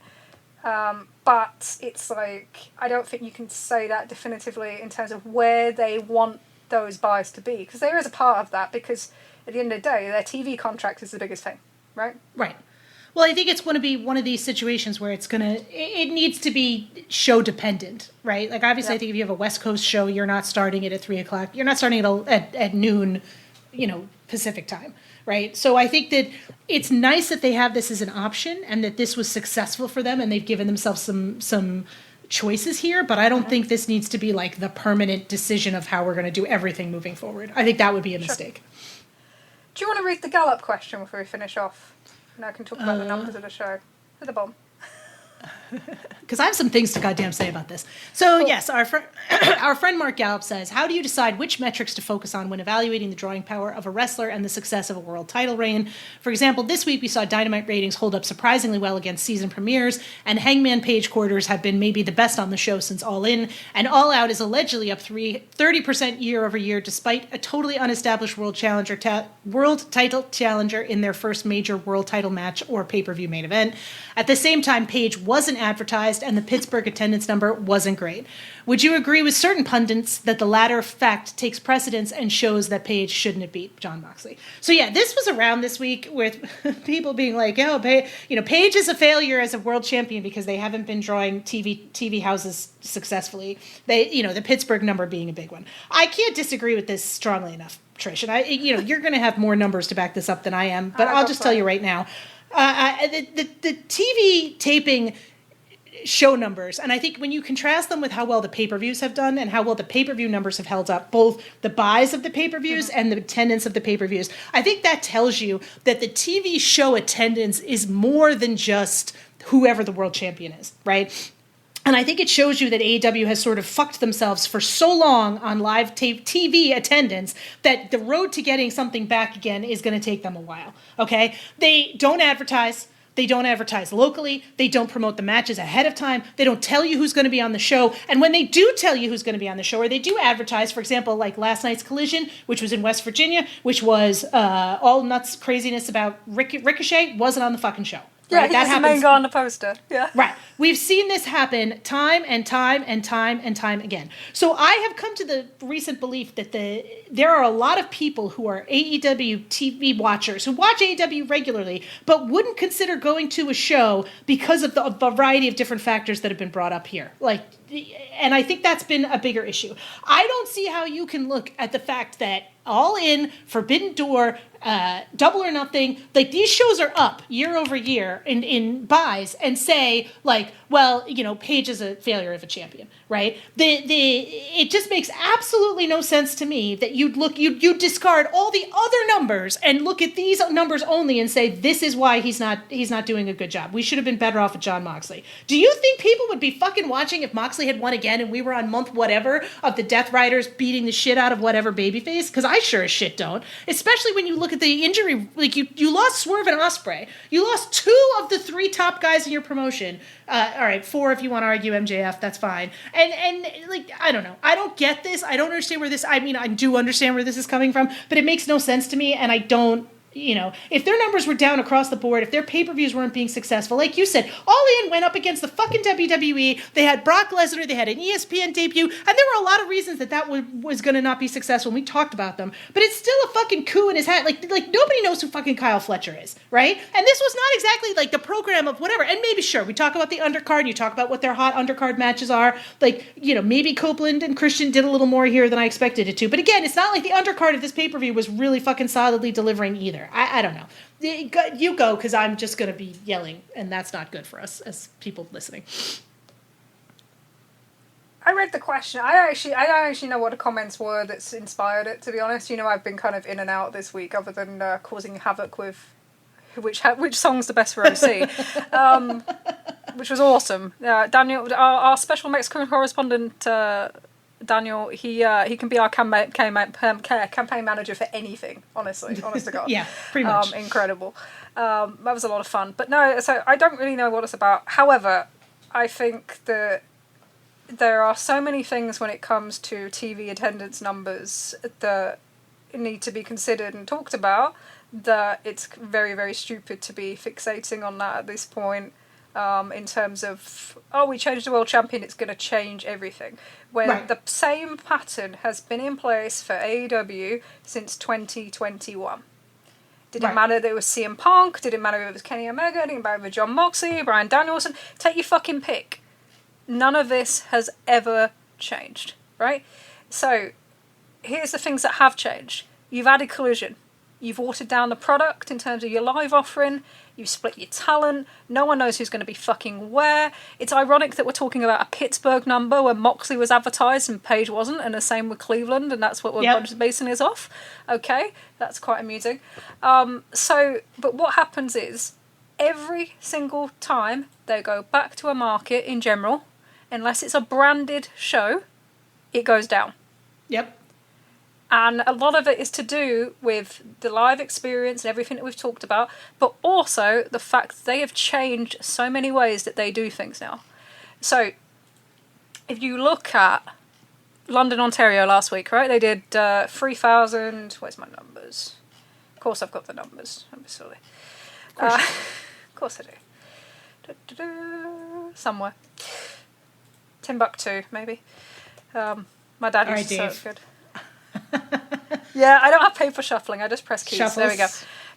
But it's like, I don't think you can say that definitively in terms of where they want those buys to be. Because there is a part of that, because at the end of the day, their TV contract is the biggest thing, right? Right. Well, I think it's going to be one of these situations where it needs to be show dependent, right? Like, obviously, I think if you have a West Coast show, you're not starting it at 3:00. You're not starting it at noon, Pacific time, right? So I think that it's nice that they have this as an option, and that this was successful for them, and they've given themselves some choices here. But I don't think this needs to be like the permanent decision of how we're going to do everything moving forward. I think that would be a mistake. Do you want to read the Gallup question before we finish off? And I can talk about the numbers of the show. To the bomb. Because I have some things to goddamn say about this. So, yes, our friend Mark Gallup says, how do you decide which metrics to focus on when evaluating the drawing power of a wrestler and the success of a world title reign? For example, this week we saw Dynamite ratings hold up surprisingly well against season premieres, and Hangman Page quarters have been maybe the best on the show since All In, and All Out is allegedly up 30% year over year, despite a totally unestablished world title challenger in their first major world title match or pay-per-view main event. At the same time, Page wasn't advertised, and the Pittsburgh attendance number wasn't great. Would you agree with certain pundits that the latter fact takes precedence and shows that Page shouldn't have beat Jon Moxley? So yeah, this was around this week with people being like, "Oh, Page is a failure as a world champion because they haven't been drawing TV houses successfully." The Pittsburgh number being a big one. I can't disagree with this strongly enough, Trish. And you're going to have more numbers to back this up than I am, but I'll just tell you right now. The TV taping show numbers, and I think when you contrast them with how well the pay-per-views have done and how well the pay-per-view numbers have held up, both the buys of the pay-per-views and the attendance of the pay-per-views, I think that tells you that the TV show attendance is more than just whoever the world champion is, right? And I think it shows you that AEW has sort of fucked themselves for so long on live TV attendance that the road to getting something back again is going to take them a while, okay? They don't advertise. They don't advertise locally. They don't promote the matches ahead of time. They don't tell you who's going to be on the show. And when they do tell you who's going to be on the show, or they do advertise, for example, like last night's Collision, which was in West Virginia, which was all nuts craziness about Ricochet, wasn't on the fucking show. Yeah, right? he's the main guy on the poster. Yeah. Right. We've seen this happen time and time and time and time again. So I have come to the recent belief that there are a lot of people who are AEW TV watchers who watch AEW regularly, but wouldn't consider going to a show because of the variety of different factors that have been brought up here. And I think that's been a bigger issue. I don't see how you can look at the fact that All In, Forbidden Door, Double or Nothing, these shows are up year over year in buys, and say Paige is a failure of a champion, right? It just makes absolutely no sense to me that you'd discard all the other numbers and look at these numbers only and say this is why he's not doing a good job. We should have been better off with Jon Moxley. Do you think people would be fucking watching if Moxley had won again and we were on month whatever of the Death Riders beating the shit out of whatever babyface? Because I sure as shit don't. Especially when you look at the injury, you lost Swerve and Ospreay. You lost 2 of the 3 top guys in your promotion. All right, 4 if you want to argue MJF, that's fine. And I don't know. I don't get this. I don't understand where this. I mean, I do understand where this is coming from, but it makes no sense to me. And I don't. If their numbers were down across the board, if their pay-per-views weren't being successful, like you said, All In went up against the fucking WWE. They had Brock Lesnar. They had an ESPN debut. And there were a lot of reasons that was going to not be successful. And we talked about them. But it's still a fucking coup in his hat. Nobody knows who fucking Kyle Fletcher is, right? And this was not exactly the program of whatever. And maybe, sure, we talk about the undercard. And you talk about what their hot undercard matches are. Maybe Copeland and Christian did a little more here than I expected it to. But again, it's not like the undercard of this pay-per-view was really fucking solidly delivering either. I don't know. You go, because I'm just going to be yelling, and that's not good for us as people listening. I read the question. I don't actually know what the comments were that's inspired it, to be honest. I've been kind of in and out this week, other than causing havoc with which song's the best for OC, which was awesome. Daniel, our special Mexican correspondent, Daniel, he can be our campaign manager for anything, honest to God. Yeah, pretty much. Incredible. That was a lot of fun. But no, so I don't really know what it's about. However, I think that there are so many things when it comes to TV attendance numbers that need to be considered and talked about, that it's very, very stupid to be fixating on that at this point. In terms of, we changed the world champion, it's going to change everything. When right. The same pattern has been in place for AEW since 2021. Didn't right. matter that it was CM Punk, didn't matter if it was Kenny Omega, didn't matter if it was John Moxley, Bryan Danielson, take your fucking pick. None of this has ever changed, right? So, here's the things that have changed. You've added Collision. You've watered down the product in terms of your live offering. You've split your talent. No one knows who's going to be fucking where. It's ironic that we're talking about a Pittsburgh number where Moxley was advertised and Paige wasn't, and the same with Cleveland, and that's what we're basing this off. Okay, that's quite amusing. But what happens is, every single time they go back to a market in general, unless it's a branded show, it goes down. Yep. And a lot of it is to do with the live experience and everything that we've talked about, but also the fact that they have changed so many ways that they do things now. So, if you look at London, Ontario last week, right? They did 3,000... Where's my numbers? Of course I've got the numbers. I'm silly. Of course I do. Somewhere. Timbuktu, maybe. My dad used to say it good. Yeah, I don't have paper shuffling. I just press keys. Shuffles. There we go.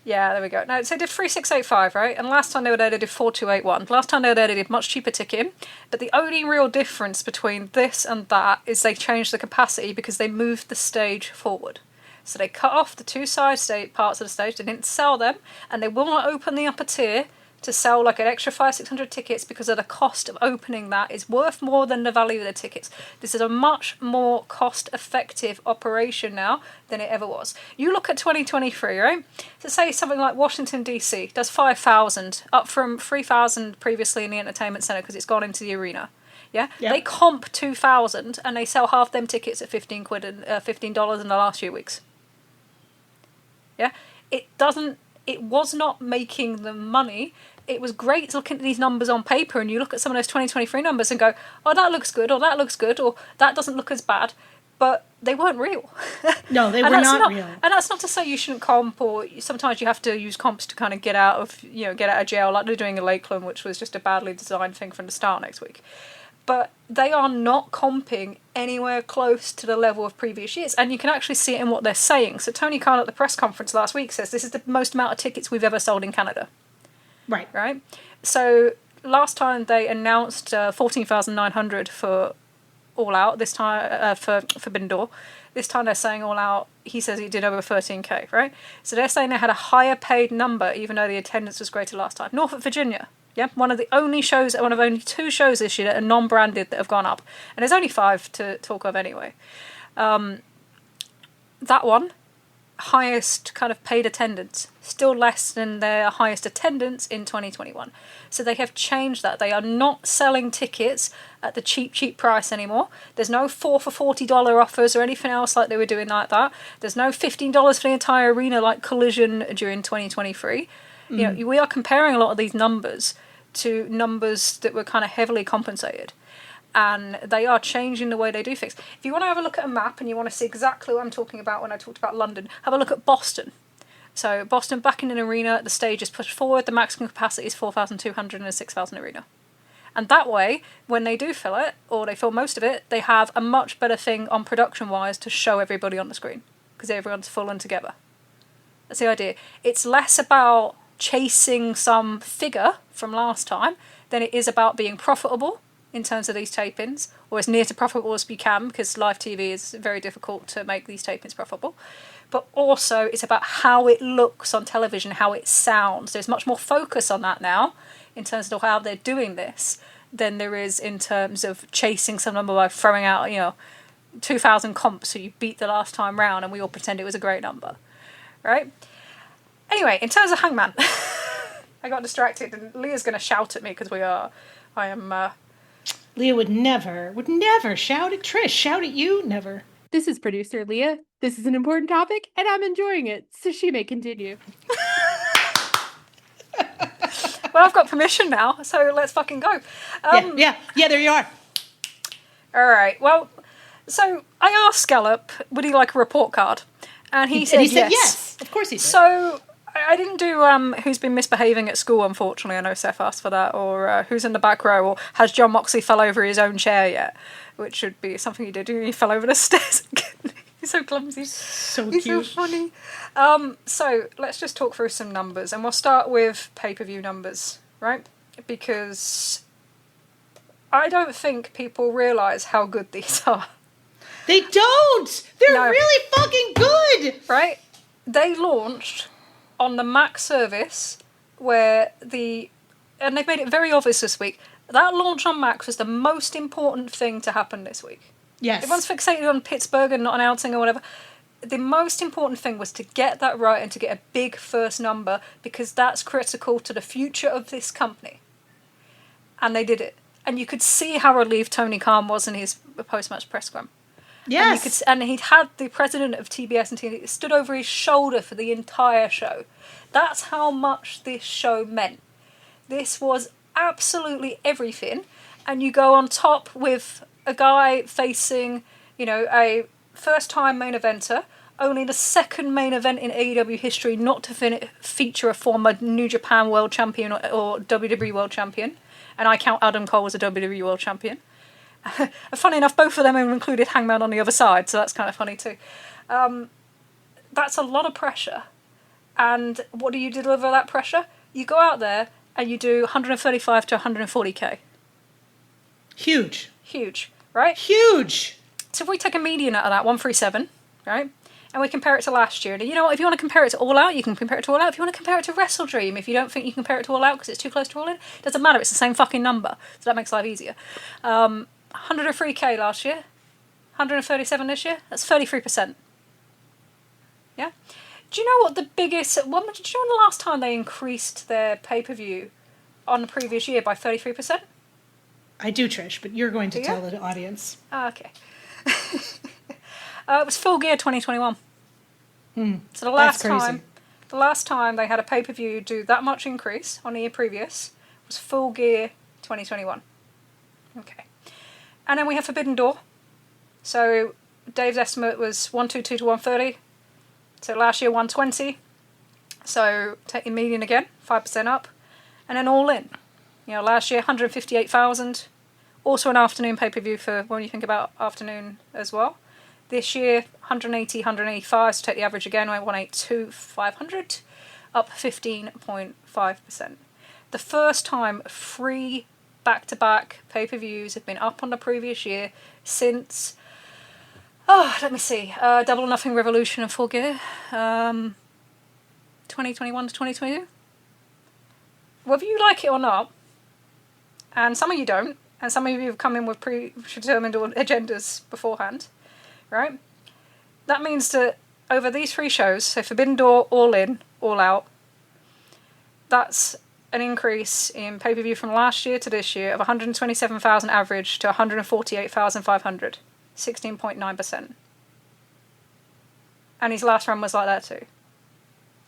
Yeah, there we go. No, so they did 3,685, right? And last time they were there, they did 4,281. Last time they were there, they did much cheaper ticketing. But the only real difference between this and that is they changed the capacity because they moved the stage forward. So they cut off the two side parts of the stage. They didn't sell them, and they will not open the upper tier to sell like an extra 500-600 tickets because of the cost of opening that is worth more than the value of the tickets. This is a much more cost-effective operation now than it ever was. You look at 2023, right? So say something like Washington, D.C. does 5,000, up from 3,000 previously in the entertainment centre because it's gone into the arena. Yeah? Yep. They comp 2,000 and they sell half them tickets at $15 and $15 in the last few weeks. Yeah? It was not making them money. It was great looking at these numbers on paper, and you look at some of those 2023 numbers and go, oh, that looks good, or that looks good, or that doesn't look as bad. but they weren't real. No, they were not real. And that's not to say you shouldn't comp, or sometimes you have to use comps to kind of get out of jail, like they're doing in Lakeland, which was just a badly designed thing from the start next week. But they are not comping anywhere close to the level of previous years. And you can actually see it in what they're saying. So Tony Khan at the press conference last week says this is the most amount of tickets we've ever sold in Canada. Right. Right? So last time they announced 14,900 for All Out. This time for Forbidden Door. This time they're saying All Out, he says he did over 13k, right? So they're saying they had a higher paid number even though the attendance was greater last time. Norfolk, Virginia. Yeah, one of only 2 shows this year that are non-branded that have gone up. And there's only 5 to talk of anyway. That one, highest kind of paid attendance. Still less than their highest attendance in 2021. So they have changed that. They are not selling tickets at the cheap price anymore. There's no 4 for $40 offers or anything else like they were doing like that. There's no $15 for the entire arena like Collision during 2023. You know, we are comparing a lot of these numbers to numbers that were kind of heavily compensated, and they are changing the way they do things. If you want to have a look at a map and you want to see exactly what I'm talking about when I talked about London, have a look at Boston. So Boston back in an arena, the stage is pushed forward, the maximum capacity is 4,200 and a 6,000 arena. And that way, when they do fill it, or they fill most of it, they have a much better thing on production-wise to show everybody on the screen, because everyone's full and together. That's the idea. It's less about chasing some figure from last time than it is about being profitable in terms of these tapings, or as near to profitable as we can, because live TV is very difficult to make these tapings profitable. But also it's about how it looks on television, how it sounds. There's much more focus on that now in terms of how they're doing this than there is in terms of chasing some number by throwing out 2,000 comps so you beat the last time round and we all pretend it was a great number, right? Anyway, in terms of Hangman, I got distracted and Leah's going to shout at me because Leah would never shout at Trish. Shout at you? Never. This is producer Leah. This is an important topic and I'm enjoying it, so she may continue. Well, I've got permission now, so let's fucking go. Yeah, there you are. All right, well, so I asked Scallop, would he like a report card? And he said yes. Of course he did. So I didn't do who's been misbehaving at school, unfortunately. I know Seth asked for that. Or who's in the back row. Or has John Moxley fell over his own chair yet? Which should be something he did. He fell over the stairs again. He's so clumsy. So He's cute. so funny. So let's just talk through some numbers. And we'll start with pay-per-view numbers, right? Because I don't think people realise how good these are. They don't! They're really fucking good! Right? They launched on the Mac service and they've made it very obvious this week, that launch on Mac was the most important thing to happen this week. Yes. Everyone's fixated on Pittsburgh and not announcing or whatever. The most important thing was to get that right and to get a big first number, because that's critical to the future of this company. And they did it. And you could see how relieved Tony Khan was in his post-match press scrum. Yes. And he'd had the president of TBS and TNT stood over his shoulder for the entire show. That's how much this show meant. This was absolutely everything. And you go on top with a guy facing, a first-time main eventer, only the second main event in AEW history not to feature a former New Japan World Champion or WWE World Champion. And I count Adam Cole as a WWE World Champion. Funny enough, both of them have included Hangman on the other side, so that's kind of funny too. That's a lot of pressure. And what do you deliver that pressure? You go out there and you do 135 to 140k. Huge, right? Huge! So if we take a median out of that, 137, right? And we compare it to last year. And you know what? If you want to compare it to All Out, you can compare it to All Out. If you want to compare it to WrestleDream, if you don't think you can compare it to All Out because it's too close to All In, it doesn't matter. It's the same fucking number. So that makes life easier. 103k last year, 137 this year. That's 33%. Yeah. Do you know what the biggest? Do you know when the last time they increased their pay-per-view on the previous year by 33%? I do, Trish, but you're going to tell the audience. Oh, okay. It was Full Gear 2021. So the last time they had a pay-per-view do that much increase on the year previous was Full Gear 2021. Okay. And then we have Forbidden Door. So Dave's estimate was 122 to 130. So last year 120. So take your median again, 5% up. And then All In. Last year 158,000. Also an afternoon pay-per-view for when you think about afternoon as well. This year 180, 185. So take the average again, 182, 500. Up 15.5%. The first time 3 back-to-back pay-per-views have been up on the previous year since, let me see, Double or Nothing Revolution and Full Gear, 2021 to 2022. Whether you like it or not, and some of you don't, and some of you have come in with predetermined agendas beforehand, right? That means that over these 3 shows, so Forbidden Door, All In, All Out, that's an increase in pay-per-view from last year to this year of 127,000 average to 148,500, 16.9%. And his last run was like that too.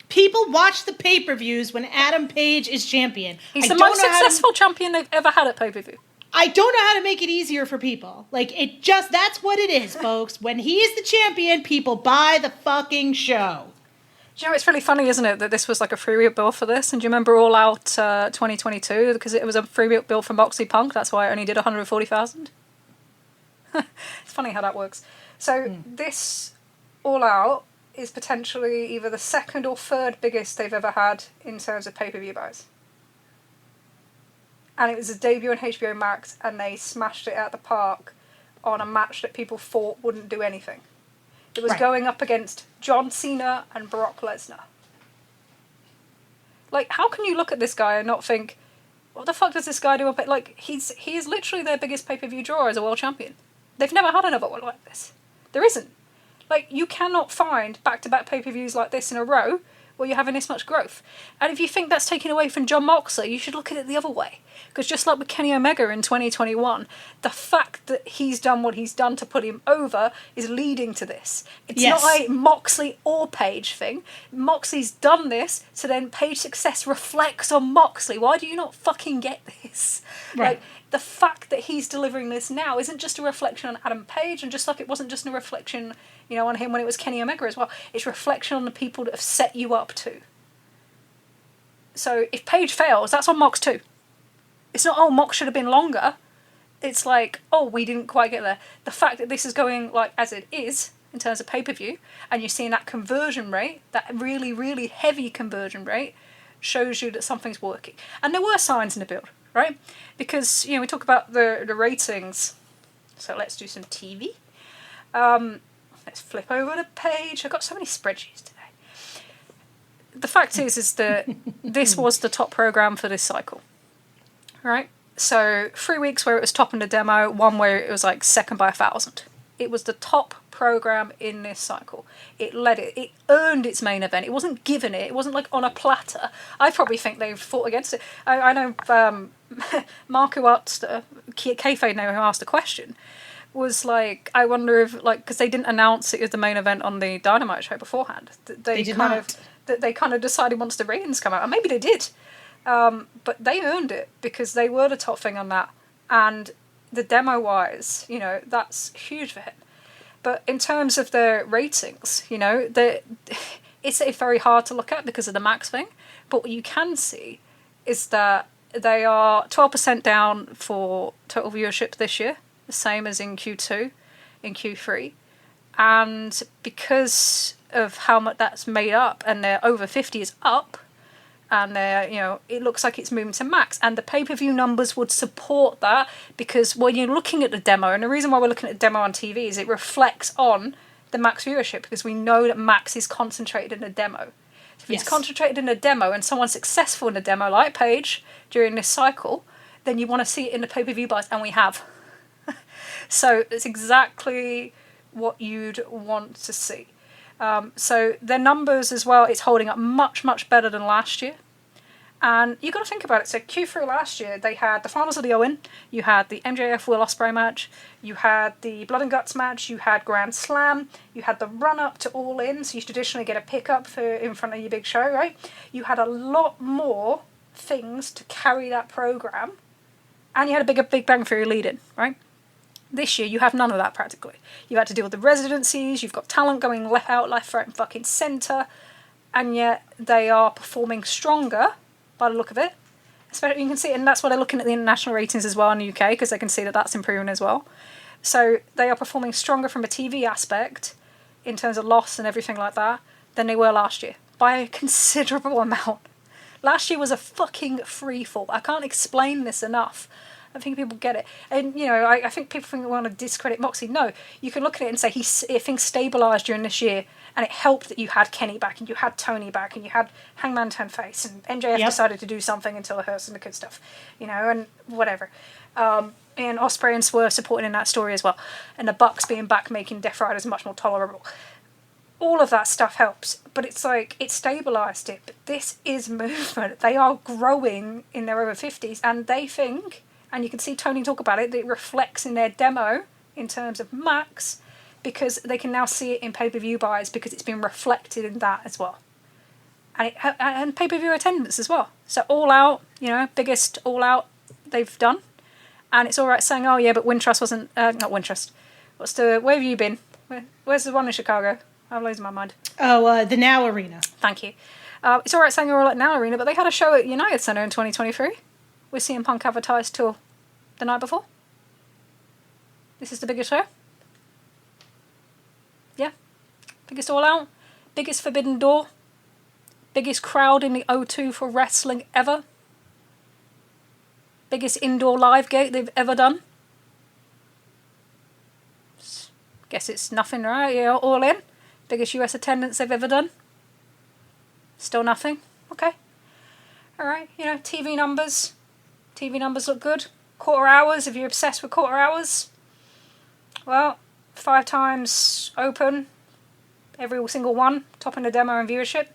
People watch the pay-per-views when Adam Page is champion. He's the most successful champion they've ever had at pay-per-view. I don't know how to make it easier for people. That's what it is, folks. When he is the champion, people buy the fucking show. Do you know, it's really funny, isn't it, that this was like a free bill for this? And do you remember All Out 2022? Because it was a free bill for Moxley Punk. That's why it only did 140,000. It's funny how that works. So this All Out is potentially either the second or third biggest they've ever had in terms of pay-per-view buys. And it was a debut on HBO Max, and they smashed it out the park on a match that people thought wouldn't do anything. It was going up against John Cena and Brock Lesnar. How can you look at this guy and not think, what the fuck does this guy do? He is literally their biggest pay-per-view draw as a world champion. They've never had another one like this. There isn't. You cannot find back-to-back pay-per-views like this in a row where you're having this much growth. And if you think that's taken away from Jon Moxley, you should look at it the other way. Because just like with Kenny Omega in 2021, the fact that he's done what he's done to put him over is leading to this. It's not a Moxley or Page thing. Moxley's done this, so then Page's success reflects on Moxley. Why do you not fucking get this? Right. The fact that he's delivering this now isn't just a reflection on Adam Page, and just like it wasn't just a reflection, on him when it was Kenny Omega as well. It's a reflection on the people that have set you up too. So if Page fails, that's on Mox too. It's not, Mox should have been longer. It's we didn't quite get there. The fact that this is going as it is in terms of pay-per-view, and you're seeing that conversion rate, that really, really heavy conversion rate, shows you that something's working. And there were signs in the build, right? Because, we talk about the ratings. So let's do some TV. Let's flip over the page. I've got so many spreadsheets today. The fact is that this was the top program for this cycle, right? So 3 weeks where it was top in the demo, one where it was second by 1,000. It was the top program in this cycle. It led it. It earned its main event. It wasn't given it. It wasn't on a platter. I probably think they fought against it. I know Mark, who asked, Kayfabe now, who asked a question, was I wonder if, because they didn't announce it as the main event on the Dynamite show beforehand. They kind of decided once the ratings come out, and maybe they did. But they earned it because they were the top thing on that. And the demo-wise, that's huge for him. But in terms of their ratings, it's very hard to look at because of the Max thing. But what you can see is that they are 12% down for total viewership this year, the same as in Q2, in Q3. And because of how much that's made up, and their over 50 is up, and it looks like it's moving to Max, and the pay-per-view numbers would support that, because when you're looking at the demo, and the reason why we're looking at the demo on TV is it reflects on the Max viewership, because we know that Max is concentrated in the demo. If it's concentrated in a demo and someone's successful in the demo, like Paige during this cycle, then you want to see it in the pay-per-view buys, and we have. So it's exactly what you'd want to see. So their numbers as well, it's holding up much, much better than last year. And you've got to think about it. So Q3 last year, they had the finals of the Owen, you had the MJF Will Ospreay match, you had the Blood and Guts match, you had Grand Slam, you had the run-up to All In, so you traditionally get a pickup in front of your big show, right? You had a lot more things to carry that program, and you had a Big Bang Theory lead-in, right? This year, you have none of that practically. You had to deal with the residencies, you've got talent going left, right, and fucking centre, and yet they are performing stronger by the look of it. Especially, you can see, and that's why they're looking at the international ratings as well in the UK, because they can see that that's improving as well. So they are performing stronger from a TV aspect, in terms of loss and everything like that, than they were last year, by a considerable amount. Last year was a fucking free fall. I can't explain this enough. I think people get it. And, you know, I think people think we want to discredit Moxley. No, you can look at it and say things stabilised during this year, and it helped that you had Kenny back, and you had Tony back, and you had Hangman turn face, and MJF decided to do something until it hurts and the good stuff, you know, and whatever. And Ospreay and Swerve supporting in that story as well. And the Bucks being back making Death Riders much more tolerable. All of that stuff helps, but it's like, it stabilised it. But this is movement. They are growing in their over 50s, and they think... And you can see Tony talk about it, that it reflects in their demo in terms of Max, because they can now see it in pay-per-view buys because it's been reflected in that as well. And pay-per-view attendance as well. So All Out, you know, biggest All Out they've done. And it's all right saying, oh yeah, but Wintrust wasn't, not Wintrust. Where have you been? Where's the one in Chicago? I'm losing my mind. Oh, the Now Arena. Thank you. It's all right saying you're all at Now Arena, but they had a show at United Center in 2023. With CM Punk advertised till the night before. This is the biggest show. Yeah. Biggest All Out. Biggest Forbidden Door. Biggest crowd in the O2 for wrestling ever. Biggest indoor live gate they've ever done. Guess it's nothing, right? Yeah, all in. Biggest US attendance they've ever done. Still nothing. Okay. Alright, you know, TV numbers. TV numbers look good. Quarter hours, if you're obsessed with quarter hours. Well, 5 times open. Every single one. Topping the demo and viewership.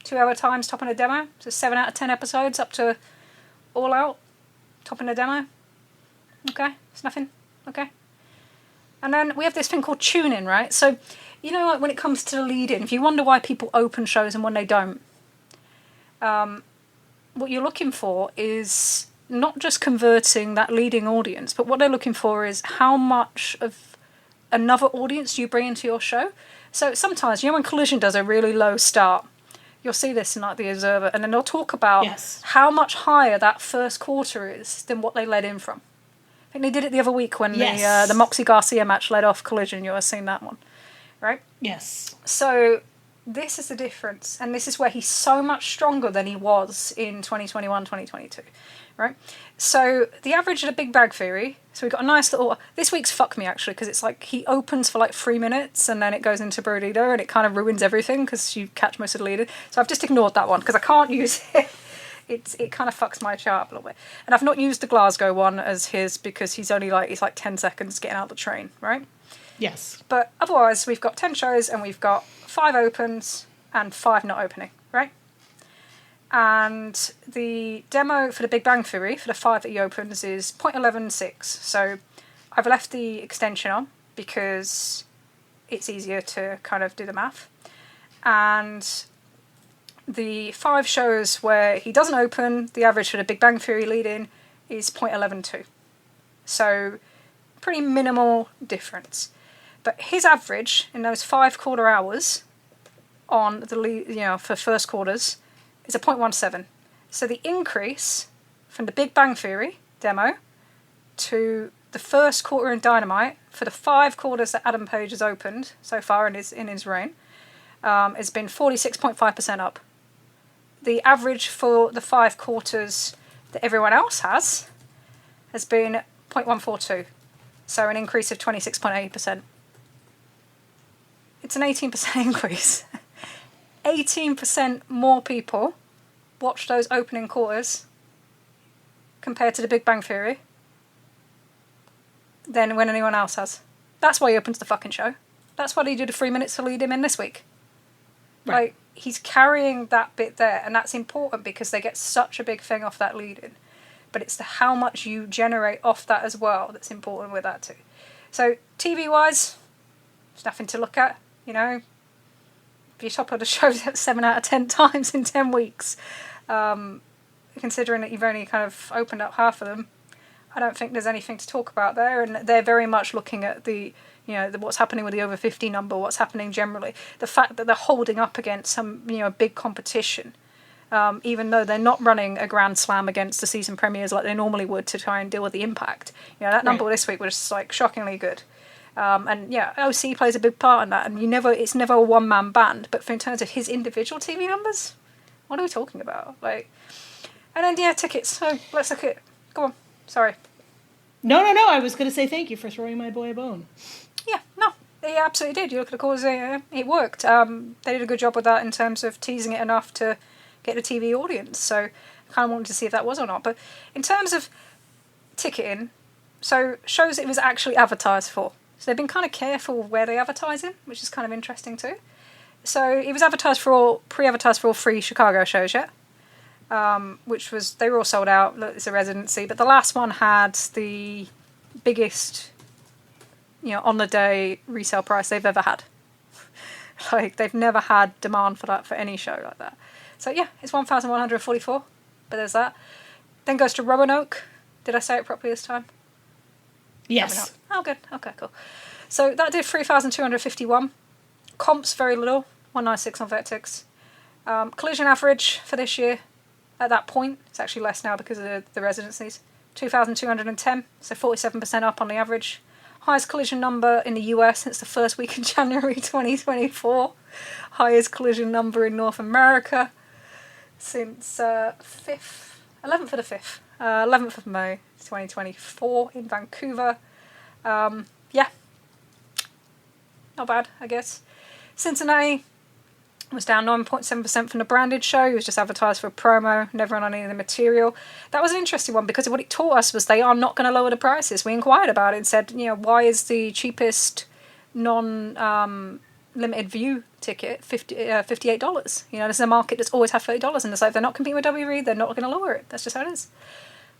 2 hour times topping the demo. So 7 out of 10 episodes up to All Out. Topping the demo. Okay, it's nothing. Okay. And then we have this thing called tune-in, right? So, you know, like when it comes to the lead-in, if you wonder why people open shows and when they don't, what you're looking for is not just converting that leading audience, but what they're looking for is how much of another audience do you bring into your show. So sometimes, you know, when Collision does a really low start, you'll see this in like The Observer, and then they'll talk about how much higher that first quarter is than what they led in from. I think they did it the other week when the Moxie Garcia match led off Collision. You'll have seen that one, right? Yes. So this is the difference, and this is where he's so much stronger than he was in 2021, 2022. Right, so the average of the Big Bang Theory. So we've got a nice little. This week's fuck me actually, because it's like he opens for like 3 minutes and then it goes into Burrito and it kind of ruins everything because you catch most of the leader. So I've just ignored that one because I can't use it. It kind of fucks my chart up a little bit. And I've not used the Glasgow one as his because he's like 10 seconds getting out the train, right? Yes. But otherwise, we've got 10 shows and we've got 5 opens and 5 not opening, right? And the demo for the Big Bang Theory, for the 5 that he opens, is 0.116. So I've left the extension on because it's easier to kind of do the math. And the 5 shows where he doesn't open, the average for the Big Bang Theory lead-in is 0.112. So pretty minimal difference. But his average in those 5 quarter hours on the lead, you know, for first quarters is a 0.17. So the increase from the Big Bang Theory demo to the first quarter in Dynamite for the 5 quarters that Adam Page has opened so far in his reign has been 46.5% up. The average for the 5 quarters that everyone else has been 0.142. So an increase of 26.8%. It's an 18% increase. 18% more people watch those opening quarters compared to the Big Bang Theory than when anyone else has. That's why he opens the fucking show. That's why they do the 3 minutes to lead him in this week. Right. Like, he's carrying that bit there, and that's important because they get such a big thing off that lead-in. But it's the how much you generate off that as well that's important with that too. So, TV-wise, there's nothing to look at, you know. If you top of the show 7 out of 10 times in 10 weeks, considering that you've only kind of opened up half of them, I don't think there's anything to talk about there, and they're very much looking at what's happening with the over 50 number, what's happening generally, the fact that they're holding up against some big competition, even though they're not running a Grand Slam against the season premieres like they normally would to try and deal with the impact. That number this week was like shockingly good. And OC plays a big part in that, and it's never a one-man band, but in terms of his individual TV numbers, what are we talking about? And then tickets. So let's look at. Go on. Sorry. No. I was going to say thank you for throwing my boy a bone. Yeah, no, they absolutely did. You look at the cause, it worked. They did a good job with that in terms of teasing it enough to get a TV audience. So I kind of wanted to see if that was or not. But in terms of ticketing, so shows it was actually advertised for. So they've been kind of careful where they advertise in, which is kind of interesting too. So it was pre-advertised for all 3 Chicago shows yet. They were all sold out. Look, it's a residency, but the last one had the biggest, on the day resale price they've ever had. They've never had demand for that for any show like that. So yeah, it's 1,144, but there's that. Then goes to Roanoke. Did I say it properly this time? Yes. Oh, good. Okay, cool. So that did 3,251. Comps very little, 196 on Vertex. Collision average for this year. At that point, it's actually less now because of the residencies. 2,210, so 47% up on the average. Highest collision number in the US since the first week of January 2024. Highest collision number in North America since 11th of the 5th. 11th of May 2024 in Vancouver. Yeah. Not bad, I guess. Cincinnati was down 9.7% from the branded show. It was just advertised for a promo, never on any of the material. That was an interesting one because what it taught us was they are not going to lower the prices. We inquired about it and said, why is the cheapest non-limited view ticket $58? This is a market that's always had $30, and it's like, if they're not competing with WWE, they're not going to lower it. That's just how it is.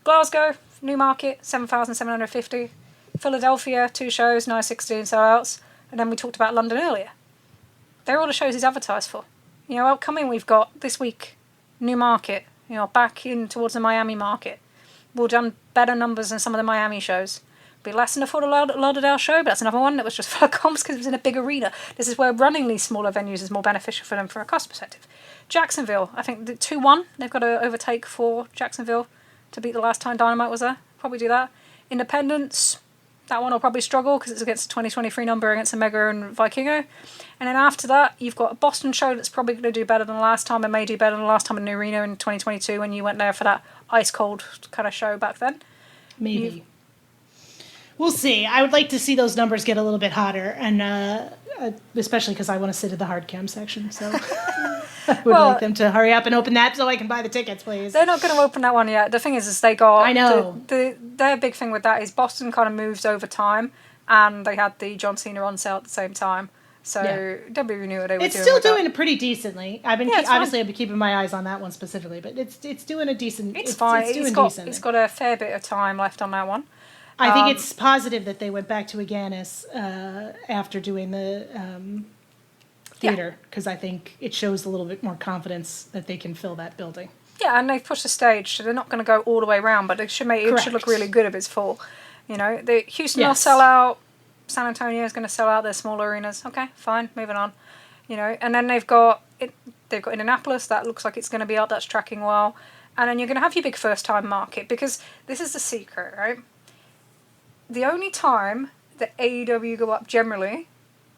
Glasgow, new market, 7,750. Philadelphia, 2 shows, 916 sellouts. And then we talked about London earlier. They're all the shows he's advertised for. Upcoming we've got this week, new market, back in towards the Miami market. We've done better numbers than some of the Miami shows. Be less than the Fort Lauderdale show, but that's another one that was just for comps because it was in a big arena. This is where running these smaller venues is more beneficial for them from a cost perspective. Jacksonville, I think the 2-1, they've got to overtake for Jacksonville to beat the last time Dynamite was there. Probably do that. Independence, that one will probably struggle because it's against the 2023 number against Omega and Vikingo. And then after that, you've got a Boston show that's probably going to do better than the last time and may do better than the last time in the arena in 2022 when you went there for that ice-cold kind of show back then. Maybe. We'll see. I would like to see those numbers get a little bit hotter, and especially because I want to sit in the hard cam section. So I would like them to hurry up and open that so I can buy the tickets, please. They're not going to open that one yet. The thing is they got... I know. Their big thing with that is Boston kind of moves over time, and they had the John Cena on sale at the same time. So WWE knew what they were doing. It's still doing it pretty decently. I've been I've been keeping my eyes on that one specifically, but it's doing a decent. It's fine. It's got a fair bit of time left on that one. I think it's positive that they went back to Aganis after doing the theater because I think it shows a little bit more confidence that they can fill that building. Yeah, and they've pushed the stage, so they're not going to go all the way around, but it should look really good if it's full. The Houston will sell out. San Antonio is going to sell out their smaller arenas. Okay, fine, moving on. And then they've got Indianapolis. That looks like it's going to be up. That's tracking well. And then you're going to have your big first-time market because this is the secret, right? The only time that AEW go up generally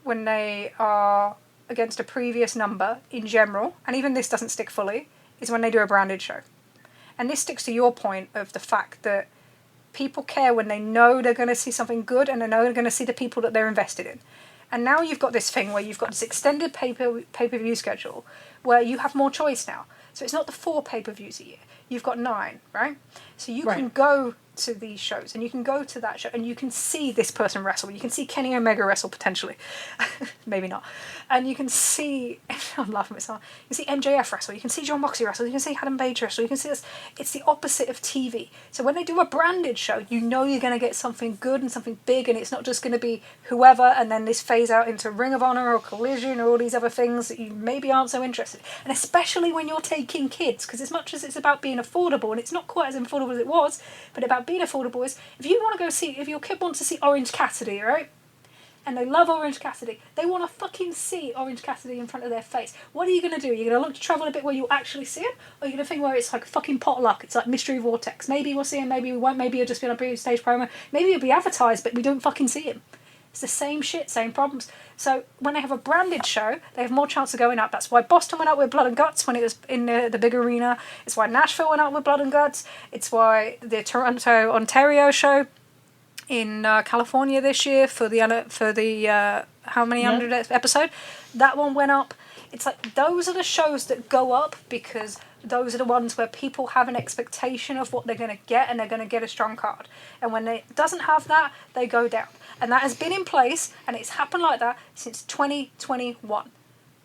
when they are against a previous number in general, and even this doesn't stick fully, is when they do a branded show. And this sticks to your point of the fact that people care when they know they're going to see something good and they know they're going to see the people that they're invested in. And now you've got this thing where you've got this extended pay-per-view schedule where you have more choice now. So it's not the 4 pay-per-views a year. You've got 9, right? So you can go to these shows and you can go to that show and you can see this person wrestle. You can see Kenny Omega wrestle potentially. Maybe not. And you can see, I'm laughing at myself, you can see MJF wrestle, you can see John Moxley wrestle, you can see Adam Page wrestle, you can see this. It's the opposite of TV. So when they do a branded show, you know you're going to get something good and something big, and it's not just going to be whoever and then this phase out into Ring of Honor or Collision or all these other things that you maybe aren't so interested in. And especially when you're taking kids, because as much as it's about being affordable, and it's not quite as affordable as it was, but about being affordable is, if your kid wants to see Orange Cassidy, right? And they love Orange Cassidy. They want to fucking see Orange Cassidy in front of their face. What are you going to do? You're going to look to travel a bit where you'll actually see him? Or are you going to think where it's like a fucking potluck? It's like Mystery Vortex. Maybe we'll see him, maybe we won't. Maybe he'll just be on a stage promo. Maybe he'll be advertised, but we don't fucking see him. It's the same shit, same problems. So when they have a branded show, they have more chance of going up. That's why Boston went up with Blood and Guts when it was in the big arena. It's why Nashville went up with Blood and Guts. It's why the Toronto, Ontario show in California this year for the how many 100th episode, that one went up. It's like those are the shows that go up because those are the ones where people have an expectation of what they're going to get, and they're going to get a strong card. And when it doesn't have that, they go down. And that has been in place, and it's happened like that since 2021.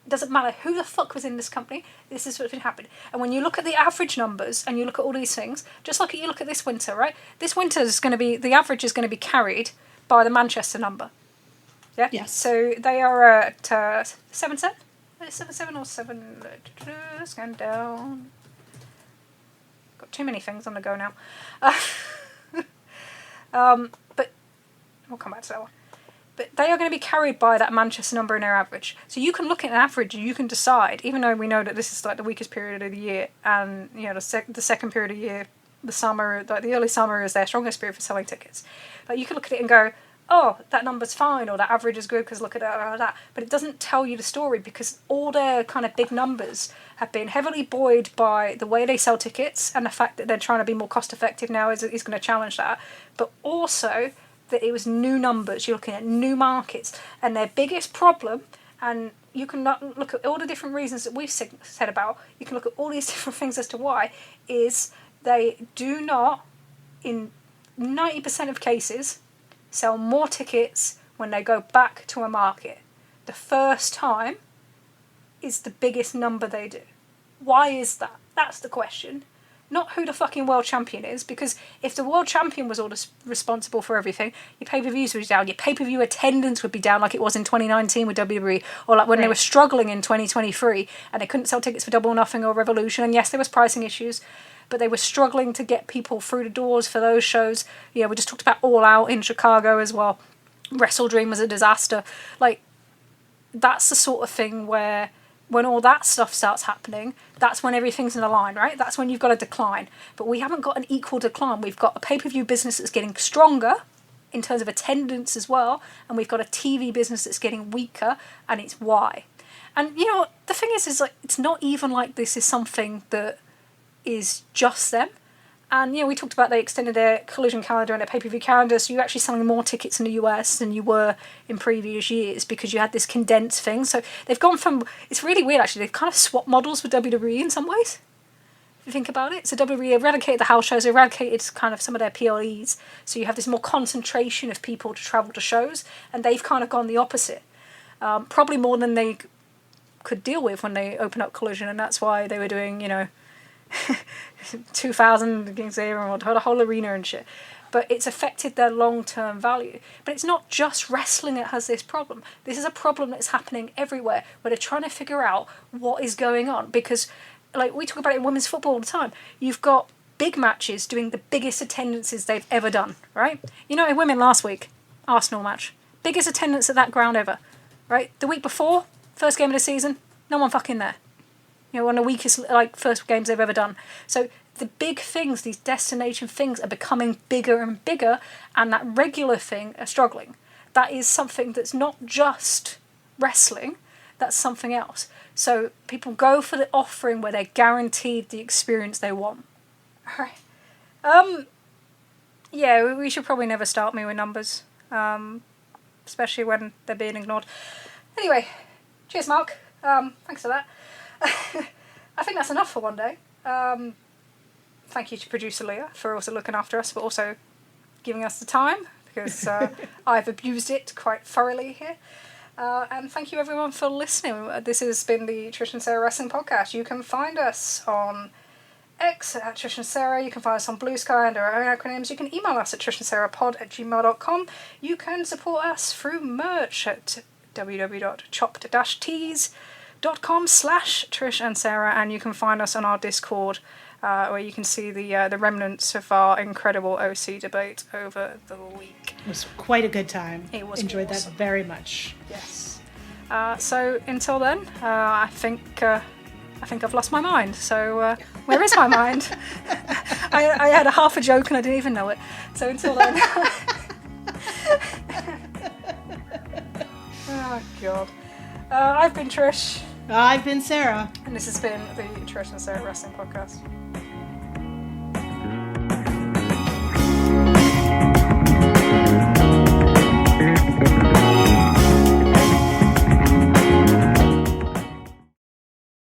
It doesn't matter who the fuck was in this company, this is what's been happening. And when you look at the average numbers and you look at all these things, just like you look at this winter, right? This winter is going to be, the average is going to be carried by the Manchester number. Yeah? Yes. So they are at 7-7? 7-7 or 7? It's going down. Got too many things on the go now. But we'll come back to that one. But they are going to be carried by that Manchester number in their average. So you can look at an average and you can decide, even though we know that this is like the weakest period of the year, and you know the second period of the year, the summer, like the early summer is their strongest period for selling tickets. Like you can look at it and go, oh, that number's fine, or that average is good because look at that. But it doesn't tell you the story because all their kind of big numbers have been heavily buoyed by the way they sell tickets, and the fact that they're trying to be more cost effective now is going to challenge that. But also that it was new numbers, you're looking at new markets, and their biggest problem, and you can look at all the different reasons that we've said about, you can look at all these different things as to why, is they do not, in 90% of cases, sell more tickets when they go back to a market. The first time is the biggest number they do. Why is that? That's the question. Not who the fucking world champion is, because if the world champion was all responsible for everything, your pay-per-views would be down, your pay-per-view attendance would be down like it was in 2019 with WWE, or like when they were struggling in 2023 and they couldn't sell tickets for Double or Nothing or Revolution, and yes, there was pricing issues, but they were struggling to get people through the doors for those shows. Yeah, we just talked about All Out in Chicago as well. Wrestle Dream was a disaster. Like, that's the sort of thing where when all that stuff starts happening, that's when everything's in a line, right? That's when you've got a decline. But we haven't got an equal decline. We've got a pay-per-view business that's getting stronger in terms of attendance as well, and we've got a TV business that's getting weaker, and it's why. And, you know, the thing is like, it's not even like this is something that is just them. And, you know, we talked about they extended their Collision calendar and their pay-per-view calendar, so you're actually selling more tickets in the US than you were in previous years because you had this condensed thing. So they've gone from, it's really weird actually, they've kind of swapped models with WWE in some ways, if you think about it. So WWE eradicated the house shows, eradicated kind of some of their PLEs, so you have this more concentration of people to travel to shows, and they've kind of gone the opposite. Probably more than they could deal with when they opened up Collision, and that's why they were doing, you know, 2,000 against Aaron, the whole arena and shit. But it's affected their long-term value. But it's not just wrestling that has this problem. This is a problem that's happening everywhere, where they're trying to figure out what is going on. Because, like, we talk about it in women's football all the time. You've got big matches doing the biggest attendances they've ever done, right? You know, in women last week, Arsenal match. Biggest attendance at that ground ever, right? The week before, first game of the season, no one fucking there. You know, one of the weakest, like, first games they've ever done. So the big things, these destination things, are becoming bigger and bigger, and that regular thing are struggling. That is something that's not just wrestling, that's something else. So people go for the offering where they're guaranteed the experience they want. Alright. Yeah, we should probably never start me with numbers. Especially when they're being ignored. Anyway, cheers Mark. Thanks for that. I think that's enough for one day. Thank you to producer Leah for also looking after us, but also giving us the time, because I've abused it quite thoroughly here. And thank you everyone for listening. This has been the Trish and Sarah Wrestling Podcast. You can find us on X at Trish and Sarah. You can find us on Blue Sky under our own acronyms. You can email us at trishandsarahpod@gmail.com. You can support us through merch at www.chopped-tees.com/Trish and Sarah, and you can find us on our Discord where you can see the remnants of our incredible OC debate over the week. It was quite a good time. It was Enjoyed awesome. that very much. Yes. So until then, I think I've lost my mind. So where is my mind? I had a half a joke and I didn't even know it. So until then. Oh God. I've been Trish. I've been Sarah. And this has been the Trish and Sarah Wrestling Podcast.